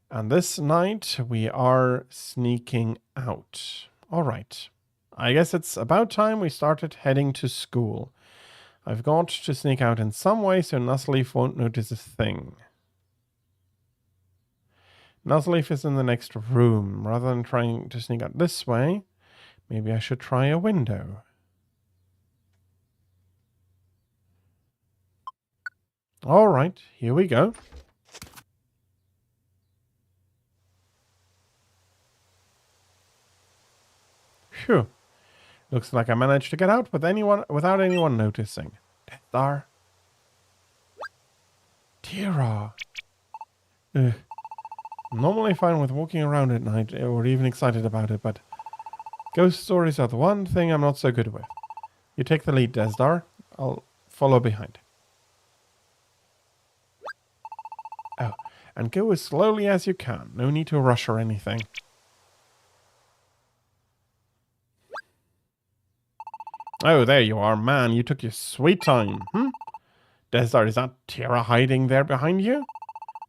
And this night we are sneaking out. All right. I guess it's about time we started heading to school. I've got to sneak out in some way so Nuzzleaf won't notice a thing. Nuzzleaf is in the next room. Rather than trying to sneak out this way, maybe I should try a window. All right, here we go. Phew. Looks like I managed to get out without anyone noticing. There. Tira. Normally fine with walking around at night, or even excited about it, but ghost stories are the one thing I'm not so good with. You take the lead, Desdar. I'll follow behind. Oh, and go as slowly as you can. No need to rush or anything. Oh, there you are, man. You took your sweet time. Desdar, is that Tira hiding there behind you?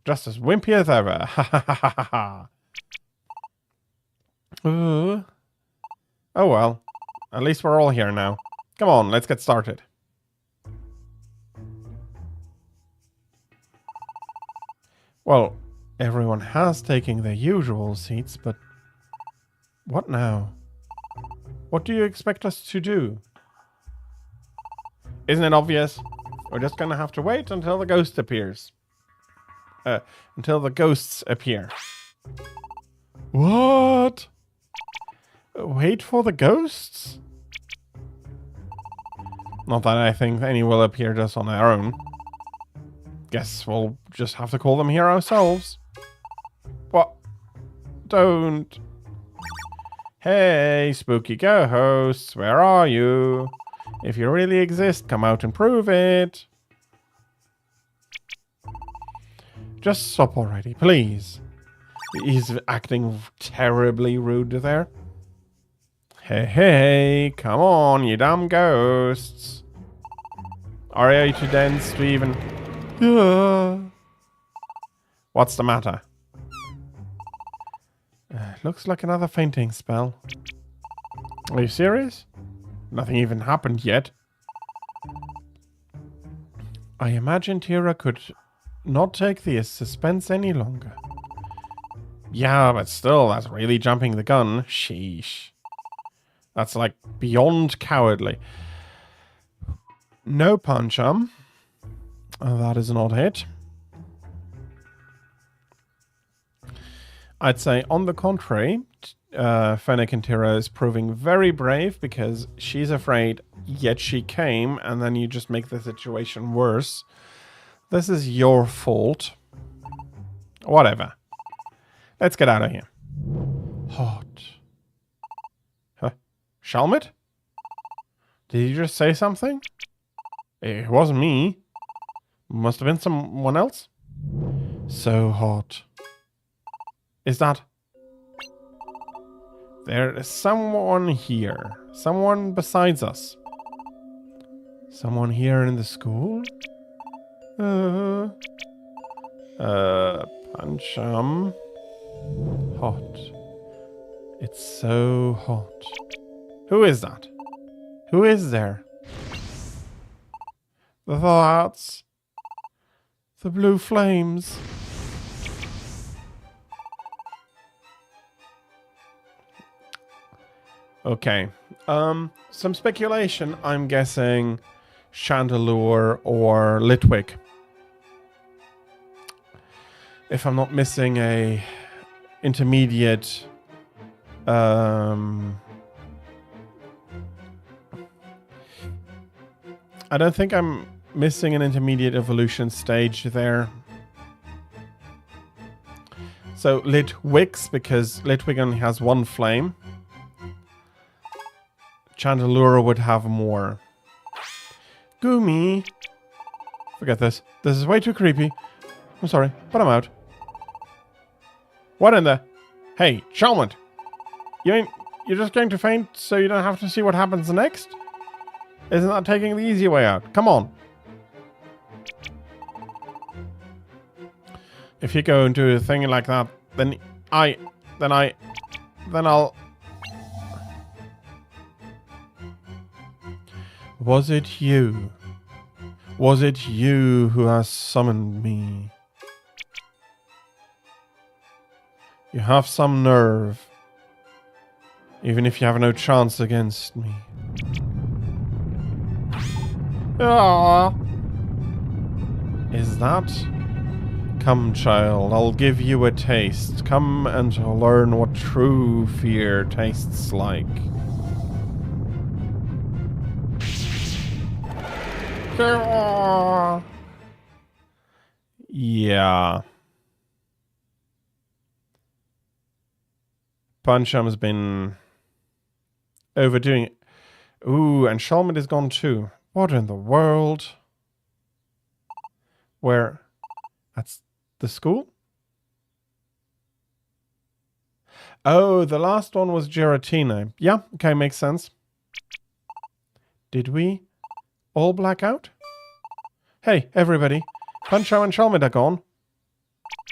Just as wimpy as ever. Ha ha ha ha ha. Oh well. At least we're all here now. Come on, let's get started. Well, everyone has taken their usual seats, but what now? What do you expect us to do? Isn't it obvious? We're just gonna have to wait until the ghost appears. Until the ghosts appear. What? Wait for the ghosts? Not that I think any will appear just on their own. Guess we'll just have to call them here ourselves. What? Don't. Hey, spooky ghosts, where are you? If you really exist, come out and prove it. Just stop already, please. He's acting terribly rude there. Hey, come on, you dumb ghosts. Are you too dense to even... What's the matter? Looks like another fainting spell. Are you serious? Nothing even happened yet. I imagine Tira could not take the suspense any longer. Yeah, but still, that's really jumping the gun. Sheesh. That's like beyond cowardly. No, Punchum. That is not it. I'd say, on the contrary, Fennec and Tira is proving very brave because she's afraid, yet she came, and then you just make the situation worse. This is your fault. Whatever. Let's get out of here. Hot. Huh? Shalmit? Did you just say something? It wasn't me. Must have been someone else. So hot. Is that... There is someone here. Someone besides us. Someone here in the school? Pancham. Hot. It's so hot. Who is that? Who is there? The thoughts. The blue flames. Okay. Some speculation. I'm guessing Chandelure or Litwick. If I'm not missing a intermediate I don't think I'm missing an intermediate evolution stage there. So Litwix, because Litwick only has one flame. Chandelure would have more. Goomy. Forget this. This is way too creepy. I'm sorry, but I'm out. What in the... Hey, Shalmit. You're just going to faint so you don't have to see what happens next? Isn't that taking the easy way out? Come on. If you go into a thing like that, then I'll... Was it you? Was it you who has summoned me? You have some nerve. Even if you have no chance against me. Ah. Is that? Come, child, I'll give you a taste. Come and learn what true fear tastes like. Yeah. Pancham's been overdoing it. Ooh, and Shalmit is gone too. What in the world? Where? That's the school? Oh, the last one was Giratina. Yeah, okay, makes sense. Did we all black out? Hey, everybody. Pancho and Shalmit are gone.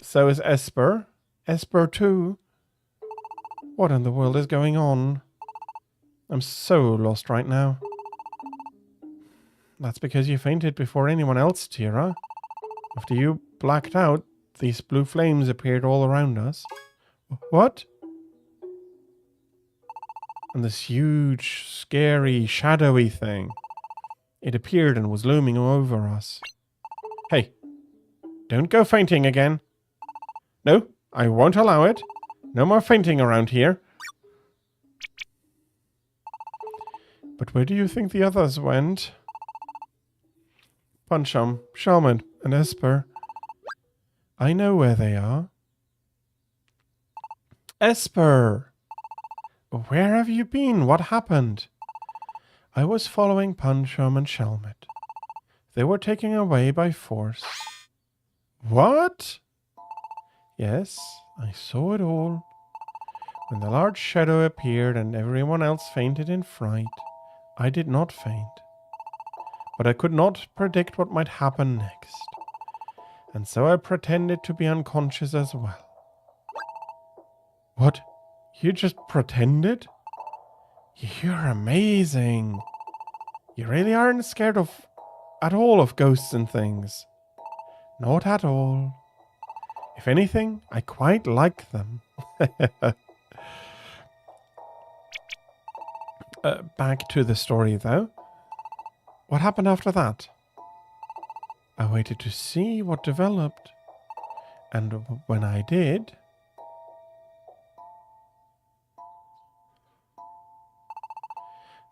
So is Esper. Esper too. What in the world is going on? I'm so lost right now. That's because you fainted before anyone else, Tira. After you blacked out, these blue flames appeared all around us. What? And this huge, scary, shadowy thing. It appeared and was looming over us. Hey, don't go fainting again. No, I won't allow it. No more fainting around here. But where do you think the others went? Pancham, Shalmit, and Esper. I know where they are. Esper! Where have you been? What happened? I was following Pancham and Shalmit. They were taken away by force. What? Yes, I saw it all. When the large shadow appeared and everyone else fainted in fright, I did not faint. But I could not predict what might happen next. And so I pretended to be unconscious as well. What? You just pretended? You're amazing. You really aren't scared at all of ghosts and things. Not at all. If anything, I quite like them. Back to the story, though. What happened after that? I waited to see what developed. And when I did...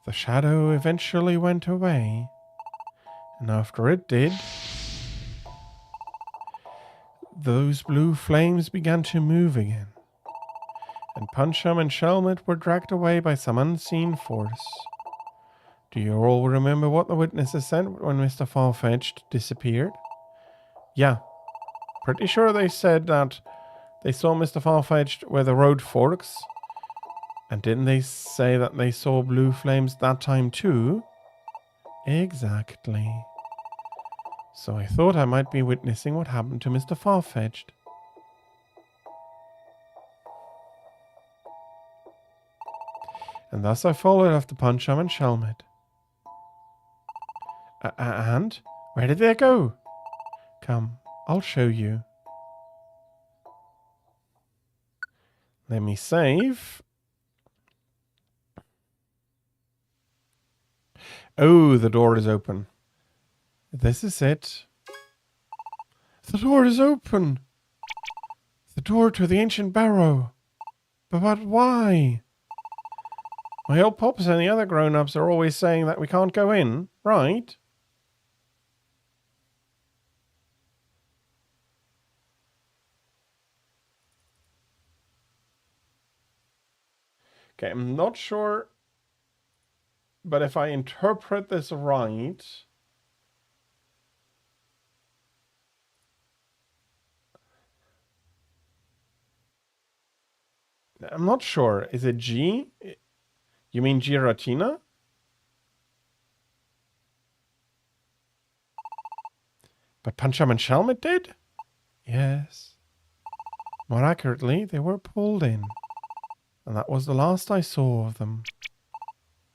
The shadow eventually went away, and after it did, those blue flames began to move again, and Punchum and Shelmet were dragged away by some unseen force. Do you all remember what the witnesses said when Mr. Farfetch'd disappeared? Yeah, pretty sure they said that they saw Mr. Farfetch'd where the road forks. And didn't they say that they saw blue flames that time too? Exactly. So I thought I might be witnessing what happened to Mr. Farfetch'd. And thus I followed after Punchum and Shelmet. And? Where did they go? Come, I'll show you. Let me save. Oh, the door is open. This is it. The door is open. The door to the ancient barrow. But why? My old pops and the other grown-ups are always saying that we can't go in, right? Okay, I'm not sure, but if I interpret this right, I'm not sure. Is it G? You mean Giratina? But Punchum and Shelmet did? Yes. More accurately, they were pulled in. And that was the last I saw of them.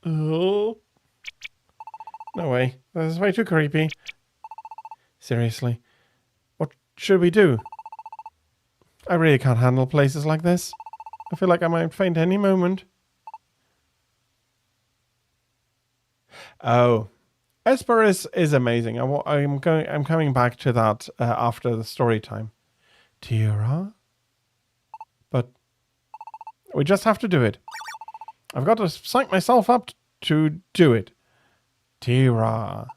Oh. No way. That's way too creepy. Seriously. What should we do? I really can't handle places like this. I feel like I might faint any moment. Oh. Esper is amazing. I'm coming back to that after the story time. Tira? But we just have to do it. I've got to psych myself up to do it. Tira.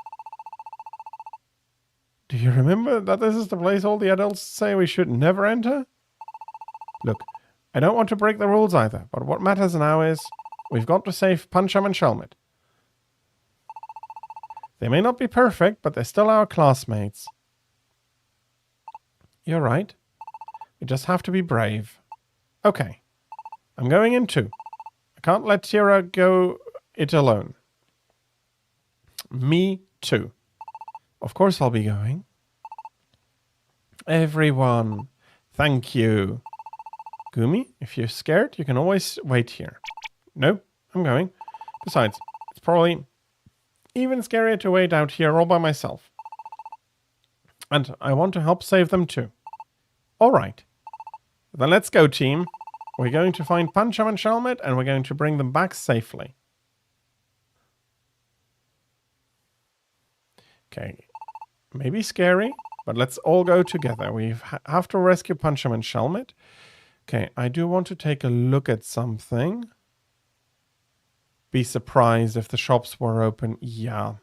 Do you remember that this is the place all the adults say we should never enter? Look, I don't want to break the rules either, but what matters now is we've got to save Punchum and Shelmet. They may not be perfect, but they're still our classmates. You're right. We just have to be brave. Okay. I'm going in too. I can't let Tira go it alone. Me too. Of course I'll be going. Everyone, thank you. Gumi, if you're scared, you can always wait here. No, I'm going. Besides, it's probably even scarier to wait out here all by myself. And I want to help save them too. All right. Then let's go, team. We're going to find Punchum and Shelmet, and we're going to bring them back safely. Okay. Maybe scary, but let's all go together. We have to rescue Punchum and Shelmet. Okay, I do want to take a look at something. Be surprised if the shops were open. Yeah.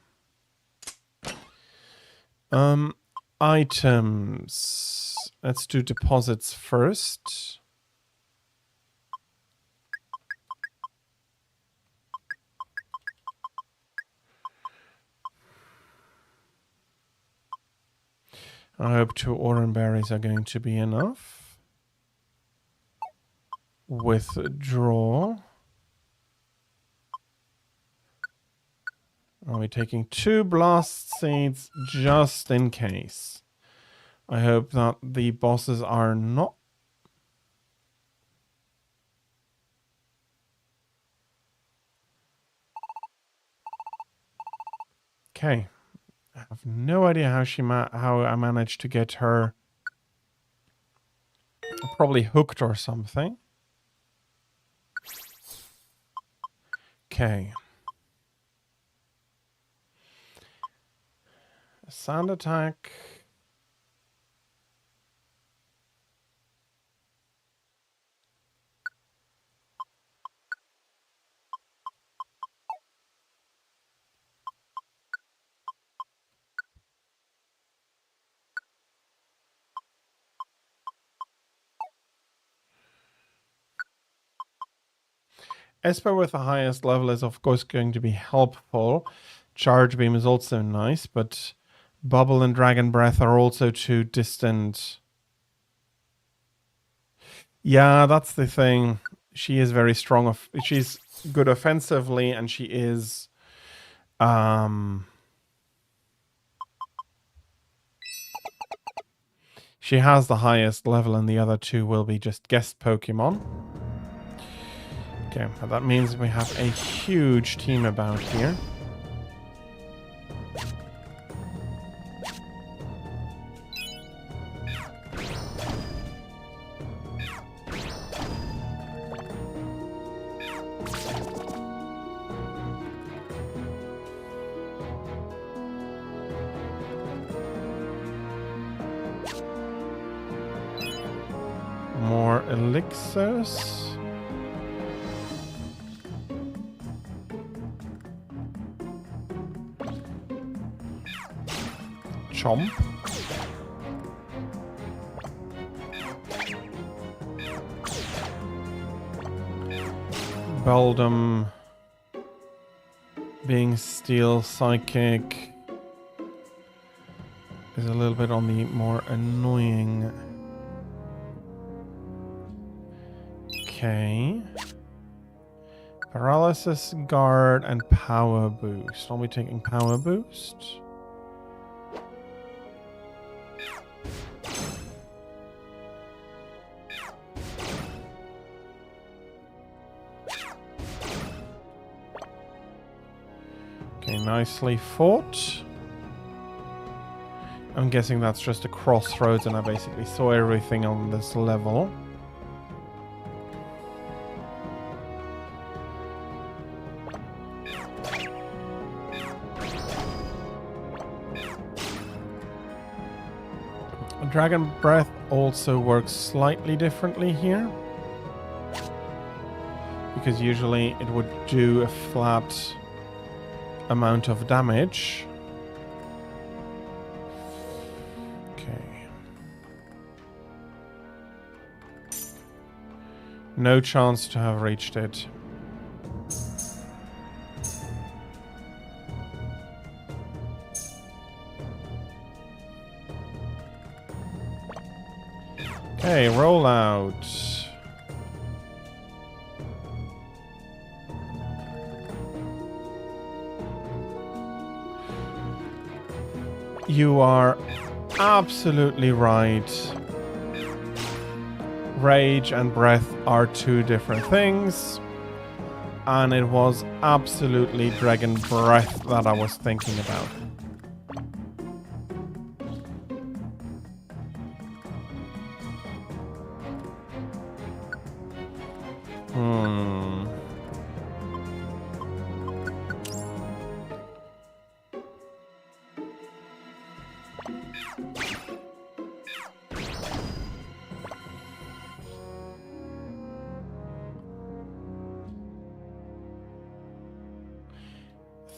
Items. Let's do deposits first. I hope 2 oran berries are going to be enough. Withdraw. Are we taking 2 blast seeds just in case? I hope that the bosses are not. Okay. I have no idea how I managed to get her. Probably hooked or something. Okay. Sand attack. Esper with the highest level is of course going to be helpful. Charge Beam is also nice, but Bubble and Dragon Breath are also too distant. Yeah, that's the thing. She is very strong. She's good offensively, and she is... she has the highest level, and the other two will be just guest Pokemon. Okay, that means we have a huge team about here. More elixirs. Chomp. Beldum being Steel Psychic is a little bit on the more annoying. Okay. Paralysis, Guard, and Power Boost. I'll be taking Power Boost. Okay, nicely fought. I'm guessing that's just a crossroads and I basically saw everything on this level. Dragon Breath also works slightly differently here, because usually it would do a flat amount of damage. Okay. No chance to have reached it. Okay, roll out. You are absolutely right. Rage and breath are two different things. And it was absolutely Dragon Breath that I was thinking about.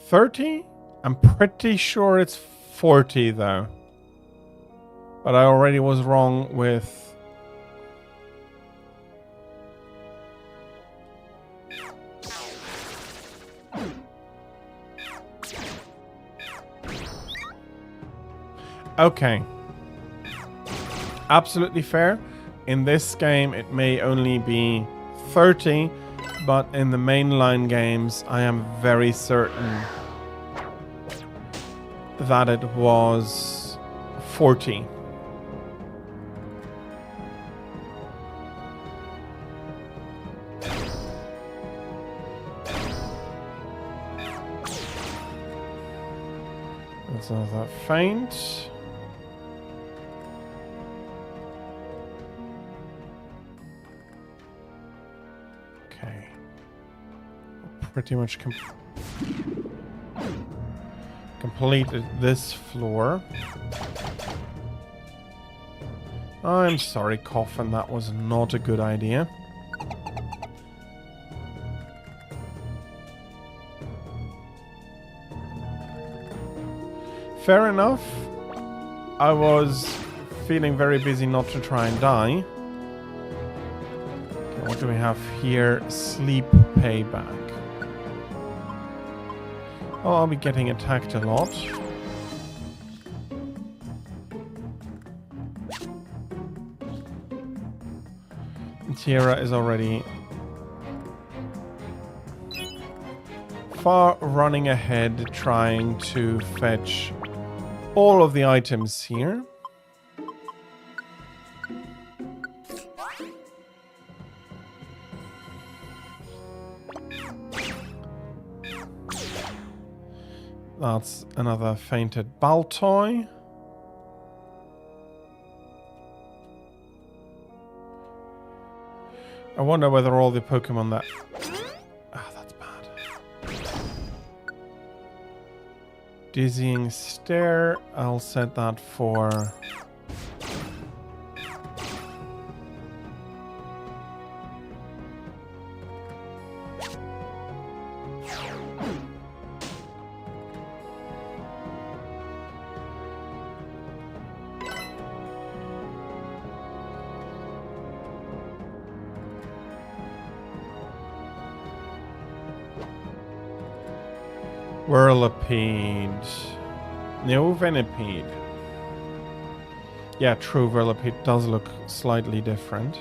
$30? I'm pretty sure it's 40 though. But I already was wrong with... Okay. Absolutely fair. In this game it may only be 30, but in the mainline games I am very certain that it was 40. That's not that faint. Okay. Pretty much completed this floor. I'm sorry, Coffin, that was not a good idea. Fair enough. I was feeling very busy not to try and die. Okay, what do we have here? Sleep payback. Oh, I'll be getting attacked a lot. Tierra is already far running ahead, trying to fetch all of the items here. That's another fainted Baltoy. I wonder whether all the Pokemon that... Ah, that's bad. Dizzying Stare. I'll set that for... Whirlipede. No, Venipede. Yeah, true, Whirlipede does look slightly different.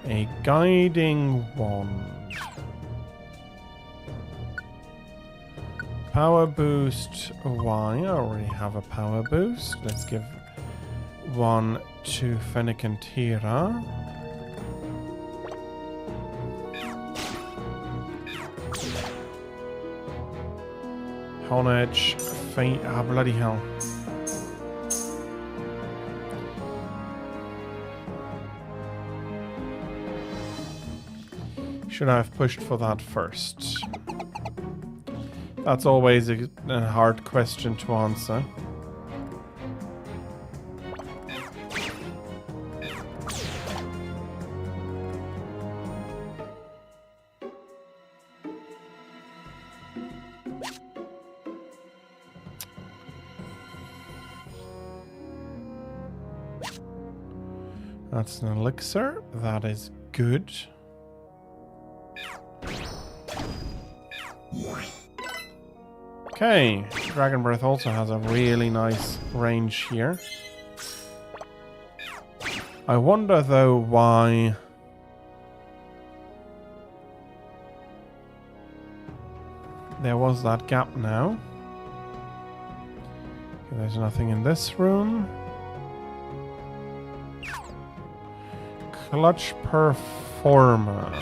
A guiding wand. Power boost. Why? I already have a power boost. Let's give one to Fennec and Tira. Honedge. Ah, bloody hell. Should I have pushed for that first? That's always a hard question to answer. That's an elixir. That is good. Okay, Dragon Breath also has a really nice range here. I wonder though why there was that gap now. Okay, there's nothing in this room. Clutch Performer.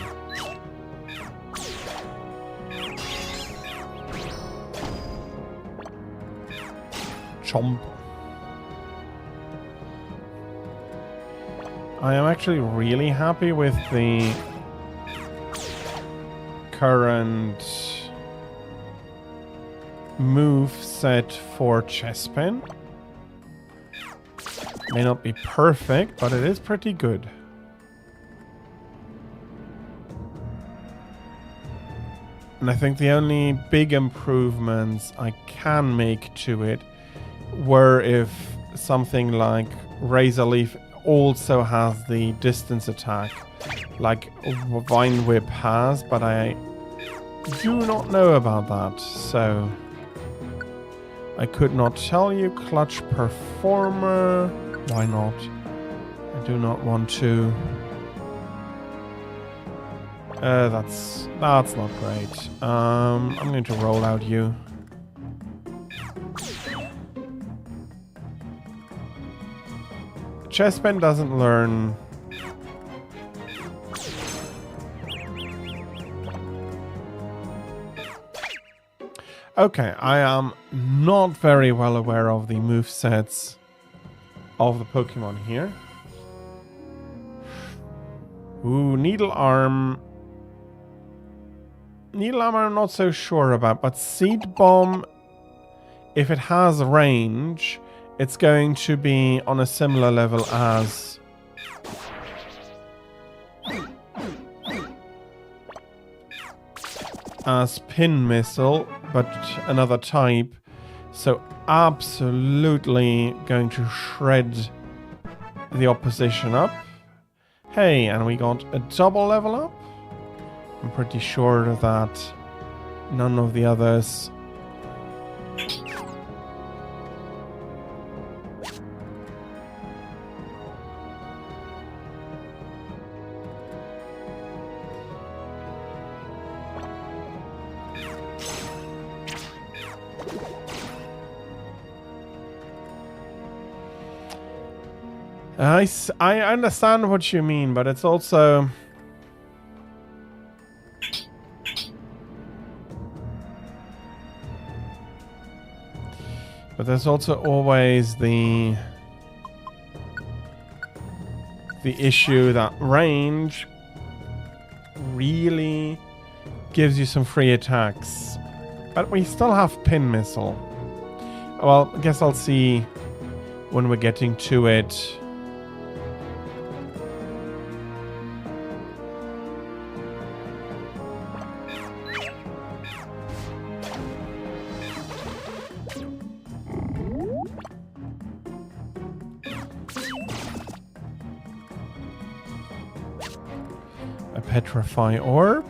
Chomp. I am actually really happy with the current move set for Chespin. May not be perfect, but it is pretty good. And I think the only big improvements I can make to it were if something like Razor Leaf also has the distance attack like Vine Whip has, but I do not know about that, so I could not tell you. Clutch Performer, why not? I do not want to. That's not great. I'm going to roll out you. Chespin doesn't learn. Okay, I am not very well aware of the movesets of the Pokemon here. Ooh, Needle Arm. Needle Arm I'm not so sure about, but Seed Bomb, if it has range, it's going to be on a similar level as as pin missile, but another type. So absolutely going to shred the opposition up. Hey, and we got a double level up. I'm pretty sure that none of the others... I understand what you mean, but it's also... But there's also always the issue that range really gives you some free attacks. But we still have pin missile. Well, I guess I'll see when we're getting to it. A petrify orb.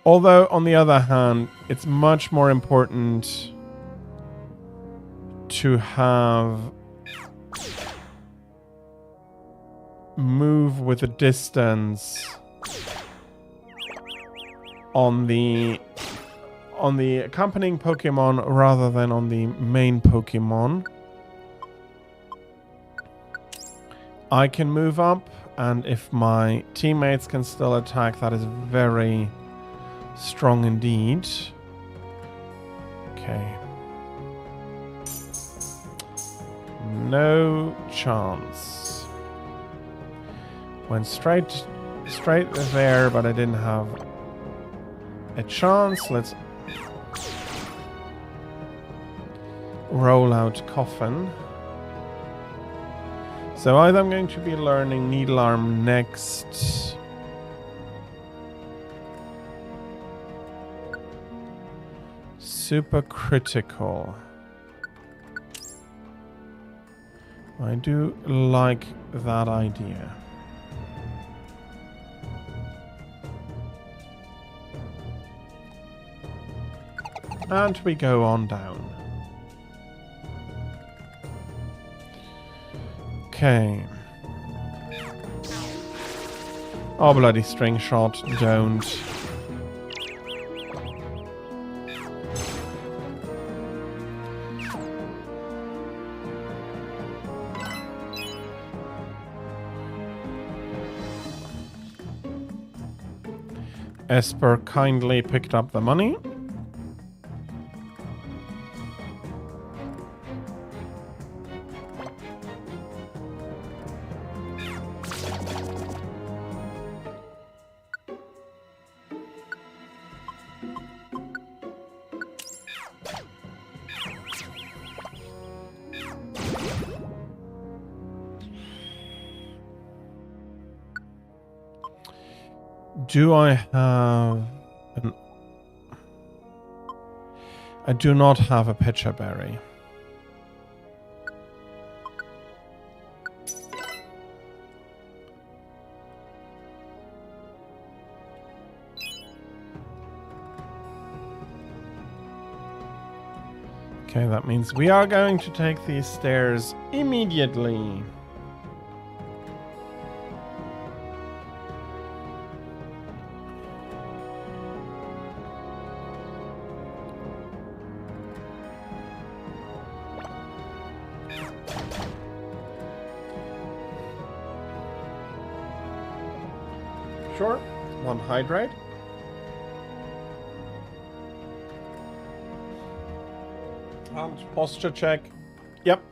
Although, on the other hand, it's much more important to have move with a distance on the accompanying Pokemon rather than on the main Pokemon. I can move up, and if my teammates can still attack, that is very strong indeed. Okay. No chance. Went straight there, but I didn't have a chance. Let's roll out Coffin. So either I'm going to be learning Needle Arm next. Super critical. I do like that idea. And we go on down. Okay. Oh, bloody string shot. Don't. Esper kindly picked up the money. Do I have an... I do not have a Pitcher Berry. Okay, that means we are going to take these stairs immediately. Sure, one hydrate. And posture check. Yep,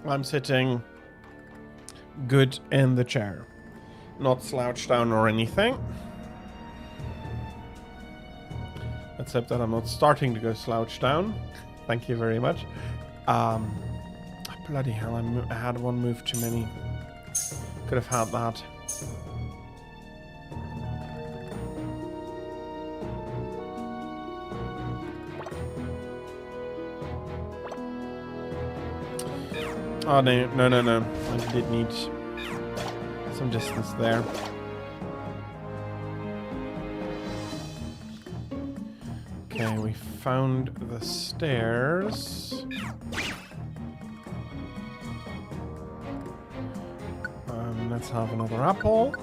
I'm sitting good in the chair. Not slouched down or anything. Except that I'm not starting to go slouch down. Thank you very much. Bloody hell, I had one move too many. Could have had that. Oh, no. I did need some distance there. Okay, we found the stairs. Let's have another apple.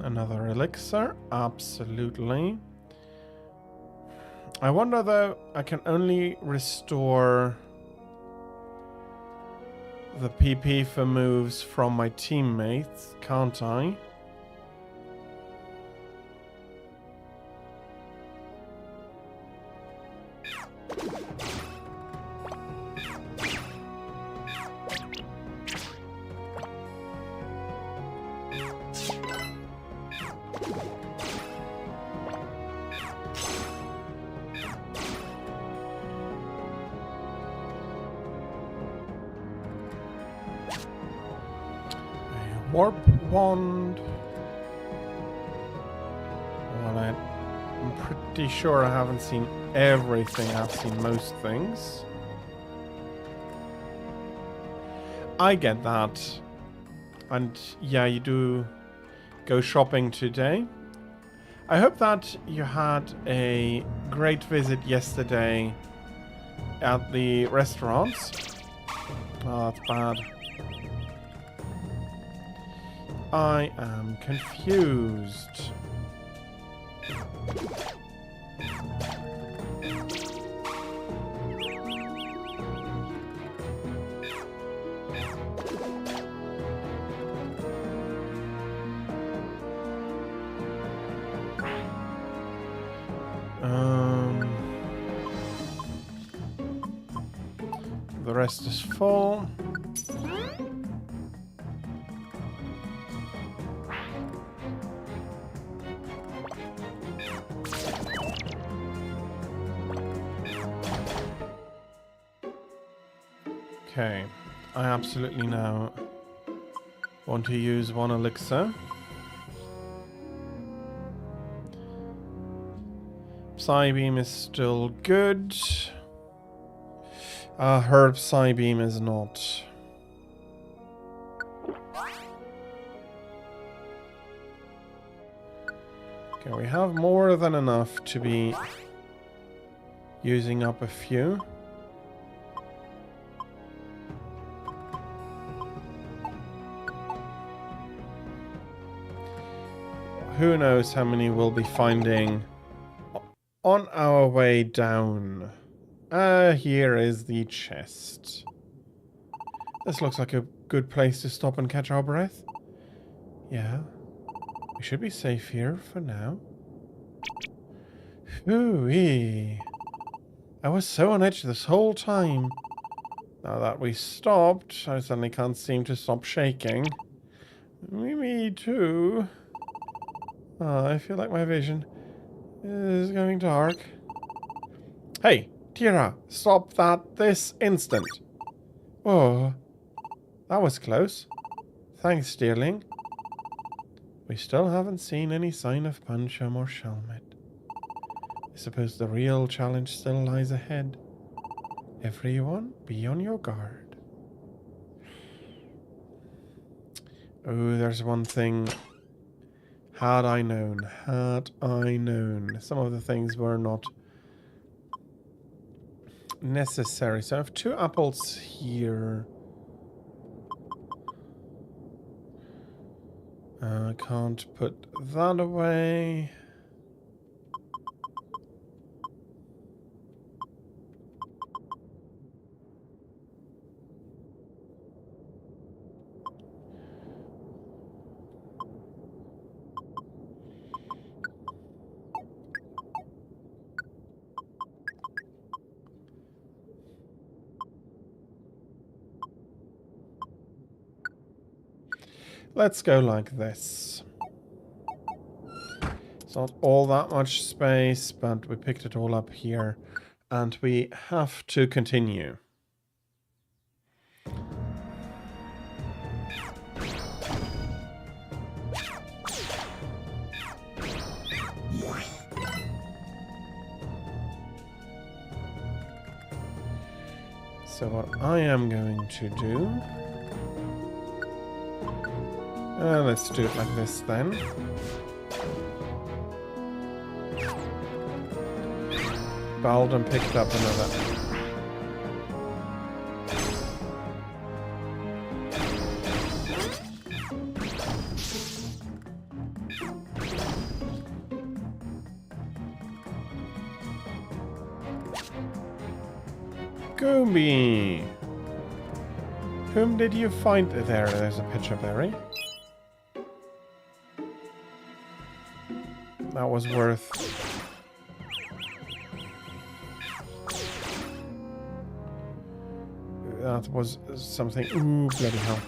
Another elixir, absolutely. I wonder though, I can only restore the PP for moves from my teammates, can't I? Warp wand. Well, I'm pretty sure I haven't seen everything. I've seen most things. I get that. And yeah, you do go shopping today. I hope that you had a great visit yesterday at the restaurants. Oh, that's bad. I am confused. The rest is full. Okay, I absolutely now want to use one elixir. Psybeam is still good. Herb Psybeam is not. Okay, we have more than enough to be using up a few. Who knows how many we'll be finding on our way down. Here is the chest. This looks like a good place to stop and catch our breath. Yeah. We should be safe here for now. Ooh-wee. I was so on edge this whole time. Now that we stopped, I suddenly can't seem to stop shaking. Me too. Oh, I feel like my vision is going dark. Hey, Tira, stop that this instant. Oh, that was close. Thanks, dearling. We still haven't seen any sign of Punchum or Shelmet. I suppose the real challenge still lies ahead. Everyone, be on your guard. Oh, there's one thing. Had I known. Some of the things were not necessary. So I have 2 apples here. I can't put that away. Let's go like this. It's not all that much space, but we picked it all up here. And we have to continue. So what I am going to do... let's do it like this then. Baldwin picked up another. Gooby! Whom did you find there? There's a pitcher berry. That was worth... That was something... Ooh, bloody hell.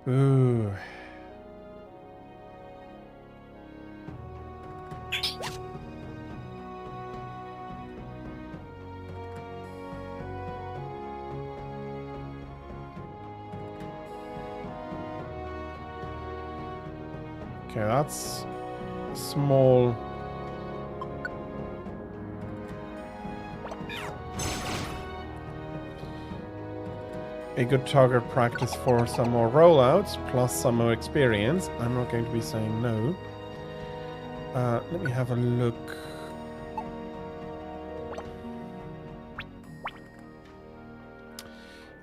Ooh. Okay, that's small. A good target practice for some more rollouts, plus some more experience. I'm not going to be saying no. Let me have a look.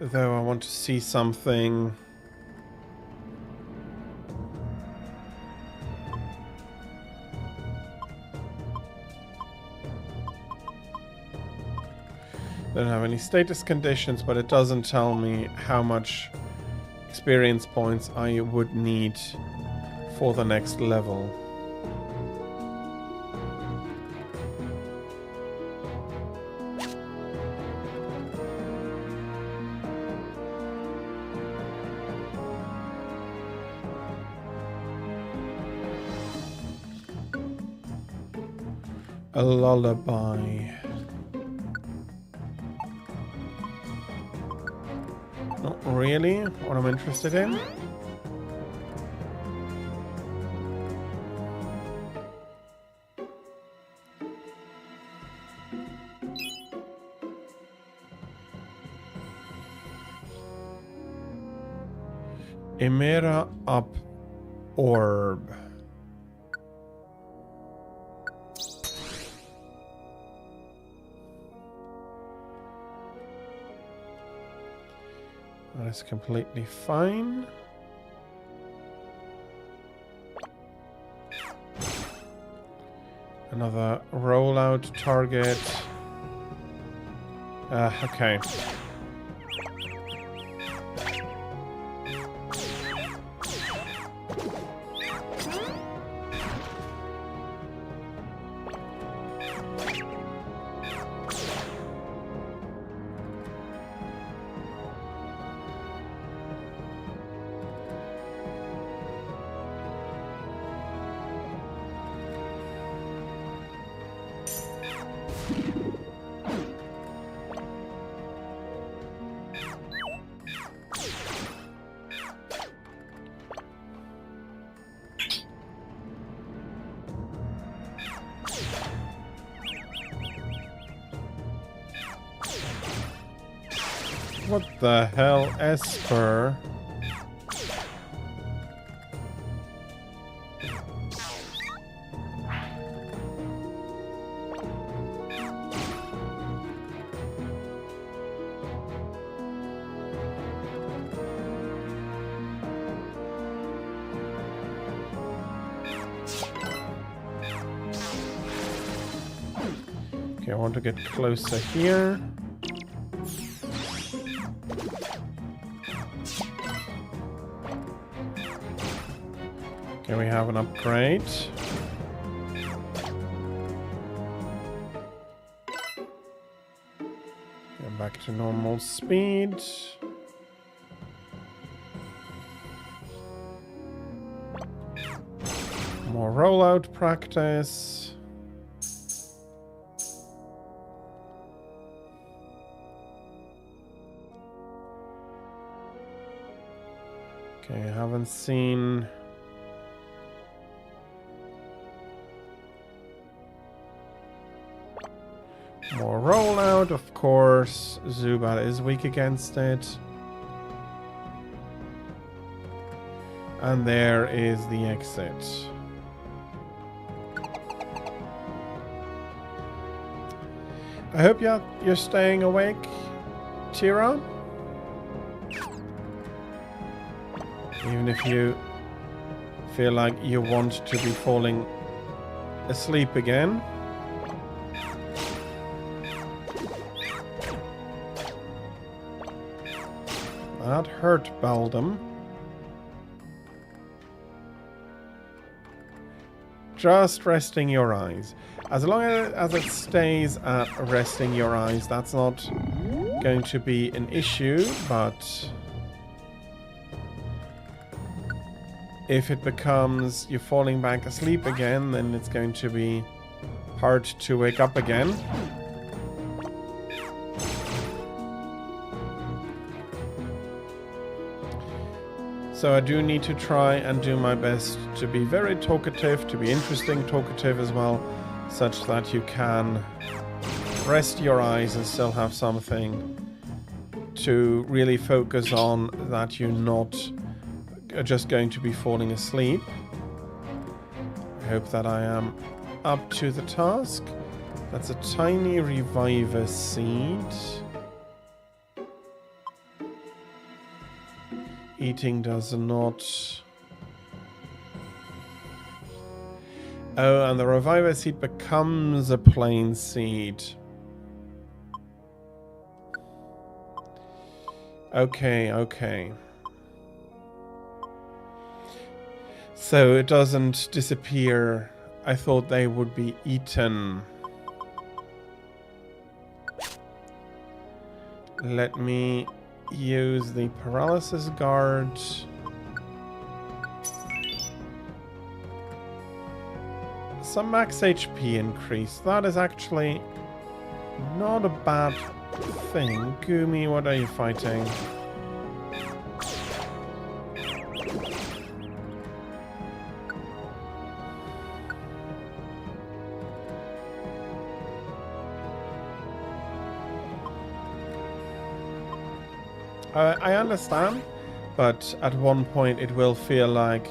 Though I want to see something. Don't have any status conditions, but it doesn't tell me how much experience points I would need for the next level. A lullaby. Not really what I'm interested in. Emera up orb. That is completely fine. Another rollout target. Okay. What the hell, Esper? Okay, I want to get closer here. Here we have an upgrade. Go back to normal speed. More rollout practice. Okay, I haven't seen... More rollout, of course. Zubat is weak against it. And there is the exit. I hope you're staying awake, Tira. Even if you feel like you want to be falling asleep again. That hurt, Baldum. Just resting your eyes. As long as it stays at resting your eyes, that's not going to be an issue, but if it becomes you're falling back asleep again, then it's going to be hard to wake up again. So I do need to try and do my best to be very talkative, to be interesting talkative as well, such that you can rest your eyes and still have something to really focus on, that you're not just going to be falling asleep. I hope that I am up to the task. That's a tiny reviver seed. Eating does not... Oh, and the reviver seed becomes a plain seed. Okay, okay. So it doesn't disappear. I thought they would be eaten. Let me use the paralysis guard. Some max HP increase. That is actually not a bad thing. Gumi, what are you fighting? I understand, but at one point it will feel like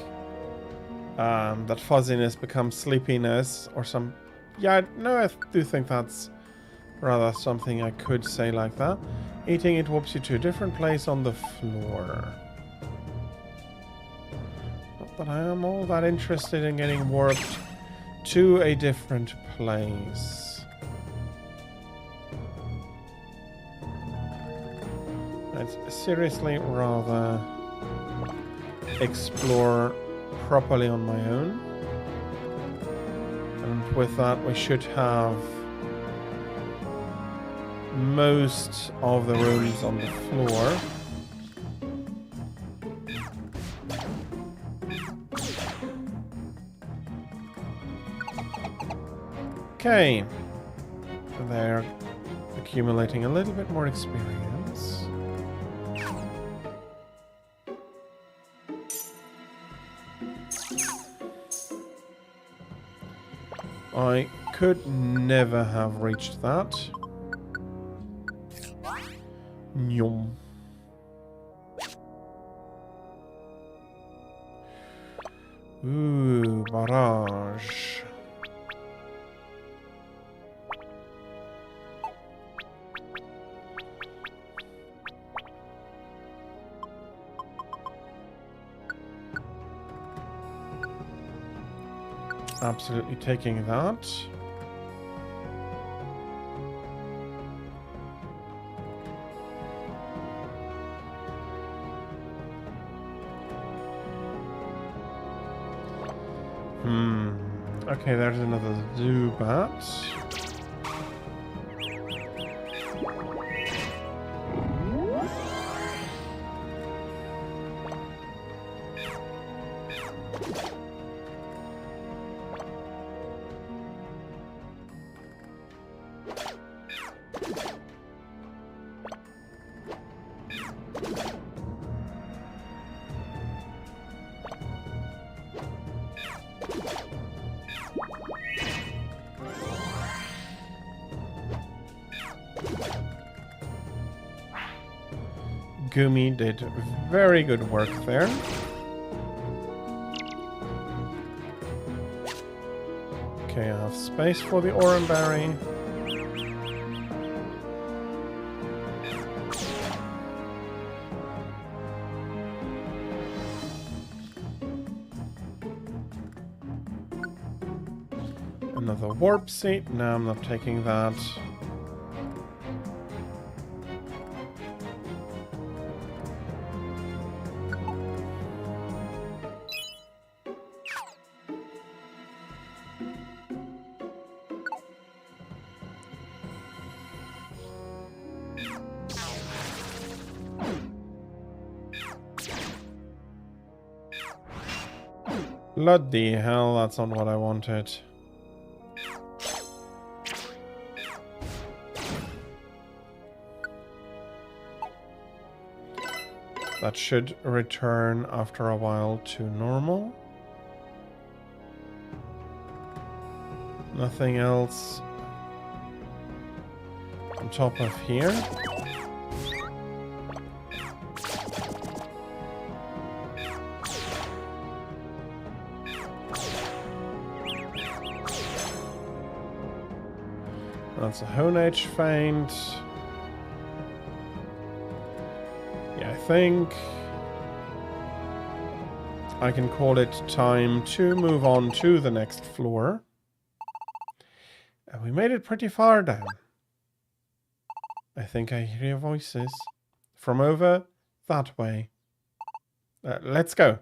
that fuzziness becomes sleepiness or some... Yeah, no, I do think that's rather something I could say like that. Eating it warps you to a different place on the floor. Not that I am all that interested in getting warped to a different place. I'd seriously rather explore properly on my own. And with that, we should have most of the rooms on the floor. Okay. They're accumulating a little bit more experience. I could never have reached that. Nyom. Ooh, barrage. Absolutely taking that. Okay, there's another Zubat. Gumi did very good work there. Okay, I have space for the Oranberry. Another warp seat. No, I'm not taking that. Bloody hell, that's not what I wanted. That should return after a while to normal. Nothing else on top of here. That's a Honage feint. Yeah, I think I can call it time to move on to the next floor. And we made it pretty far down. I think I hear voices from over that way. Let's go.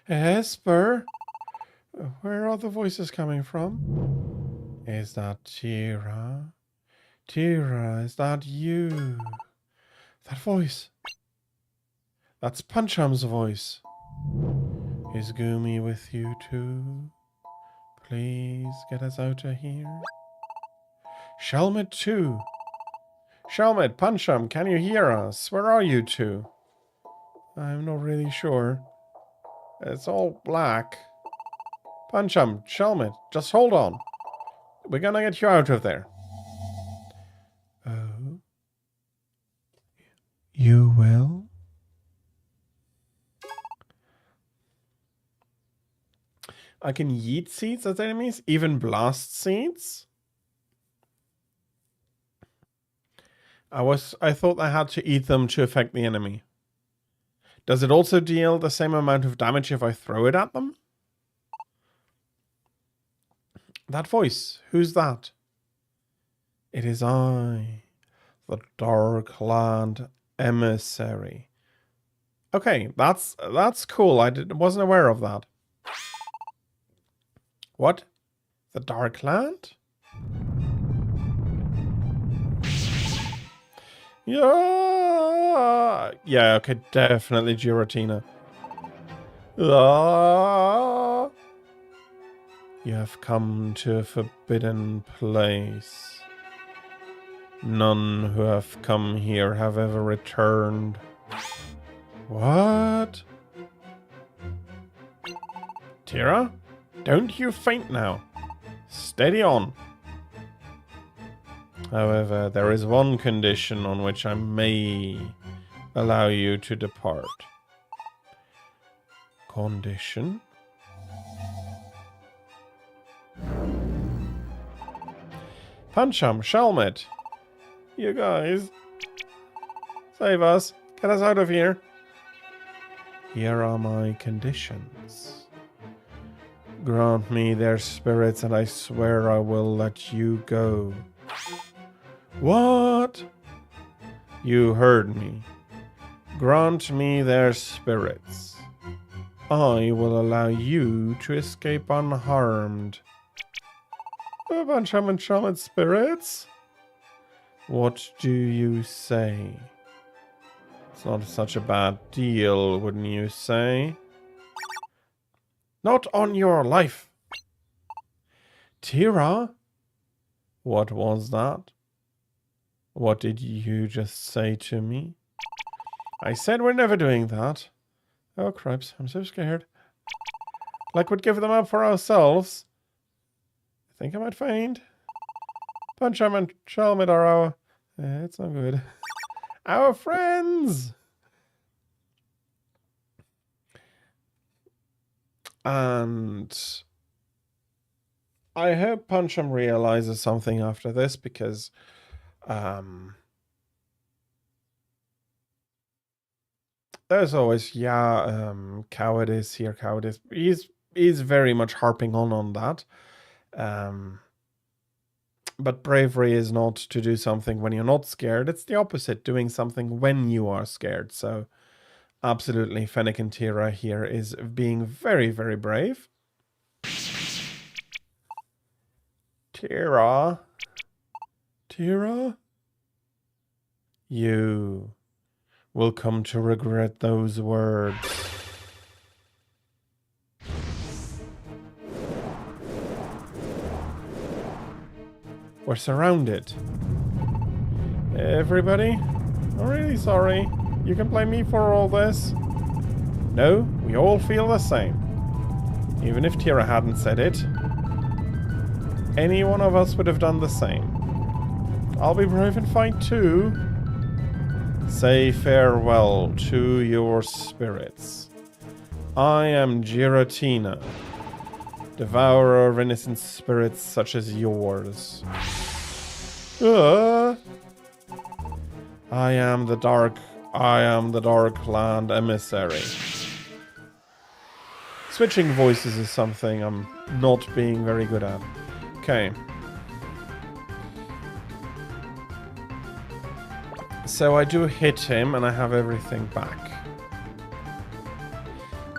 Esper? Where are the voices coming from? Is that Tira? Tira, is that you? That voice. That's Puncham's voice. Is Gumi with you too? Please get us out of here. Shelmet too. Shelmet, Puncham, can you hear us? Where are you two? I'm not really sure. It's all black. Puncham, Shelmet, just hold on. We're gonna get you out of there. Oh. You will? I can yeet seeds at enemies, even blast seeds. I thought I had to eat them to affect the enemy. Does it also deal the same amount of damage if I throw it at them? That voice, who's that? It is I, the Darkland Emissary. Okay, that's cool. I wasn't aware of that. What? The Darkland? Yeah. Yeah, okay, definitely Giratina. Ah. You have come to a forbidden place. None who have come here have ever returned. What? Tira? Don't you faint now. Steady on. However, there is one condition on which I may allow you to depart. Condition? Puncham, Shelmet. You guys. Save us. Get us out of here. Here are my conditions. Grant me their spirits and I swear I will let you go. What? You heard me. Grant me their spirits. I will allow you to escape unharmed. A bunch of enchanted spirits? What do you say? It's not such a bad deal, wouldn't you say? Not on your life. Tira? What was that? What did you just say to me? I said we're never doing that. Oh, cripes. I'm so scared. Like we'd give them up for ourselves. I think I might faint. Puncham and Chalmid are our... it's not good. Our friends! And... I hope Puncham realizes something after this, because... there's always, cowardice here, cowardice. He's very much harping on that. But bravery is not to do something when you're not scared. It's the opposite, doing something when you are scared. So, absolutely, Fennec and Tira here is being very, very brave. Tira? Tira? You will come to regret those words. We're surrounded. Everybody? I'm really sorry. You can blame me for all this. No, we all feel the same. Even if Tira hadn't said it, any one of us would have done the same. I'll be brave and fight too. Say farewell to your spirits. I am Giratina, devourer of innocent spirits such as yours. I am the dark land emissary. Switching voices is something I'm not being very good at. Okay. So I do hit him and I have everything back.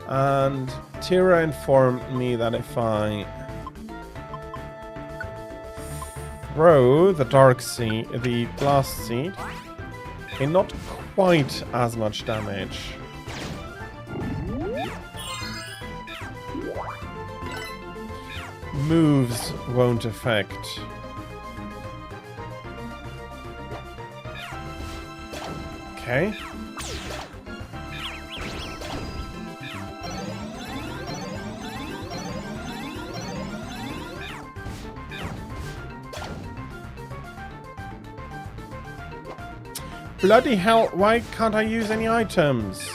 And Tira informed me that if I throw the the glass seed, it not quite as much damage. Moves won't affect. Okay. Bloody hell, why can't I use any items?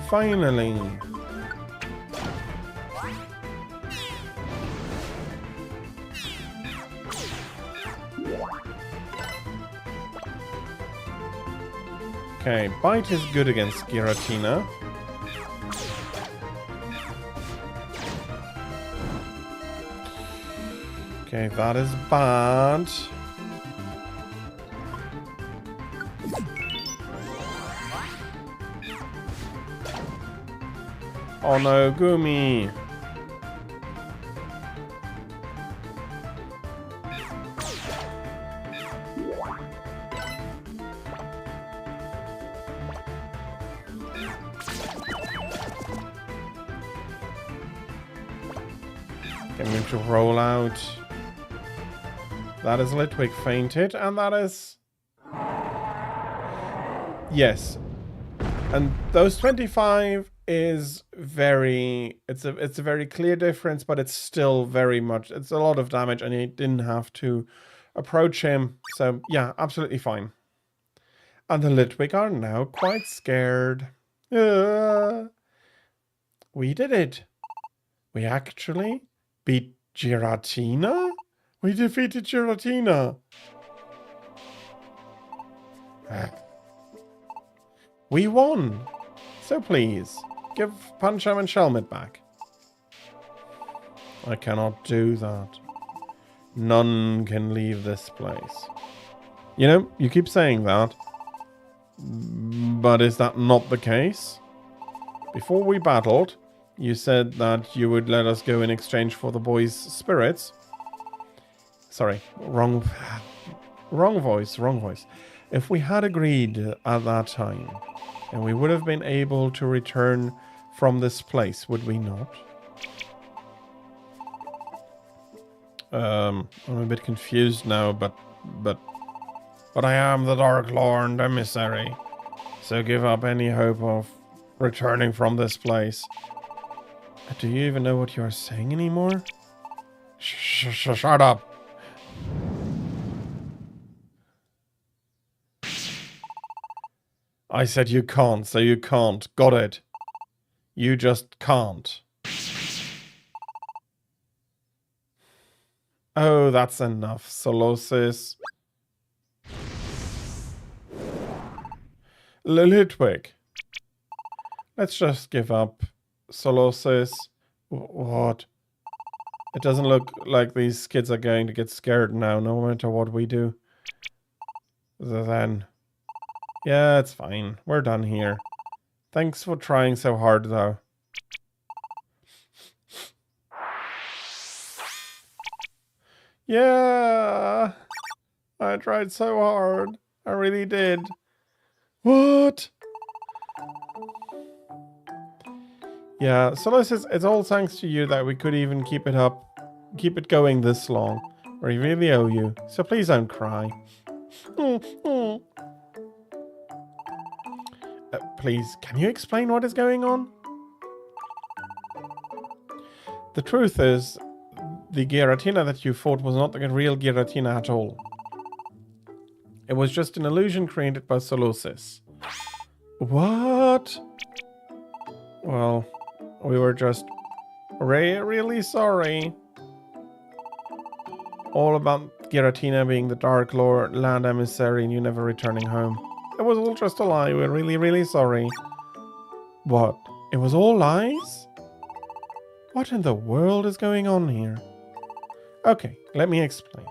Finally. Okay, bite is good against Giratina. Okay, that is bad. Oh no, Gumi! Get him to roll out. That is Litwick fainted, and that is... Yes. And those 25 is very... It's a very clear difference, but it's still very much... It's a lot of damage, and he didn't have to approach him. So, yeah, absolutely fine. And the Litwick are now quite scared. We did it. We actually beat Giratina? We defeated Giratina. We won. So please, give Puncham and Shelmet back. I cannot do that. None can leave this place. You know, you keep saying that. But is that not the case? Before we battled, you said that you would let us go in exchange for the boys' spirits. Sorry, wrong voice. If we had agreed at that time, and we would have been able to return from this place, would we not? I'm a bit confused now, but I am the Dark Lord emissary, so give up any hope of returning from this place. Do you even know what you are saying anymore? Shut up. I said you can't, so you can't. Got it. You just can't. Oh, that's enough, Solosis. Litwick. Let's just give up. Solosis. What? It doesn't look like these kids are going to get scared now, no matter what we do. Then. Yeah, it's fine. We're done here. Thanks for trying so hard, though. Yeah! I tried so hard. I really did. What? Yeah, Solosis, it's all thanks to you that we could even keep it going this long. We really owe you, so please don't cry. Please, can you explain what is going on? The truth is, the Giratina that you fought was not the real Giratina at all. It was just an illusion created by Solosis. What? Well, we were just really sorry. All about Giratina being the Dark Lord, land emissary, and you never returning home. It was all just a lie. We're really sorry. What? It was all lies? What in the world is going on here? Okay, let me explain.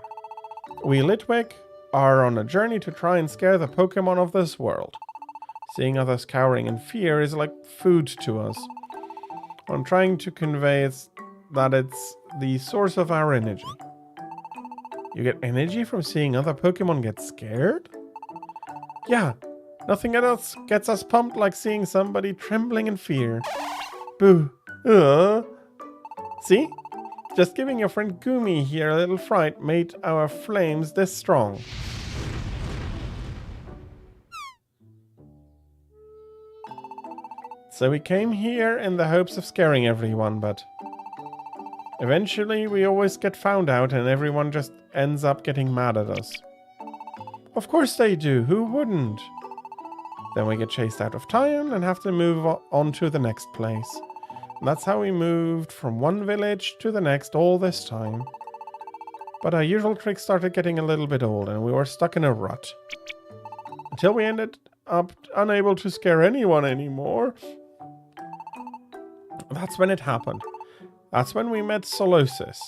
We Litwick are on a journey to try and scare the Pokemon of this world. Seeing others cowering in fear is like food to us. What I'm trying to convey is that it's the source of our energy. You get energy from seeing other Pokemon get scared? Yeah, nothing else gets us pumped like seeing somebody trembling in fear. Boo. See? Just giving your friend Gumi here a little fright made our flames this strong. So we came here in the hopes of scaring everyone, but eventually we always get found out and everyone just ends up getting mad at us. Of course they do, who wouldn't? Then we get chased out of town and have to move on to the next place. And that's how we moved from one village to the next all this time. But our usual tricks started getting a little bit old and we were stuck in a rut. Until we ended up unable to scare anyone anymore. That's when it happened. That's when we met Solosis.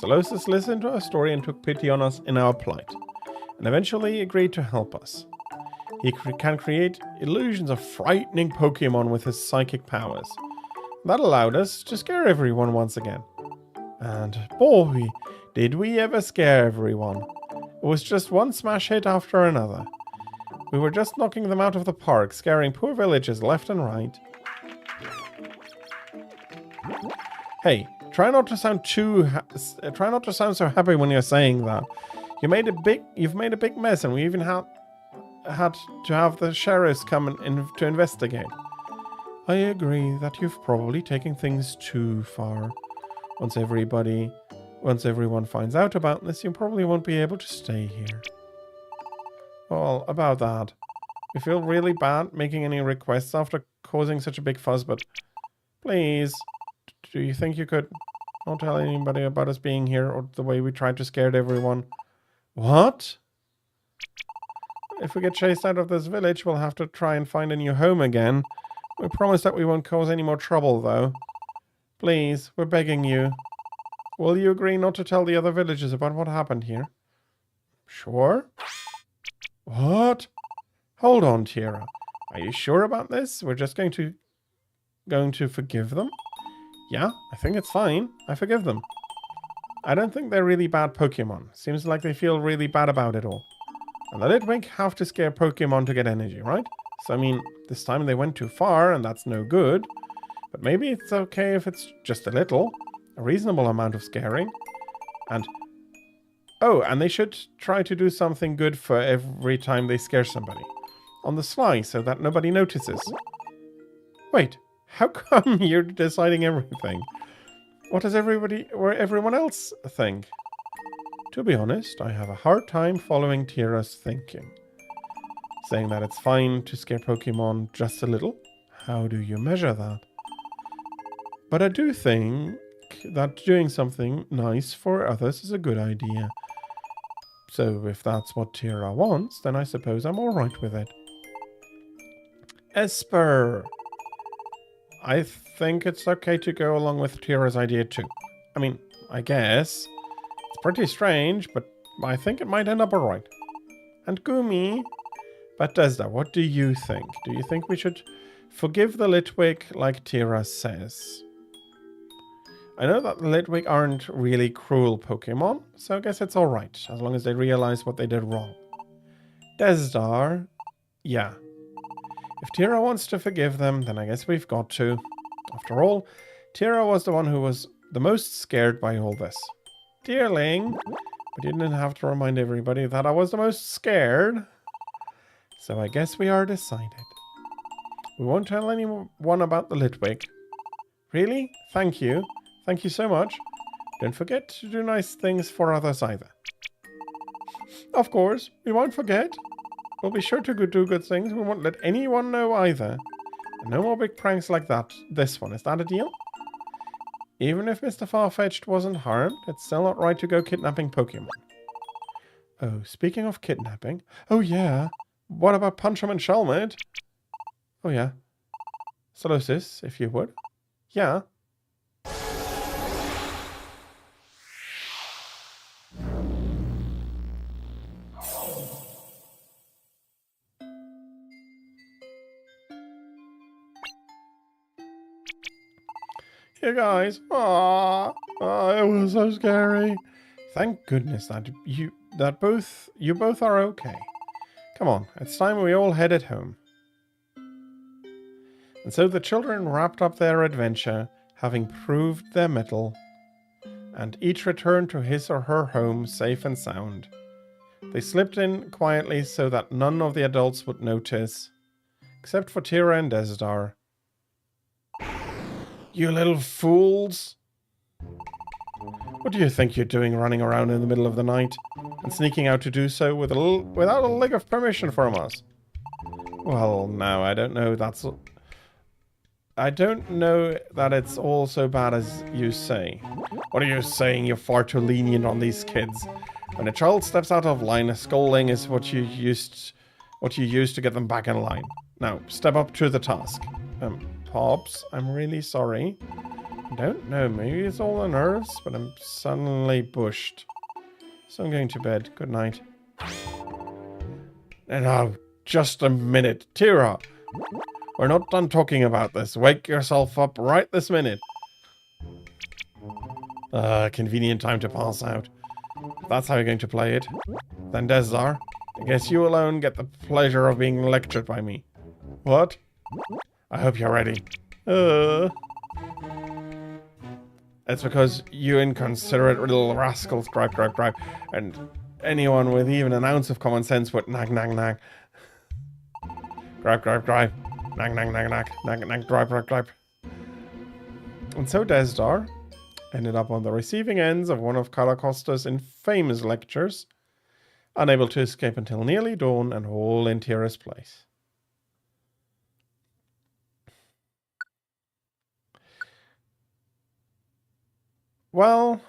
Solosis listened to our story and took pity on us in our plight. And eventually agreed to help us. He can create illusions of frightening Pokemon with his psychic powers. That allowed us to scare everyone once again. And boy, did we ever scare everyone. It was just one smash hit after another. We were just knocking them out of the park, scaring poor villagers left and right. Hey, try not to sound so happy when you're saying that. You've made a big mess, and we even had to have the sheriffs come in to investigate. I agree that you've probably taken things too far. Once everyone finds out about this, you probably won't be able to stay here. Well, about that. We feel really bad making any requests after causing such a big fuss, but please, do you think you could not tell anybody about us being here or the way we tried to scare everyone? What? If we get chased out of this village, we'll have to try and find a new home again. We promise that we won't cause any more trouble, though. Please, we're begging you. Will you agree not to tell the other villagers about what happened here? Sure. What? Hold on, Tira. Are you sure about this? We're just going to forgive them? Yeah, I think it's fine. I forgive them. I don't think they're really bad Pokemon. Seems like they feel really bad about it all. And the Litwink have to scare Pokemon to get energy, right? So, I mean, this time they went too far, and that's no good. But maybe it's okay if it's just a little. A reasonable amount of scaring. And... oh, and they should try to do something good for every time they scare somebody. On the sly, so that nobody notices. Wait, how come you're deciding everything? What does everyone else think? To be honest, I have a hard time following Tira's thinking. Saying that it's fine to scare Pokemon just a little? How do you measure that? But I do think that doing something nice for others is a good idea. So if that's what Tira wants, then I suppose I'm alright with it. Esper! I think it's okay to go along with Tira's idea too. I mean, I guess. It's pretty strange, but I think it might end up alright. And Gumi? Bethesda, what do you think? Do you think we should forgive the Litwick like Tira says? I know that the Litwick aren't really cruel Pokemon, so I guess it's alright, as long as they realize what they did wrong. Desdar? Yeah. If Tira wants to forgive them, then I guess we've got to. After all, Tira was the one who was the most scared by all this. Dearling, but you didn't have to remind everybody that I was the most scared. So I guess we are decided. We won't tell anyone about the Litwick. Really? Thank you. Thank you so much. Don't forget to do nice things for others either. Of course, we won't forget. We'll be sure to do good things. We won't let anyone know either. And no more big pranks like that. This one, is that a deal? Even if Mr. Farfetch'd wasn't harmed, it's still not right to go kidnapping Pokemon. Oh, speaking of kidnapping... oh yeah. What about Punchum and Shelmet? Oh yeah. Solosis, if you would. Yeah. Here, guys. Aww. Oh, it was so scary. Thank goodness that you both are okay. Come on, it's time we all headed home. And so the children wrapped up their adventure, having proved their mettle, and each returned to his or her home safe and sound. They slipped in quietly so that none of the adults would notice, except for Tira and Desdar. You little fools! What do you think you're doing running around in the middle of the night and sneaking out to do so without a lick of permission from us? Well, no, I don't know that it's all so bad as you say. What are you saying? You're far too lenient on these kids. When a child steps out of line, a scolding is what you use to get them back in line. Now, step up to the task. Pops, I'm really sorry. I don't know, maybe it's all the nerves, but I'm suddenly bushed. So I'm going to bed. Good night. And now, just a minute. Tira, we're not done talking about this. Wake yourself up right this minute. Convenient time to pass out. If that's how you're going to play it, then Desdar, I guess you alone get the pleasure of being lectured by me. What? I hope you're ready. It's because you inconsiderate little rascals, gripe, and anyone with even an ounce of common sense would nag, gripe, nag, gripe. And so Desdar ended up on the receiving ends of one of Caracosta's infamous lectures, unable to escape until nearly dawn and all in Tira's place. Well,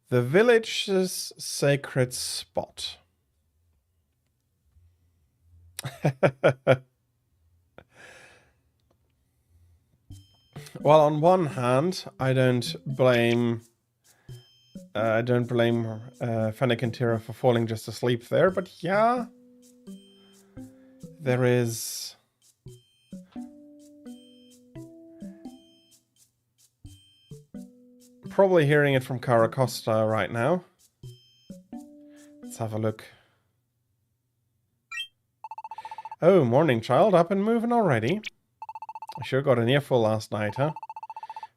the village's sacred spot. Well, on one hand, I don't blame Fennec and Tira for falling just asleep there, but yeah, there is probably hearing it from Cara Costa right now. Let's have a look. Oh, morning, child. Up and moving already? I sure got an earful last night, huh?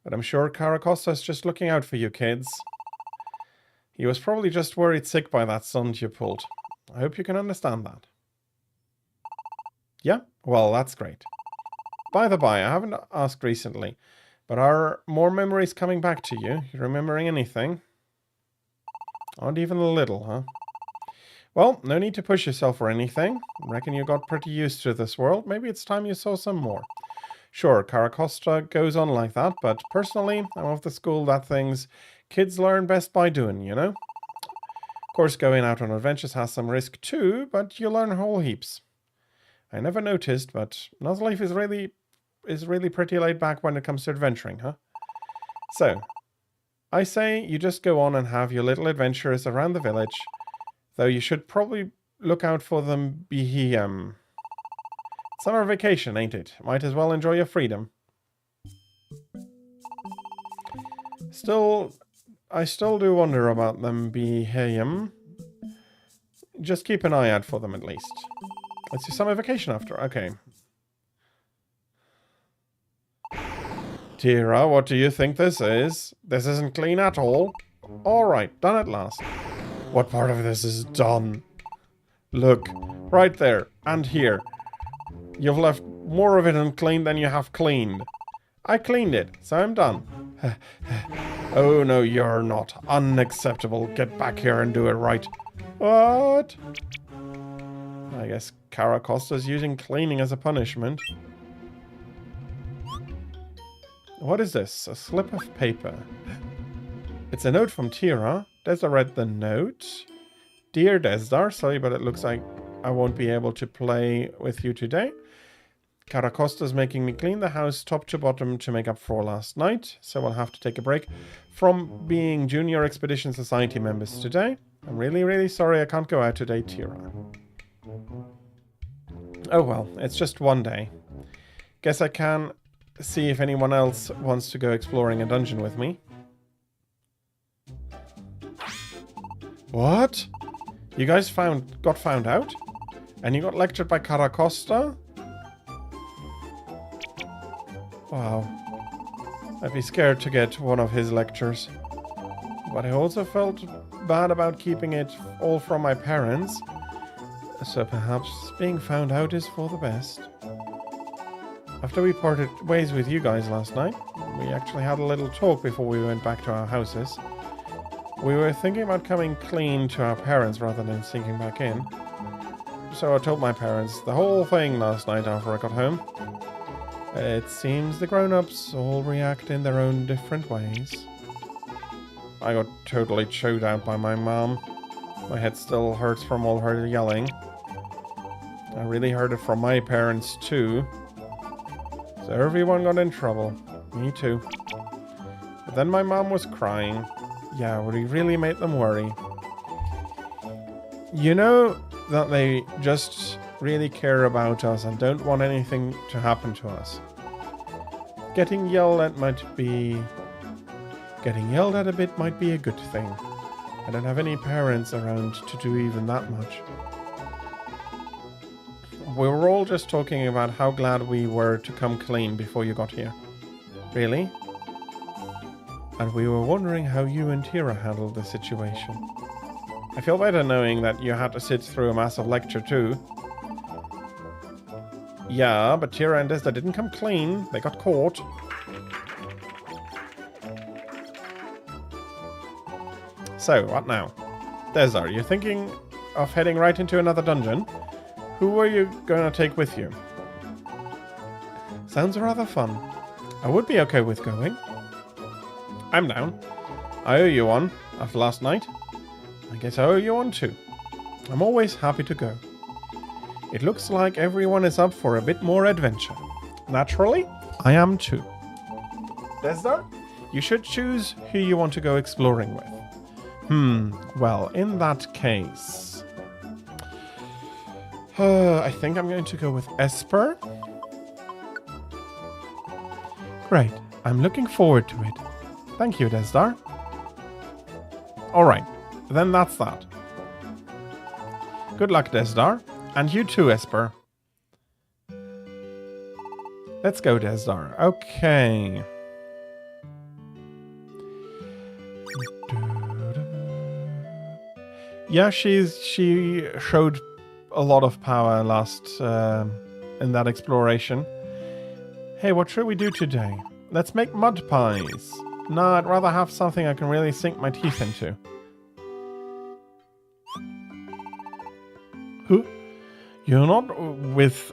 But I'm sure Cara Costa's just looking out for you kids. He was probably just worried sick by that stunt you pulled. I hope you can understand that. Yeah? Well, that's great. By the by, I haven't asked recently, but are more memories coming back to you? You remembering anything? Not even a little, huh? Well, no need to push yourself or anything. Reckon you got pretty used to this world. Maybe it's time you saw some more. Sure, Cara Costa goes on like that, but personally, I'm of the school that things kids learn best by doing, you know? Of course, going out on adventures has some risk too, but you learn whole heaps. I never noticed, but Nuzleaf is really pretty laid back when it comes to adventuring, huh? So, I say you just go on and have your little adventures around the village, though you should probably look out for them summer vacation, ain't it? Might as well enjoy your freedom. I still do wonder about them Just keep an eye out for them at least. It's your summer vacation after, okay. Tira, what do you think this is? This isn't clean at all. Alright, done at last. What part of this is done? Look, right there, and here. You've left more of it unclean than you have cleaned. I cleaned it, so I'm done. Oh no, you're not. Unacceptable. Get back here and do it right. What? I guess Cara Costa's using cleaning as a punishment. What is this? A slip of paper. It's a note from Tira. Desda read the note. Dear Desda, sorry, but it looks like I won't be able to play with you today. Cara Costa's making me clean the house top to bottom to make up for last night, so we'll have to take a break from being Junior Expedition Society members today. I'm really, really sorry I can't go out today, Tira. Oh well, it's just one day. Guess I can see if anyone else wants to go exploring a dungeon with me. What? You guys got found out? And you got lectured by Cara Costa? Wow. I'd be scared to get one of his lectures. But I also felt bad about keeping it all from my parents. So perhaps being found out is for the best. After we parted ways with you guys last night, we actually had a little talk before we went back to our houses. We were thinking about coming clean to our parents rather than sinking back in. So I told my parents the whole thing last night after I got home. It seems the grown-ups all react in their own different ways. I got totally chewed out by my mom. My head still hurts from all her yelling. I really heard it from my parents too. So everyone got in trouble. Me too. But then my mom was crying. Yeah, we really made them worry. You know that they just really care about us and don't want anything to happen to us. Getting yelled at a bit might be a good thing. I don't have any parents around to do even that much. We were all just talking about how glad we were to come clean before you got here. Really? And we were wondering how you and Tira handled the situation. I feel better knowing that you had to sit through a massive lecture too. Yeah, but Tira and Desda didn't come clean. They got caught. So, what now? Desda, are you thinking of heading right into another dungeon? Who were you going to take with you? Sounds rather fun. I would be okay with going. I'm down. I owe you one after last night. I guess I owe you one too. I'm always happy to go. It looks like everyone is up for a bit more adventure. Naturally, I am too. Desdar, you should choose who you want to go exploring with. Well, in that case... I think I'm going to go with Esper. Great. I'm looking forward to it. Thank you, Desdar. Alright, then that's that. Good luck, Desdar. And you too, Esper. Let's go, Desdar. Okay. Yeah, she showed a lot of power last in that exploration. Hey, what should we do today? Let's make mud pies. No, I'd rather have something I can really sink my teeth into. Who? You're not with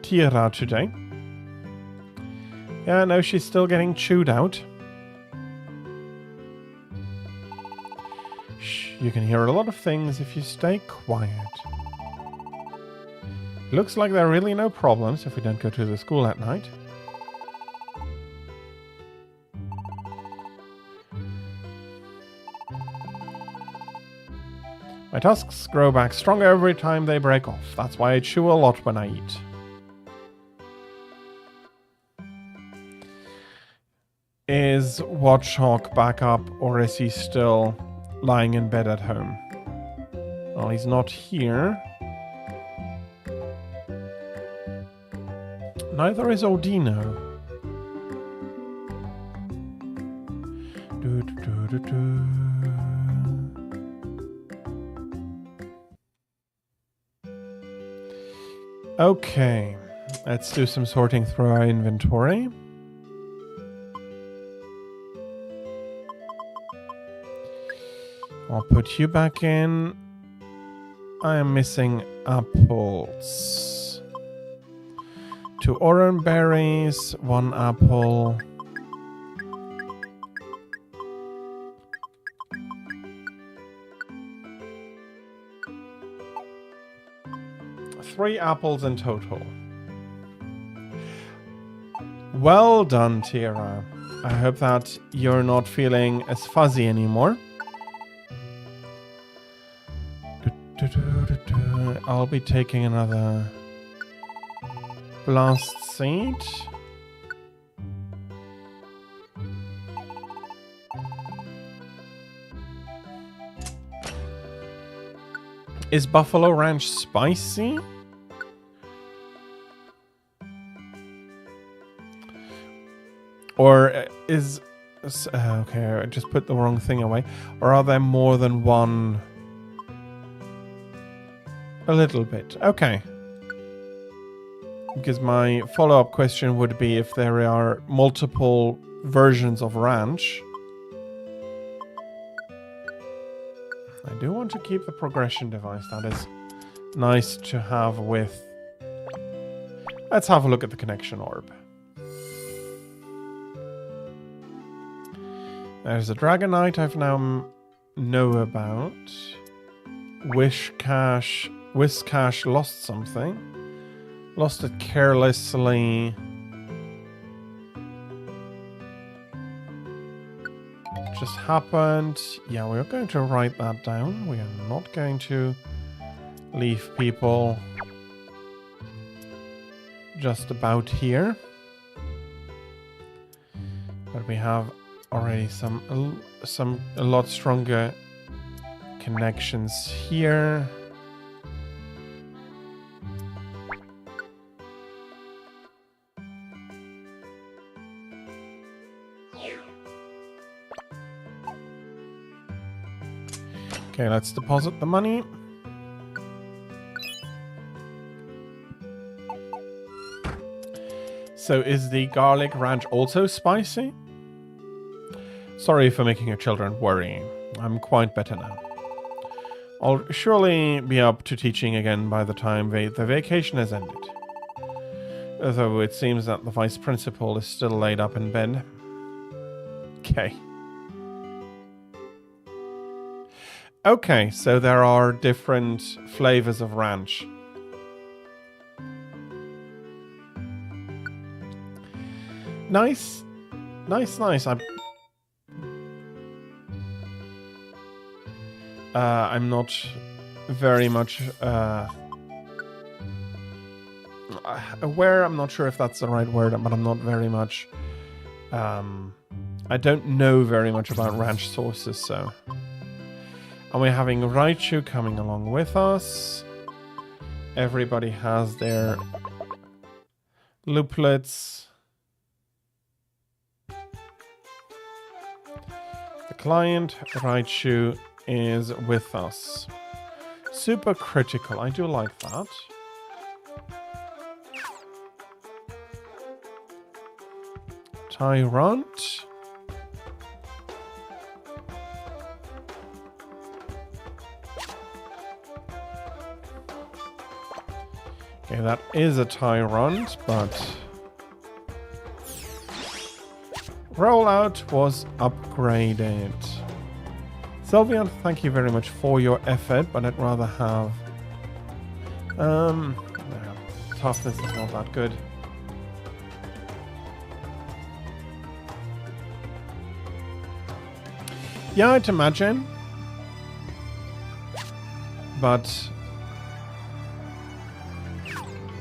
Tira today? Yeah, no, she's still getting chewed out. Shh, you can hear a lot of things if you stay quiet. Looks like there are really no problems if we don't go to the school at night. My tusks grow back stronger every time they break off. That's why I chew a lot when I eat. Is Watchhawk back up, or is he still lying in bed at home? Well, he's not here. Neither is Odino. Okay, let's do some sorting through our inventory. I'll put you back in. I am missing apples. 2 orange berries, 1 apple. 3 apples in total. Well done, Tira. I hope that you're not feeling as fuzzy anymore. I'll be taking another blast seed. Is Buffalo Ranch spicy? Or is... okay, I just put the wrong thing away. Or are there more than one... A little bit. Okay. Because my follow-up question would be if there are multiple versions of ranch. I do want to keep the progression device. That is nice to have with... Let's have a look at the connection orb. There's a Dragonite I've now know about. Whiscash lost something. Lost it carelessly. Just happened. Yeah, we're going to write that down. We are not going to leave people just about here. But we have already a lot stronger connections here. Okay, let's deposit the money. So is the garlic ranch also spicy? Sorry for making your children worry. I'm quite better now. I'll surely be up to teaching again by the time the vacation has ended. Although it seems that the vice principal is still laid up in bed. Okay. Okay, so there are different flavors of ranch. Nice. Nice. I'm not very much aware. I'm not sure if that's the right word, but I'm not very much... I don't know very much about ranch sauces, so... And we're having Raichu coming along with us. Everybody has their looplets. The client, Raichu, is with us. Super critical. I do like that. Tyrant. Okay, that is a Tyrant, but rollout was upgraded. Sylvian, thank you very much for your effort, but I'd rather have... no, toughness is not that good. Yeah, I'd imagine. But...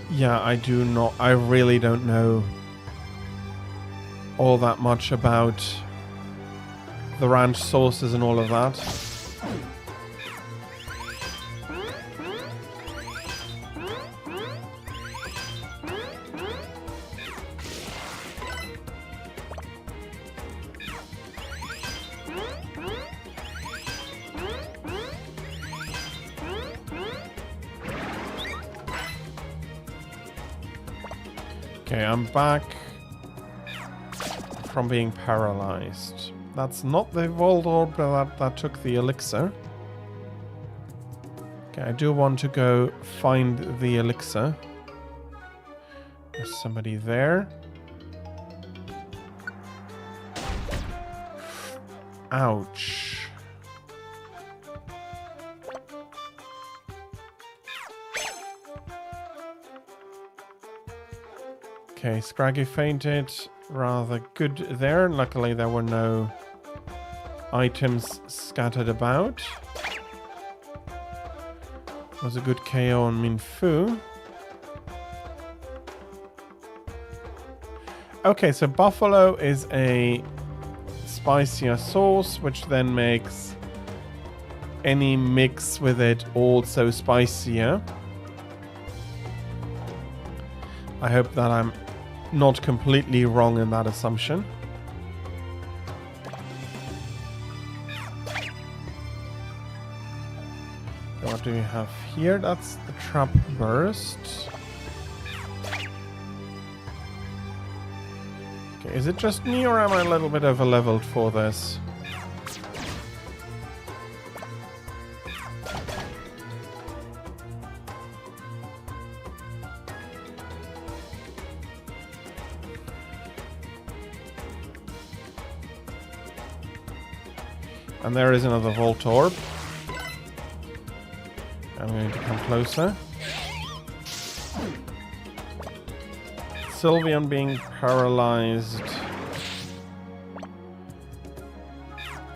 yeah, I really don't know all that much about the ranch sauces and all of that. Okay, I'm back from being paralyzed. That's not the Voldorb that took the elixir. Okay, I do want to go find the elixir. There's somebody there. Ouch. Okay, Scraggy fainted. Rather good there. Luckily there were no items scattered about. Was a good KO on Minfu. Okay, so Buffalo is a spicier sauce, which then makes any mix with it also spicier. I hope that I'm not completely wrong in that assumption. What do we have here? That's the trap burst. Okay, is it just me or am I a little bit over-leveled for this? And there is another Voltorb. I'm going to come closer. Sylveon being paralyzed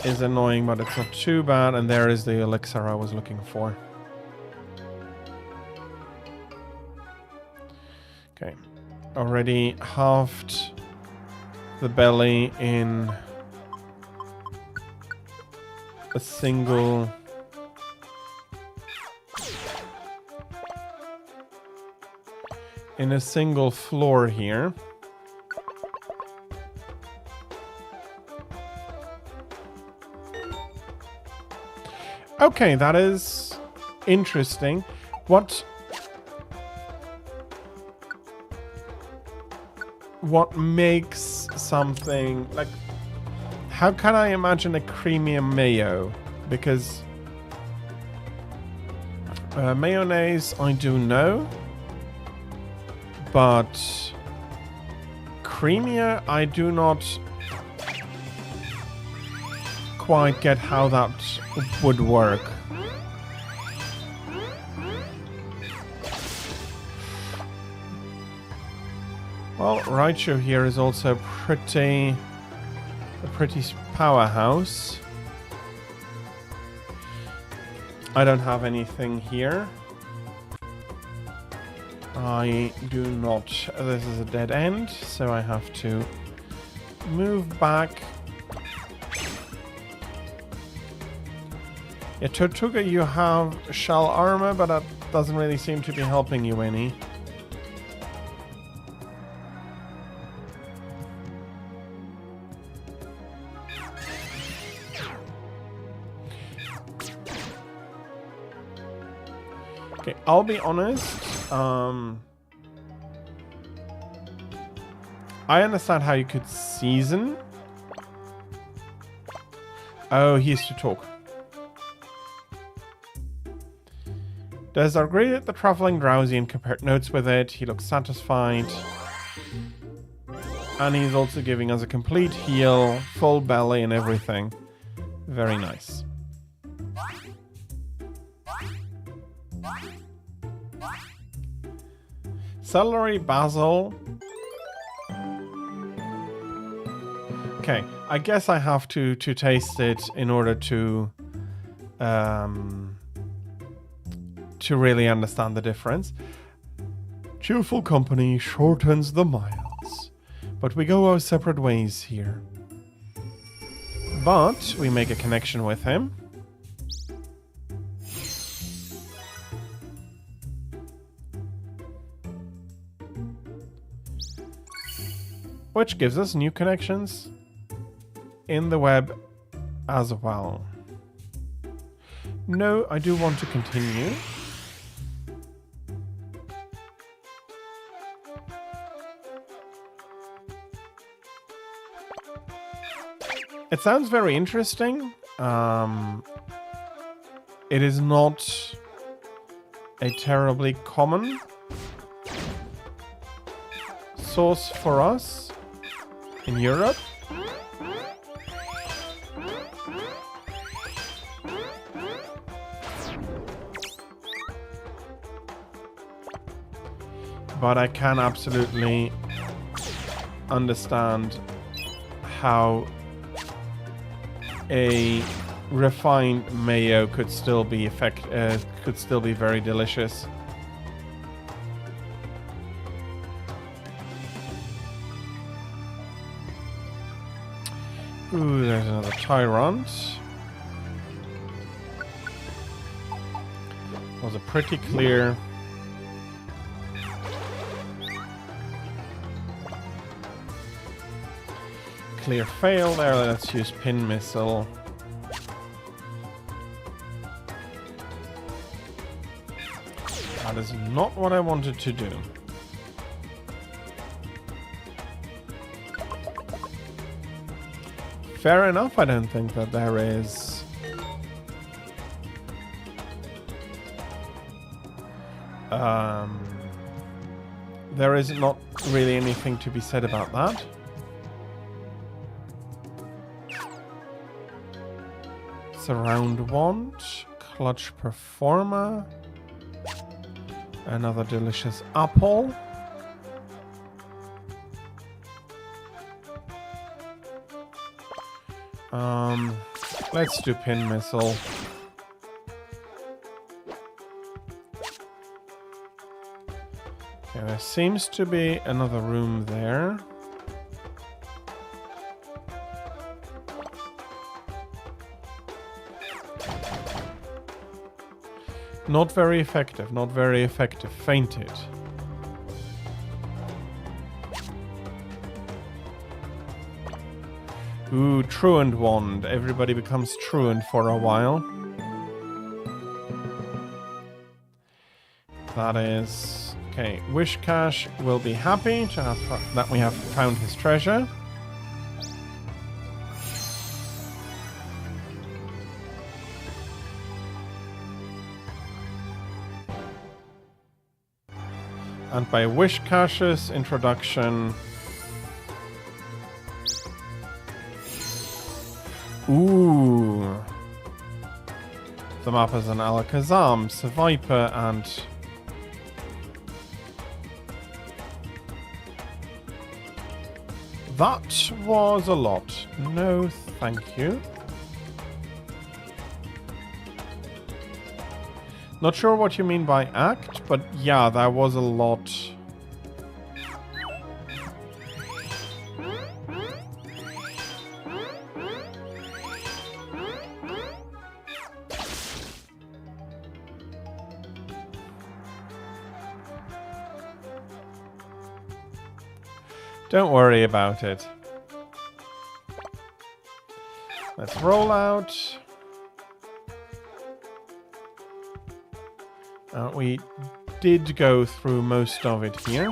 is annoying, but it's not too bad. And there is the elixir I was looking for. Okay. Already halved the belly in a single floor here. Okay, that is interesting. What makes something like... How can I imagine a creamier mayo? Because mayonnaise I do know, but creamier I do not quite get how that would work. Well, Raichu here is also a pretty powerhouse. I don't have anything here. I do not. This is a dead end, so I have to move back. Yeah, Tortuga, you have shell armor, but that doesn't really seem to be helping you any. Okay, I'll be honest. I understand how you could season. Oh, he used to talk. Does our greet at the traveling drowsy and compared notes with it. He looks satisfied. And he's also giving us a complete heal, full belly and everything. Very nice. Celery, basil. Okay, I guess I have to taste it in order to really understand the difference. Cheerful company shortens the miles, but we go our separate ways here. But we make a connection with him. Which gives us new connections in the web as well. No, I do want to continue. It sounds very interesting. It is not a terribly common source for us in Europe. But I can absolutely understand how a refined mayo could still be very delicious. Ooh, there's another tyrant. Was a pretty clear. Clear fail there. Let's use pin missile. That is not what I wanted to do. Fair enough, I don't think that there is not really anything to be said about that. Surround wand, clutch performer, another delicious apple. Let's do pin missile. Okay, there seems to be another room there. Not very effective, not very effective. Fainted. Ooh, truant wand. Everybody becomes truant for a while. That is... Okay, Wishcash will be happy to have that we have found his treasure. And by Wishcash's introduction... Ooh. The map is an Alakazam, Seviper, and... That was a lot. No, thank you. Not sure what you mean by act, but yeah, that was a lot. Don't worry about it. Let's roll out. We did go through most of it here.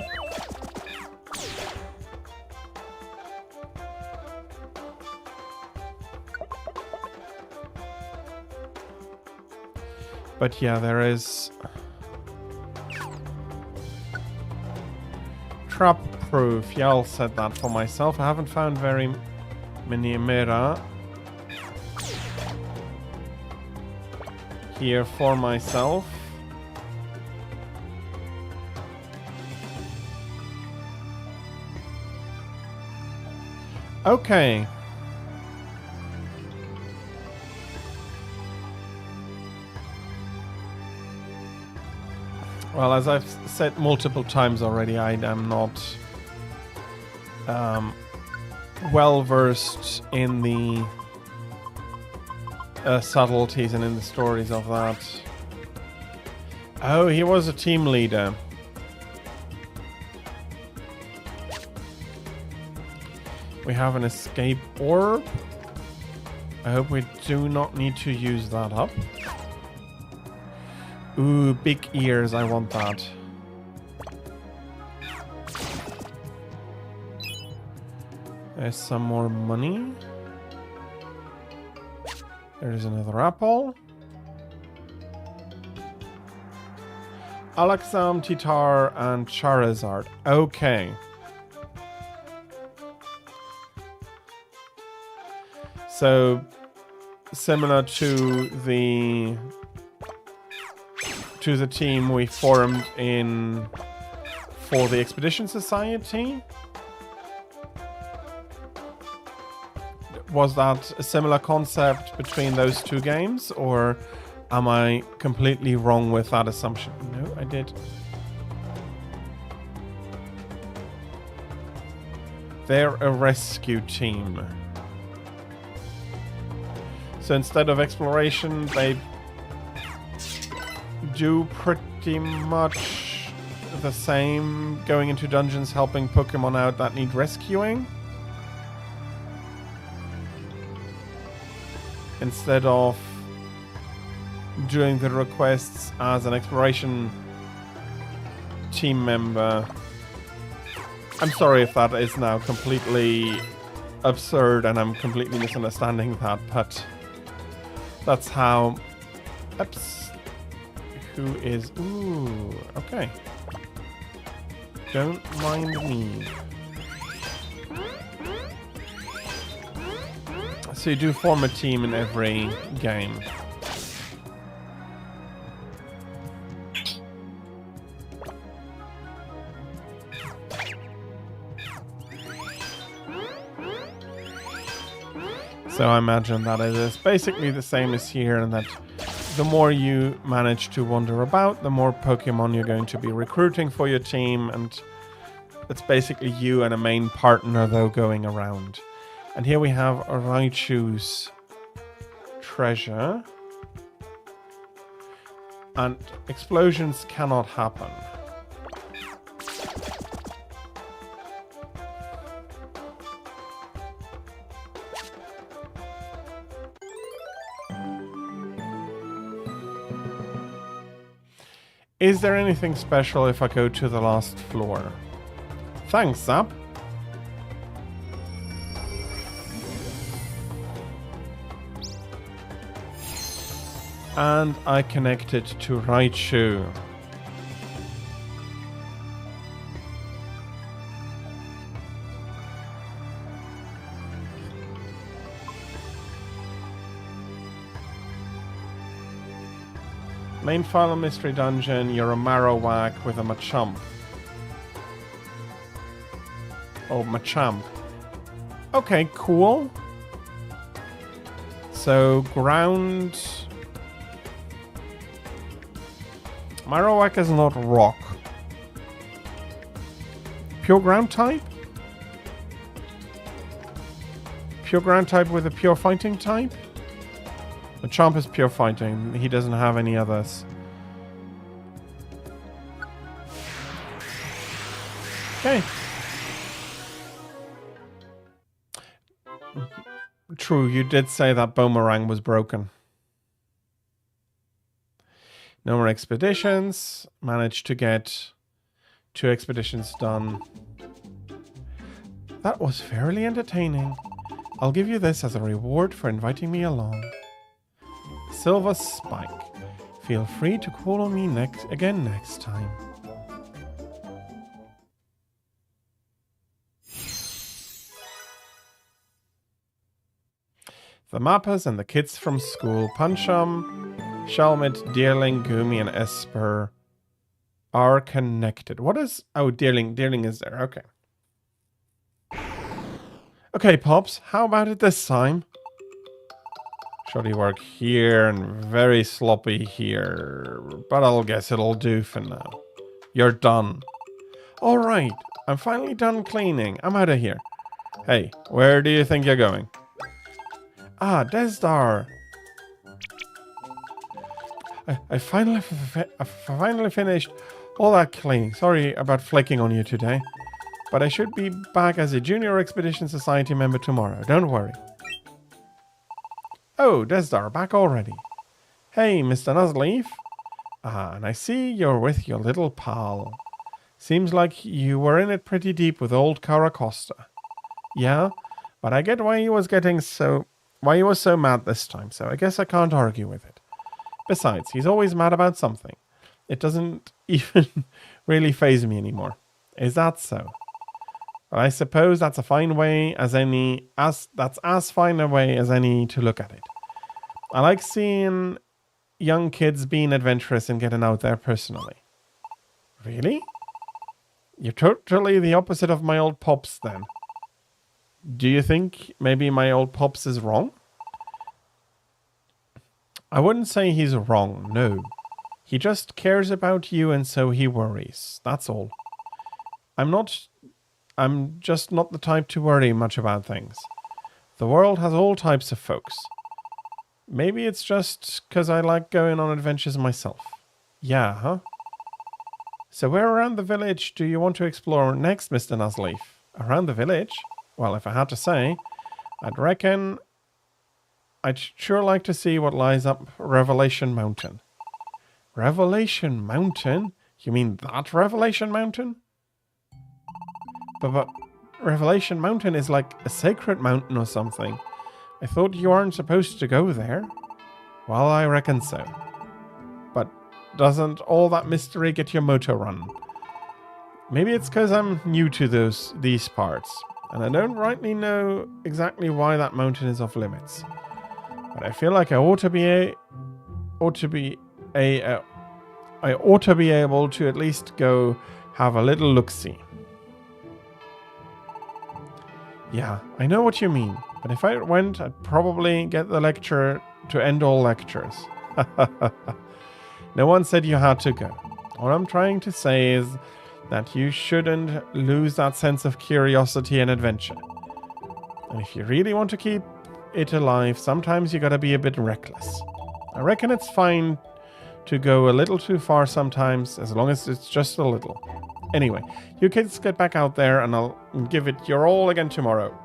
But yeah, there is trap proof. Yeah, I'll set that for myself. I haven't found very many Emira here for myself. Okay. Well, as I've said multiple times already, I am not well versed in the subtleties and in the stories of that. Oh, he was a team leader. We have an escape orb. I hope we do not need to use that up. Ooh, big ears. I want that. There's some more money. There's another apple. Alakazam, Titar, and Charizard. Okay. So, similar to the team we formed in for the Expedition Society. Was that a similar concept between those two games, or am I completely wrong with that assumption? No, I did. They're a rescue team. So instead of exploration, they do pretty much the same, going into dungeons, helping Pokemon out that need rescuing. Instead of doing the requests as an exploration team member. I'm sorry if that is now completely absurd and I'm completely misunderstanding that, but that's how... Oops. Who is... Ooh, okay. Don't mind me. So you do form a team in every game. So I imagine that it is basically the same as here, and that the more you manage to wander about, the more Pokemon you're going to be recruiting for your team, and it's basically you and a main partner, though, going around. And here we have a Raichu's treasure. And explosions cannot happen. Is there anything special if I go to the last floor? Thanks, Zap. And I connected to Raichu. Main Final Mystery Dungeon, you're a Marowak with a Machamp. Oh, Machamp. Okay, cool. So, ground... Marowak is not rock. Pure ground type? Pure ground type with a pure fighting type? The Chomp is pure fighting. He doesn't have any others. Okay. True, you did say that Boomerang was broken. No more expeditions. Managed to get 2 expeditions done. That was fairly entertaining. I'll give you this as a reward for inviting me along. Silver Spike. Feel free to call on me again next time. The Mappers and the kids from school, Pancham, Shalmit, Deerling, Gumi, and Esper are connected. What is... Oh, Deerling. Deerling is there. Okay. Okay, Pops. How about it this time? Shoddy work here and very sloppy here. But I'll guess it'll do for now. You're done. Alright. I'm finally done cleaning. I'm out of here. Hey, where do you think you're going? Ah, Desdar. I finally finished all that cleaning. Sorry about flaking on you today. But I should be back as a Junior Expedition Society member tomorrow. Don't worry. Oh, Desdar, back already. Hey, Mr. Nuzleaf. Ah, and I see you're with your little pal. Seems like you were in it pretty deep with old Caracosta. Yeah, but I get why he was so mad this time, so I guess I can't argue with it. Besides, he's always mad about something. It doesn't even really faze me anymore. Is that so? Well, I suppose that's a fine way as fine a way as any to look at it. I like seeing young kids being adventurous and getting out there personally. Really? You're totally the opposite of my old Pops then. Do you think maybe my old Pops is wrong? I wouldn't say he's wrong, no. He just cares about you and so he worries. That's all. I'm just not the type to worry much about things. The world has all types of folks. Maybe it's just because I like going on adventures myself. Yeah, huh? So where around the village do you want to explore next, Mr. Nuzleaf? Around the village? Well, if I had to say, I'd reckon I'd sure like to see what lies up Revelation Mountain. Revelation Mountain? You mean that Revelation Mountain? But Revelation Mountain is like a sacred mountain or something. I thought you aren't supposed to go there. Well, I reckon so. But doesn't all that mystery get your motor run? Maybe it's because I'm new to these parts, and I don't rightly know exactly why that mountain is off limits. But I feel like I ought to be able to at least go have a little look-see. Yeah, I know what you mean, but if I went, I'd probably get the lecturer to end all lectures. No one said you had to go. What I'm trying to say is that you shouldn't lose that sense of curiosity and adventure. And if you really want to keep it alive, sometimes you gotta be a bit reckless. I reckon it's fine to go a little too far sometimes, as long as it's just a little. Anyway, you kids get back out there and I'll give it your all again tomorrow.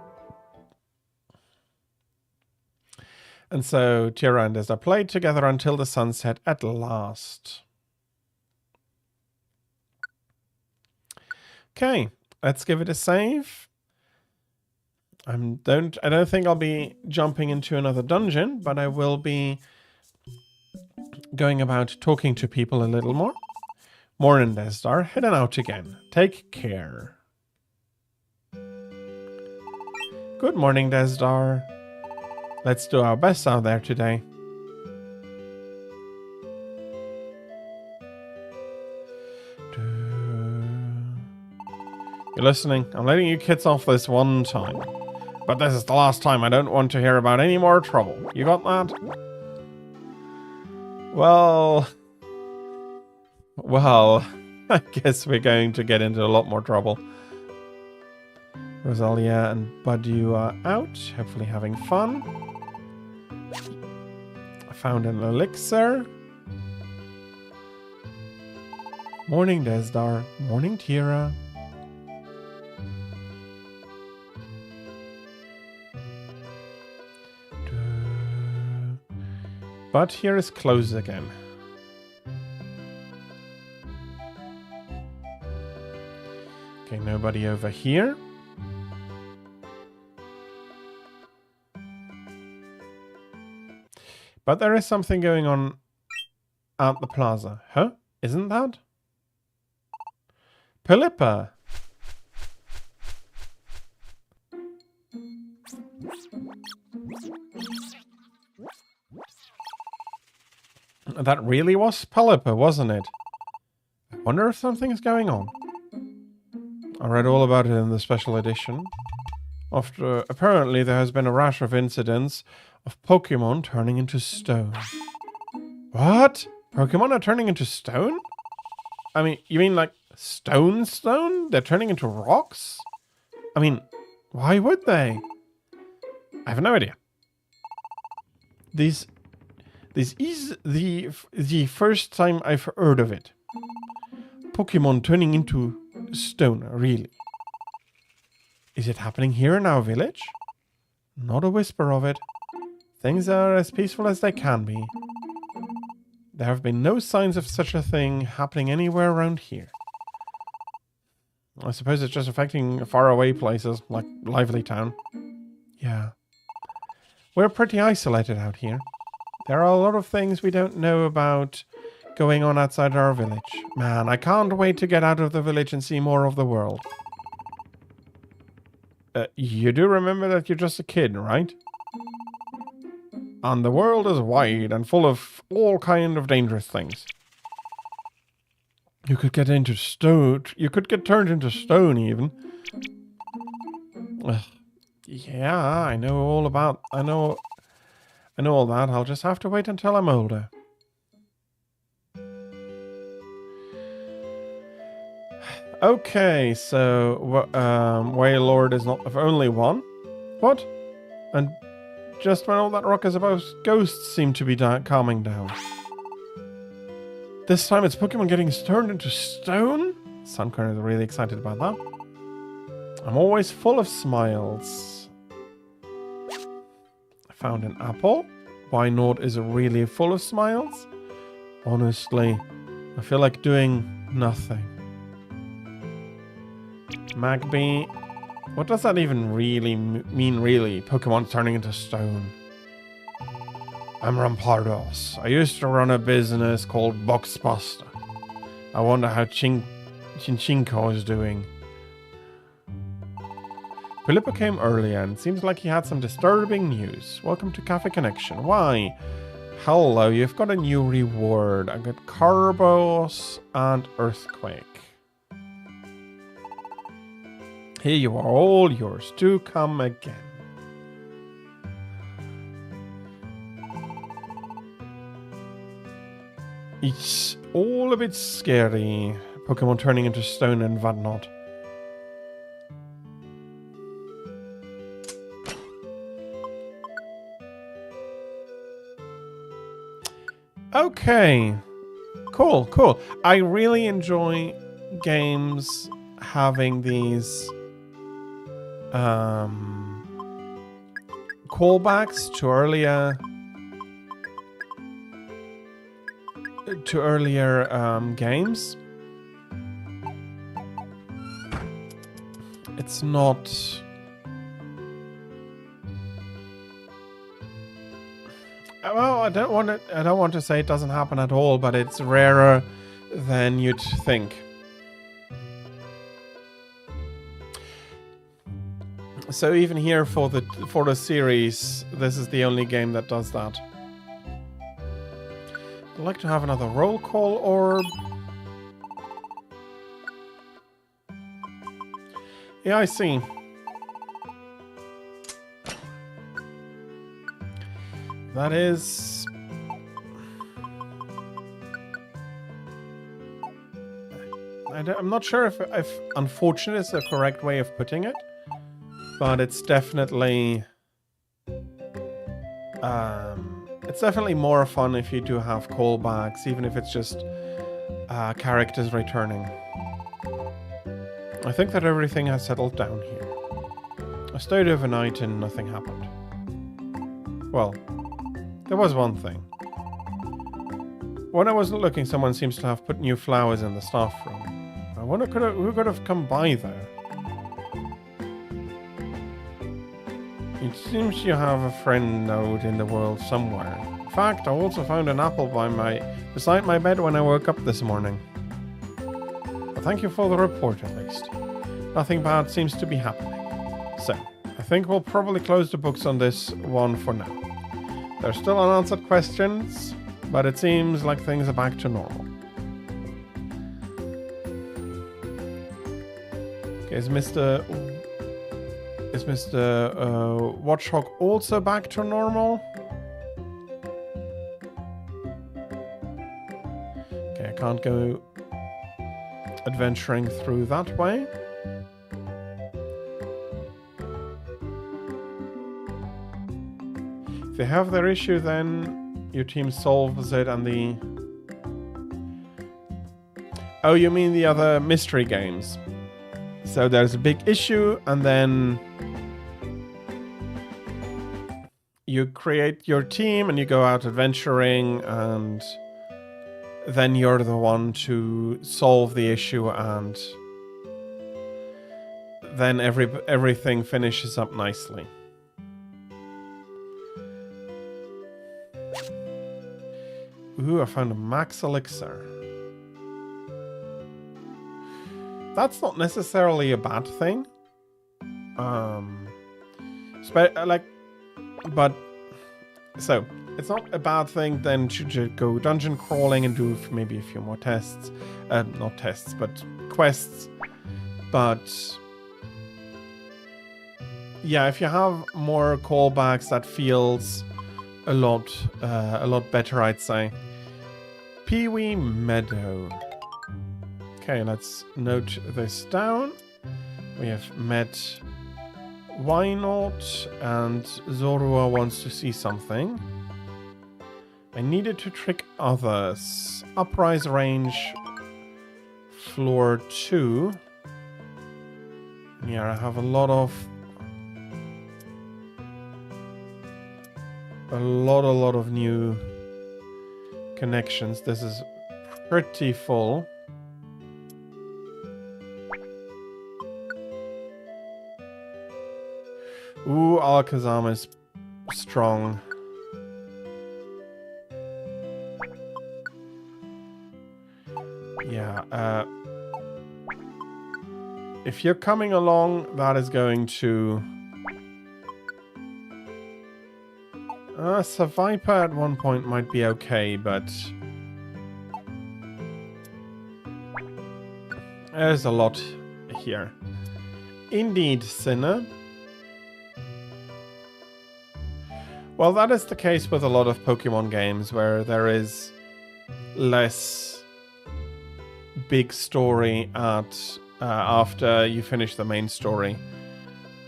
And so Tira and Desda played together until the sun set at last. Okay, let's give it a save. I don't think I'll be jumping into another dungeon, but I will be going about talking to people a little more. Morning, Desdar. Heading out again. Take care. Good morning, Desdar. Let's do our best out there today. You're listening. I'm letting you kids off this one time. But this is the last time. I don't want to hear about any more trouble. You got that? Well, I guess we're going to get into a lot more trouble. Rosalia and Badu are out, hopefully having fun. I found an elixir. Morning, Desdar. Morning, Tira. But here is closed again. Okay, nobody over here. But there is something going on at the plaza. Huh? Isn't that? Pilippa! That really was Pilippa, wasn't it? I wonder if something's going on. I read all about it in the special edition. Apparently there has been a rash of incidents of Pokemon turning into stone. What? Pokemon are turning into stone? I mean, you mean like stone? They're turning into rocks? I mean, why would they? I have no idea. This is the first time I've heard of it. Pokemon turning into stone, really. Is it happening here in our village? Not a whisper of it. Things are as peaceful as they can be. There have been no signs of such a thing happening anywhere around here. I suppose it's just affecting faraway places like Lively Town. Yeah. We're pretty isolated out here. There are a lot of things we don't know about going on outside our village. Man, I can't wait to get out of the village and see more of the world. You do remember that you're just a kid, right? And the world is wide and full of all kind of dangerous things. You could get into stone. You could get turned into stone, even. Yeah, I know all about. I know all that. I'll just have to wait until I'm older. Okay, so Wailord is not the only one. What? And just when all that rock is about, ghosts seem to be calming down. This time it's Pokemon getting turned into stone? Suncorn is really excited about that. I'm always full of smiles. I found an apple. Why not is really full of smiles? Honestly, I feel like doing nothing. Magby. What does that even really mean, really? Pokemon turning into stone. I'm Rampardos. I used to run a business called Boxbuster. I wonder how Chinchinko is doing. Pilippa came earlier and seems like he had some disturbing news. Welcome to Cafe Connection. Why? Hello, you've got a new reward. I got Carbos and Earthquake. Here you are, all yours. Do come again. It's all a bit scary. Pokemon turning into stone and whatnot. Okay. Cool. I really enjoy games having these callbacks to earlier games. It's not well, I don't want to say it doesn't happen at all, but it's rarer than you'd think. So even here for the series, this is the only game that does that. I'd like to have another roll call orb. Yeah, I see. That is... I'm not sure if unfortunate is the correct way of putting it, but it's definitely more fun if you do have callbacks, even if it's just characters returning. I think that everything has settled down here. I stayed overnight and nothing happened. Well, there was one thing. When I wasn't looking, someone seems to have put new flowers in the staff room. I wonder who could have come by there. It seems you have a friend out in the world somewhere. In fact, I also found an apple beside my bed when I woke up this morning. But thank you for the report, at least. Nothing bad seems to be happening. So, I think we'll probably close the books on this one for now. There's still unanswered questions, but it seems like things are back to normal. Okay, is Mr. Watchhawk also back to normal? Okay, I can't go adventuring through that way. If they have their issue, then your team solves it and the... Oh, you mean the other mystery games? So there's a big issue and then you create your team and you go out adventuring and then you're the one to solve the issue and then everything finishes up nicely. Ooh, I found a max elixir. That's not necessarily a bad thing. So it's not a bad thing then to go dungeon crawling and do maybe a few more tests. Not tests, but quests. But yeah, if you have more callbacks, that feels a lot better, I'd say. Peewee Meadow. Okay, let's note this down. We have met Wynot and Zorua wants to see something. I needed to trick others. Uprise range, floor 2. Yeah, I have a lot of new connections. This is pretty full. Ooh, Alakazam is strong. Yeah, if you're coming along, that is going to... Viper at one point might be okay, but... there's a lot here. Indeed, Sinner. Well, that is the case with a lot of Pokemon games where there is less big story after you finish the main story,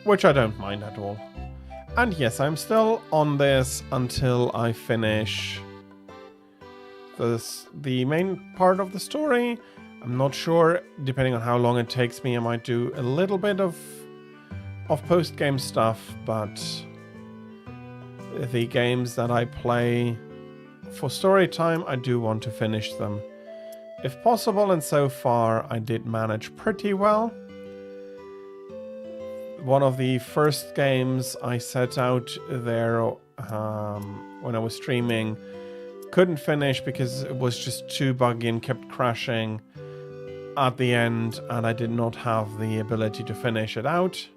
which I don't mind at all. And yes, I'm still on this until I finish the main part of the story. I'm not sure, depending on how long it takes me, I might do a little bit of post-game stuff, but the games that I play for story time, I do want to finish them if possible, and so far I did manage pretty well. One of the first games I set out there when I was streaming, couldn't finish because it was just too buggy and kept crashing at the end, and I did not have the ability to finish it out.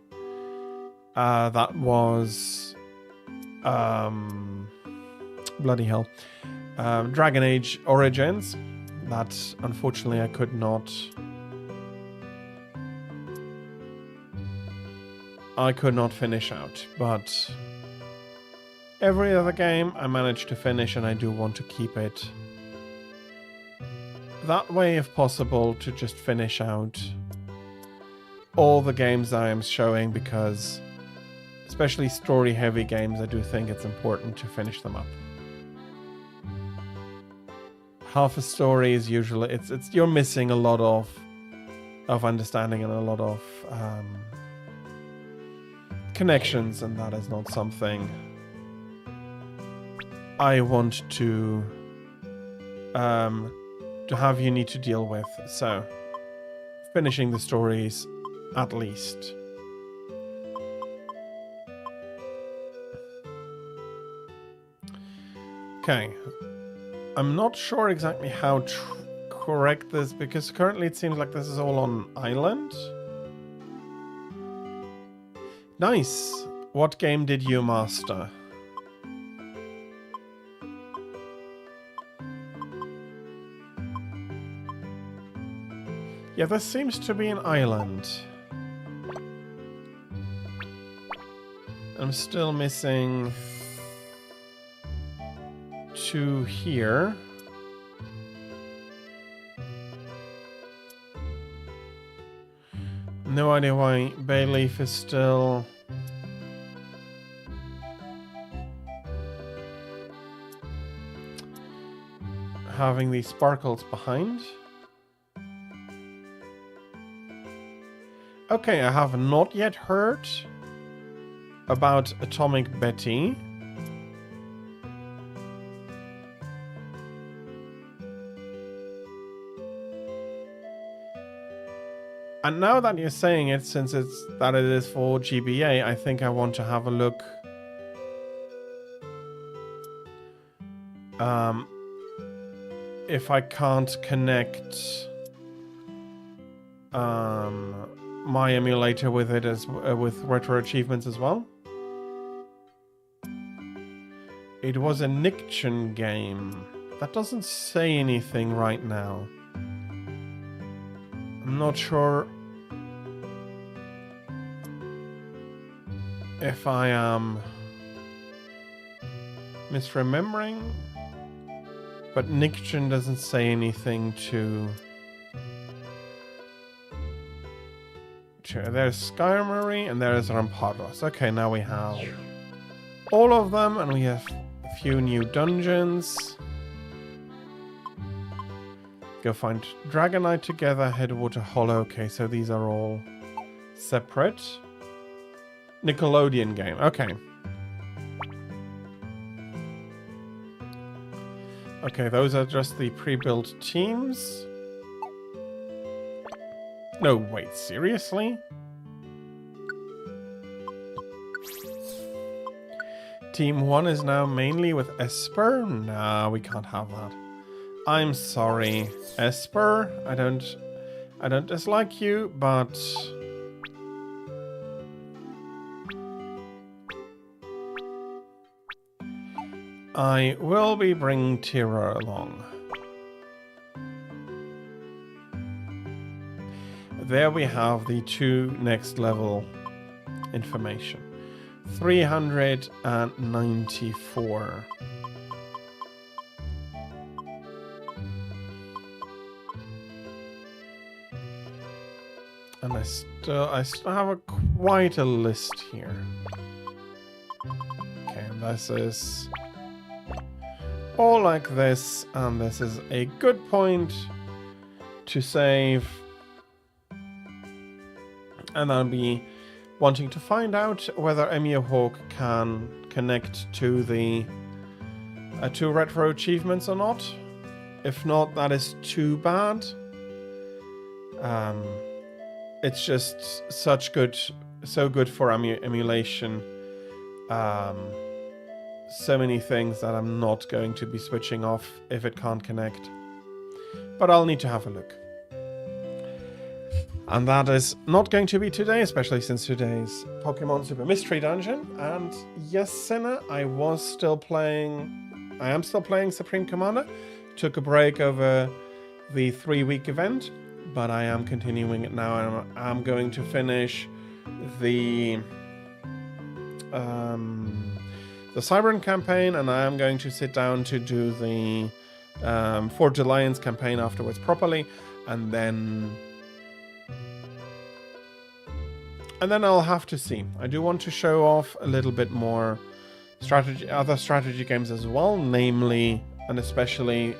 That was... bloody hell. Dragon Age Origins. That, unfortunately, I could not finish out, but Every other game I managed to finish, and I do want to keep it that way if possible, to just finish out all the games I am showing, because especially story heavy games, I do think it's important to finish them up. Half a story is usually it's you're missing a lot of understanding and a lot of connections, and that is not something I want to have you need to deal with. So finishing the stories at least. Okay, I'm not sure exactly how correct this, because currently it seems like this is all on island. Nice. What game did you master? Yeah, this seems to be an island. I'm still missing 2 here. No idea why Bayleaf is still having these sparkles behind. Okay, I have not yet heard about Atomic Betty. And now that you're saying it, since it is for GBA, I think I want to have a look. If I can't connect my emulator with it as with retro achievements as well. It was a Niction game. That doesn't say anything right now. I'm not sure if I am misremembering, but Niction doesn't say anything to... There's Skymarie and there's Rampados. Okay, now we have all of them, and we have a few new dungeons. Go find Dragonite together, Headwater Hollow. Okay, so these are all separate. Nickelodeon game. Okay. Okay, those are just the pre-built teams. No, wait, seriously? Team 1 is now mainly with Esper? Nah, we can't have that. I'm sorry, Esper. I don't dislike you, but I will be bringing Tira along. There we have the 2 next level information. 394. And I still have quite a list here. Okay, and this is all like this, and this is a good point to save. And I'll be wanting to find out whether EmuHawk can connect to the 2 retro achievements or not. If not, that is too bad. It's just so good for emulation. So many things that I'm not going to be switching off if it can't connect. But I'll need to have a look. And that is not going to be today, especially since today's Pokemon Super Mystery Dungeon. And yes, Sinner, I am still playing Supreme Commander. Took a break over the 3-week event, but I am continuing it now, and I'm going to finish the the Cybran campaign, and I am going to sit down to do the Forge Alliance campaign afterwards properly, and then I'll have to see. I do want to show off a little bit more other strategy games as well, namely and especially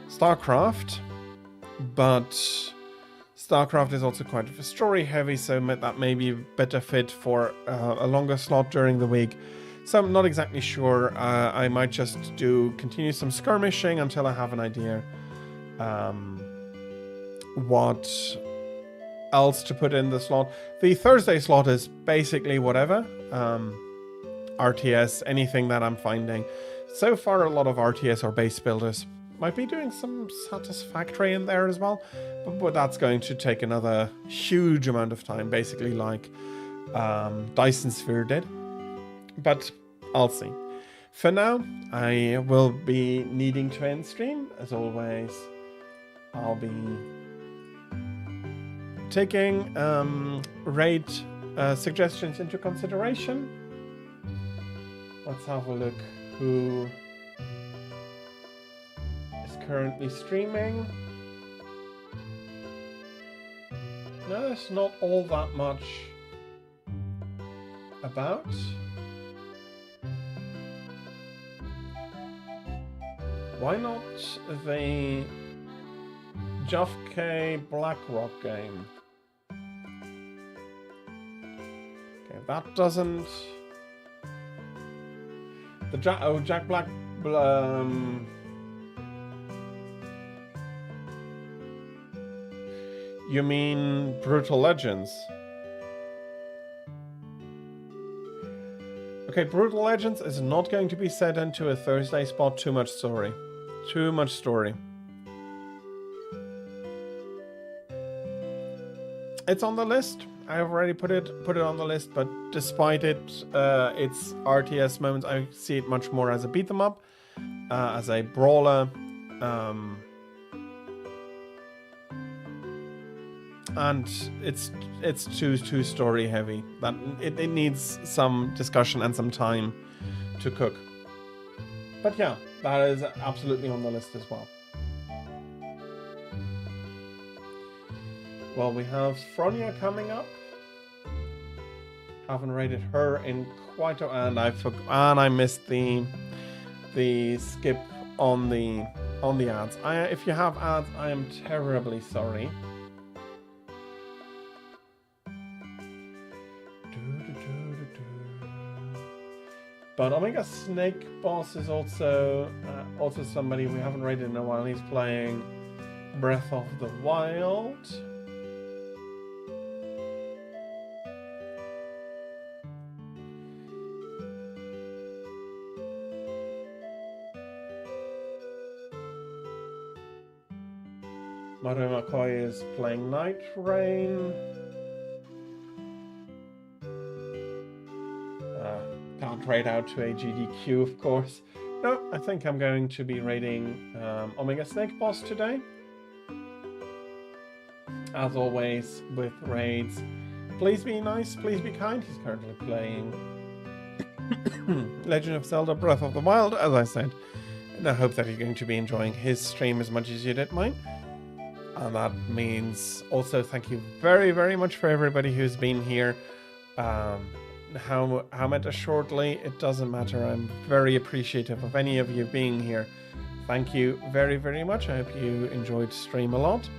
StarCraft, but StarCraft is also quite story heavy, so that may be better fit for a longer slot during the week. So I'm not exactly sure. I might just continue some skirmishing until I have an idea what else to put in the slot. The Thursday slot is basically whatever. RTS, anything that I'm finding. So far, a lot of RTS or base builders. Might be doing some Satisfactory in there as well, but that's going to take another huge amount of time, basically like Dyson Sphere did. But I'll see. For now, I will be needing to end stream. As always, I'll be taking raid suggestions into consideration. Let's have a look who is currently streaming. No, there's not all that much about. Why not the Jeff K. BlackRock game? Okay, that doesn't... The Jack Black... You mean Brutal Legends? Okay, Brutal Legends is not going to be set into a Thursday spot. Too much story. Too much story. It's on the list. I've already put it on the list, but despite its RTS moments, I see it much more as a beat 'em up, as a brawler, and it's too story heavy. That it needs some discussion and some time to cook. But yeah, that is absolutely on the list as well. Well, we have Fronia coming up. Haven't rated her in quite a while, and I missed the skip on the ads. If you have ads, I am terribly sorry. But Omega Snake Boss is also somebody we haven't rated in a while. He's playing Breath of the Wild. Mario McCoy is playing Night Rain. Can't raid out to a GDQ, of course. No, I think I'm going to be raiding Omega Snake Boss today. As always with raids, please be nice, please be kind. He's currently playing Legend of Zelda Breath of the Wild, as I said. And I hope that you're going to be enjoying his stream as much as you did mine. And that means also thank you very, very much for everybody who's been here. How much shortly, it doesn't matter. I'm very appreciative of any of you being here. Thank you very, very much. I hope you enjoyed stream a lot.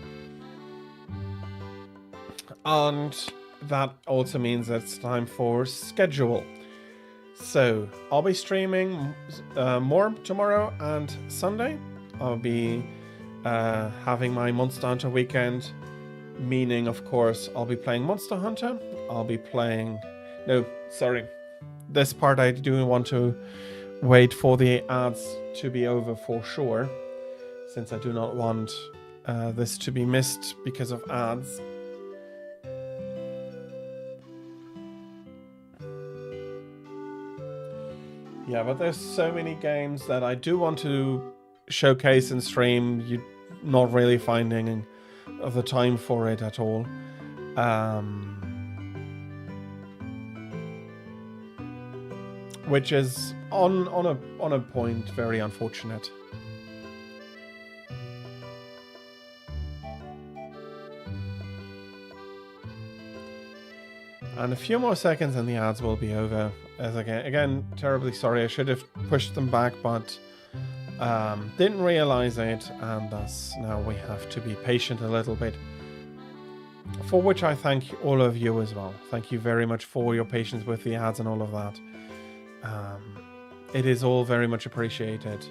And that also means that it's time for schedule. So I'll be streaming more tomorrow and Sunday. I'll be having my Monster Hunter weekend, meaning, of course, I'll be playing Monster Hunter. I'll be playing... No, sorry. This part I do want to wait for the ads to be over for sure, since I do not want this to be missed because of ads. Yeah, but there's so many games that I do want to showcase and stream. You're not really finding the time for it at all. which is on a point very unfortunate. And a few more seconds and the ads will be over. As again, terribly sorry. I should have pushed them back, but didn't realize it, and thus now we have to be patient a little bit. For which I thank all of you as well. Thank you very much for your patience with the ads and all of that. It is all very much appreciated.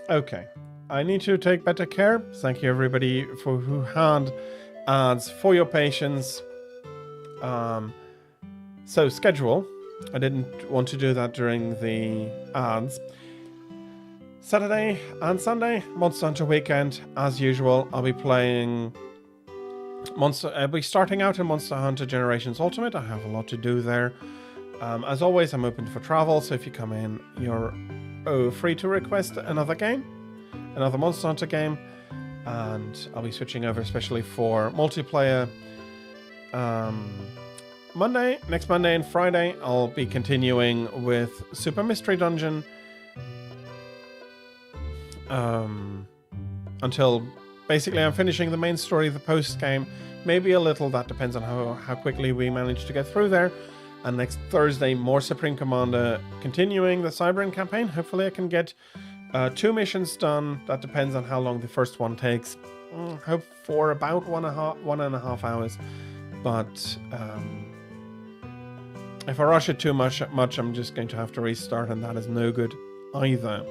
Okay, I need to take better care. Thank you everybody for who had ads, for your patience. So schedule. I didn't want to do that during the ads. Saturday and Sunday, Monster Hunter weekend, as usual. I'll be playing I'll be starting out in Monster Hunter Generations Ultimate. I have a lot to do there. As always, I'm open for travel, so if you come in, you're free to request another game, another Monster Hunter game, and I'll be switching over especially for multiplayer. Next Monday and Friday, I'll be continuing with Super Mystery Dungeon until basically I'm finishing the main story of the post game. Maybe a little, that depends on how quickly we manage to get through there. And next Thursday, more Supreme Commander, continuing the Cybran campaign. Hopefully I can get 2 missions done. That depends on how long the first one takes. Hope for about 1.5 hours. But if I rush it too much, I'm just going to have to restart, and that is no good either.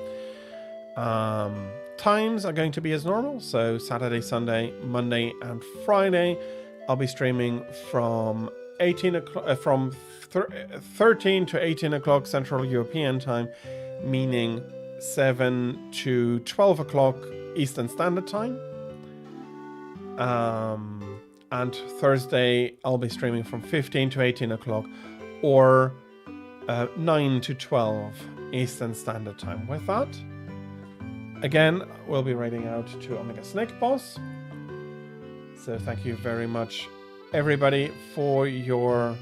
Times are going to be as normal. So Saturday, Sunday, Monday, and Friday, I'll be streaming from 13 to 18 o'clock Central European Time, meaning 7 to 12 o'clock Eastern Standard Time. And Thursday, I'll be streaming from 15 to 18 o'clock or 9 to 12 Eastern Standard Time. With that, again, we'll be raiding out to Omega Snake Boss. So thank you very much, everybody, for your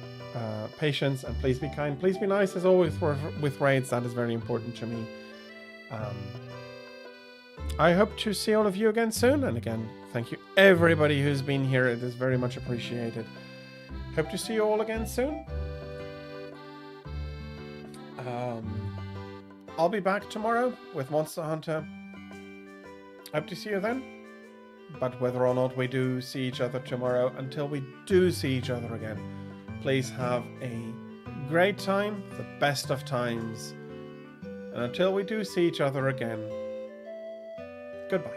patience, and please be kind, please be nice as always with raids. That is very important to me. I hope to see all of you again soon, and again, thank you everybody who's been here. It is very much appreciated. Hope to see you all again soon. I'll be back tomorrow with Monster Hunter. Hope to see you then. But whether or not we do see each other tomorrow, until we do see each other again, please have a great time, the best of times. And until we do see each other again, goodbye.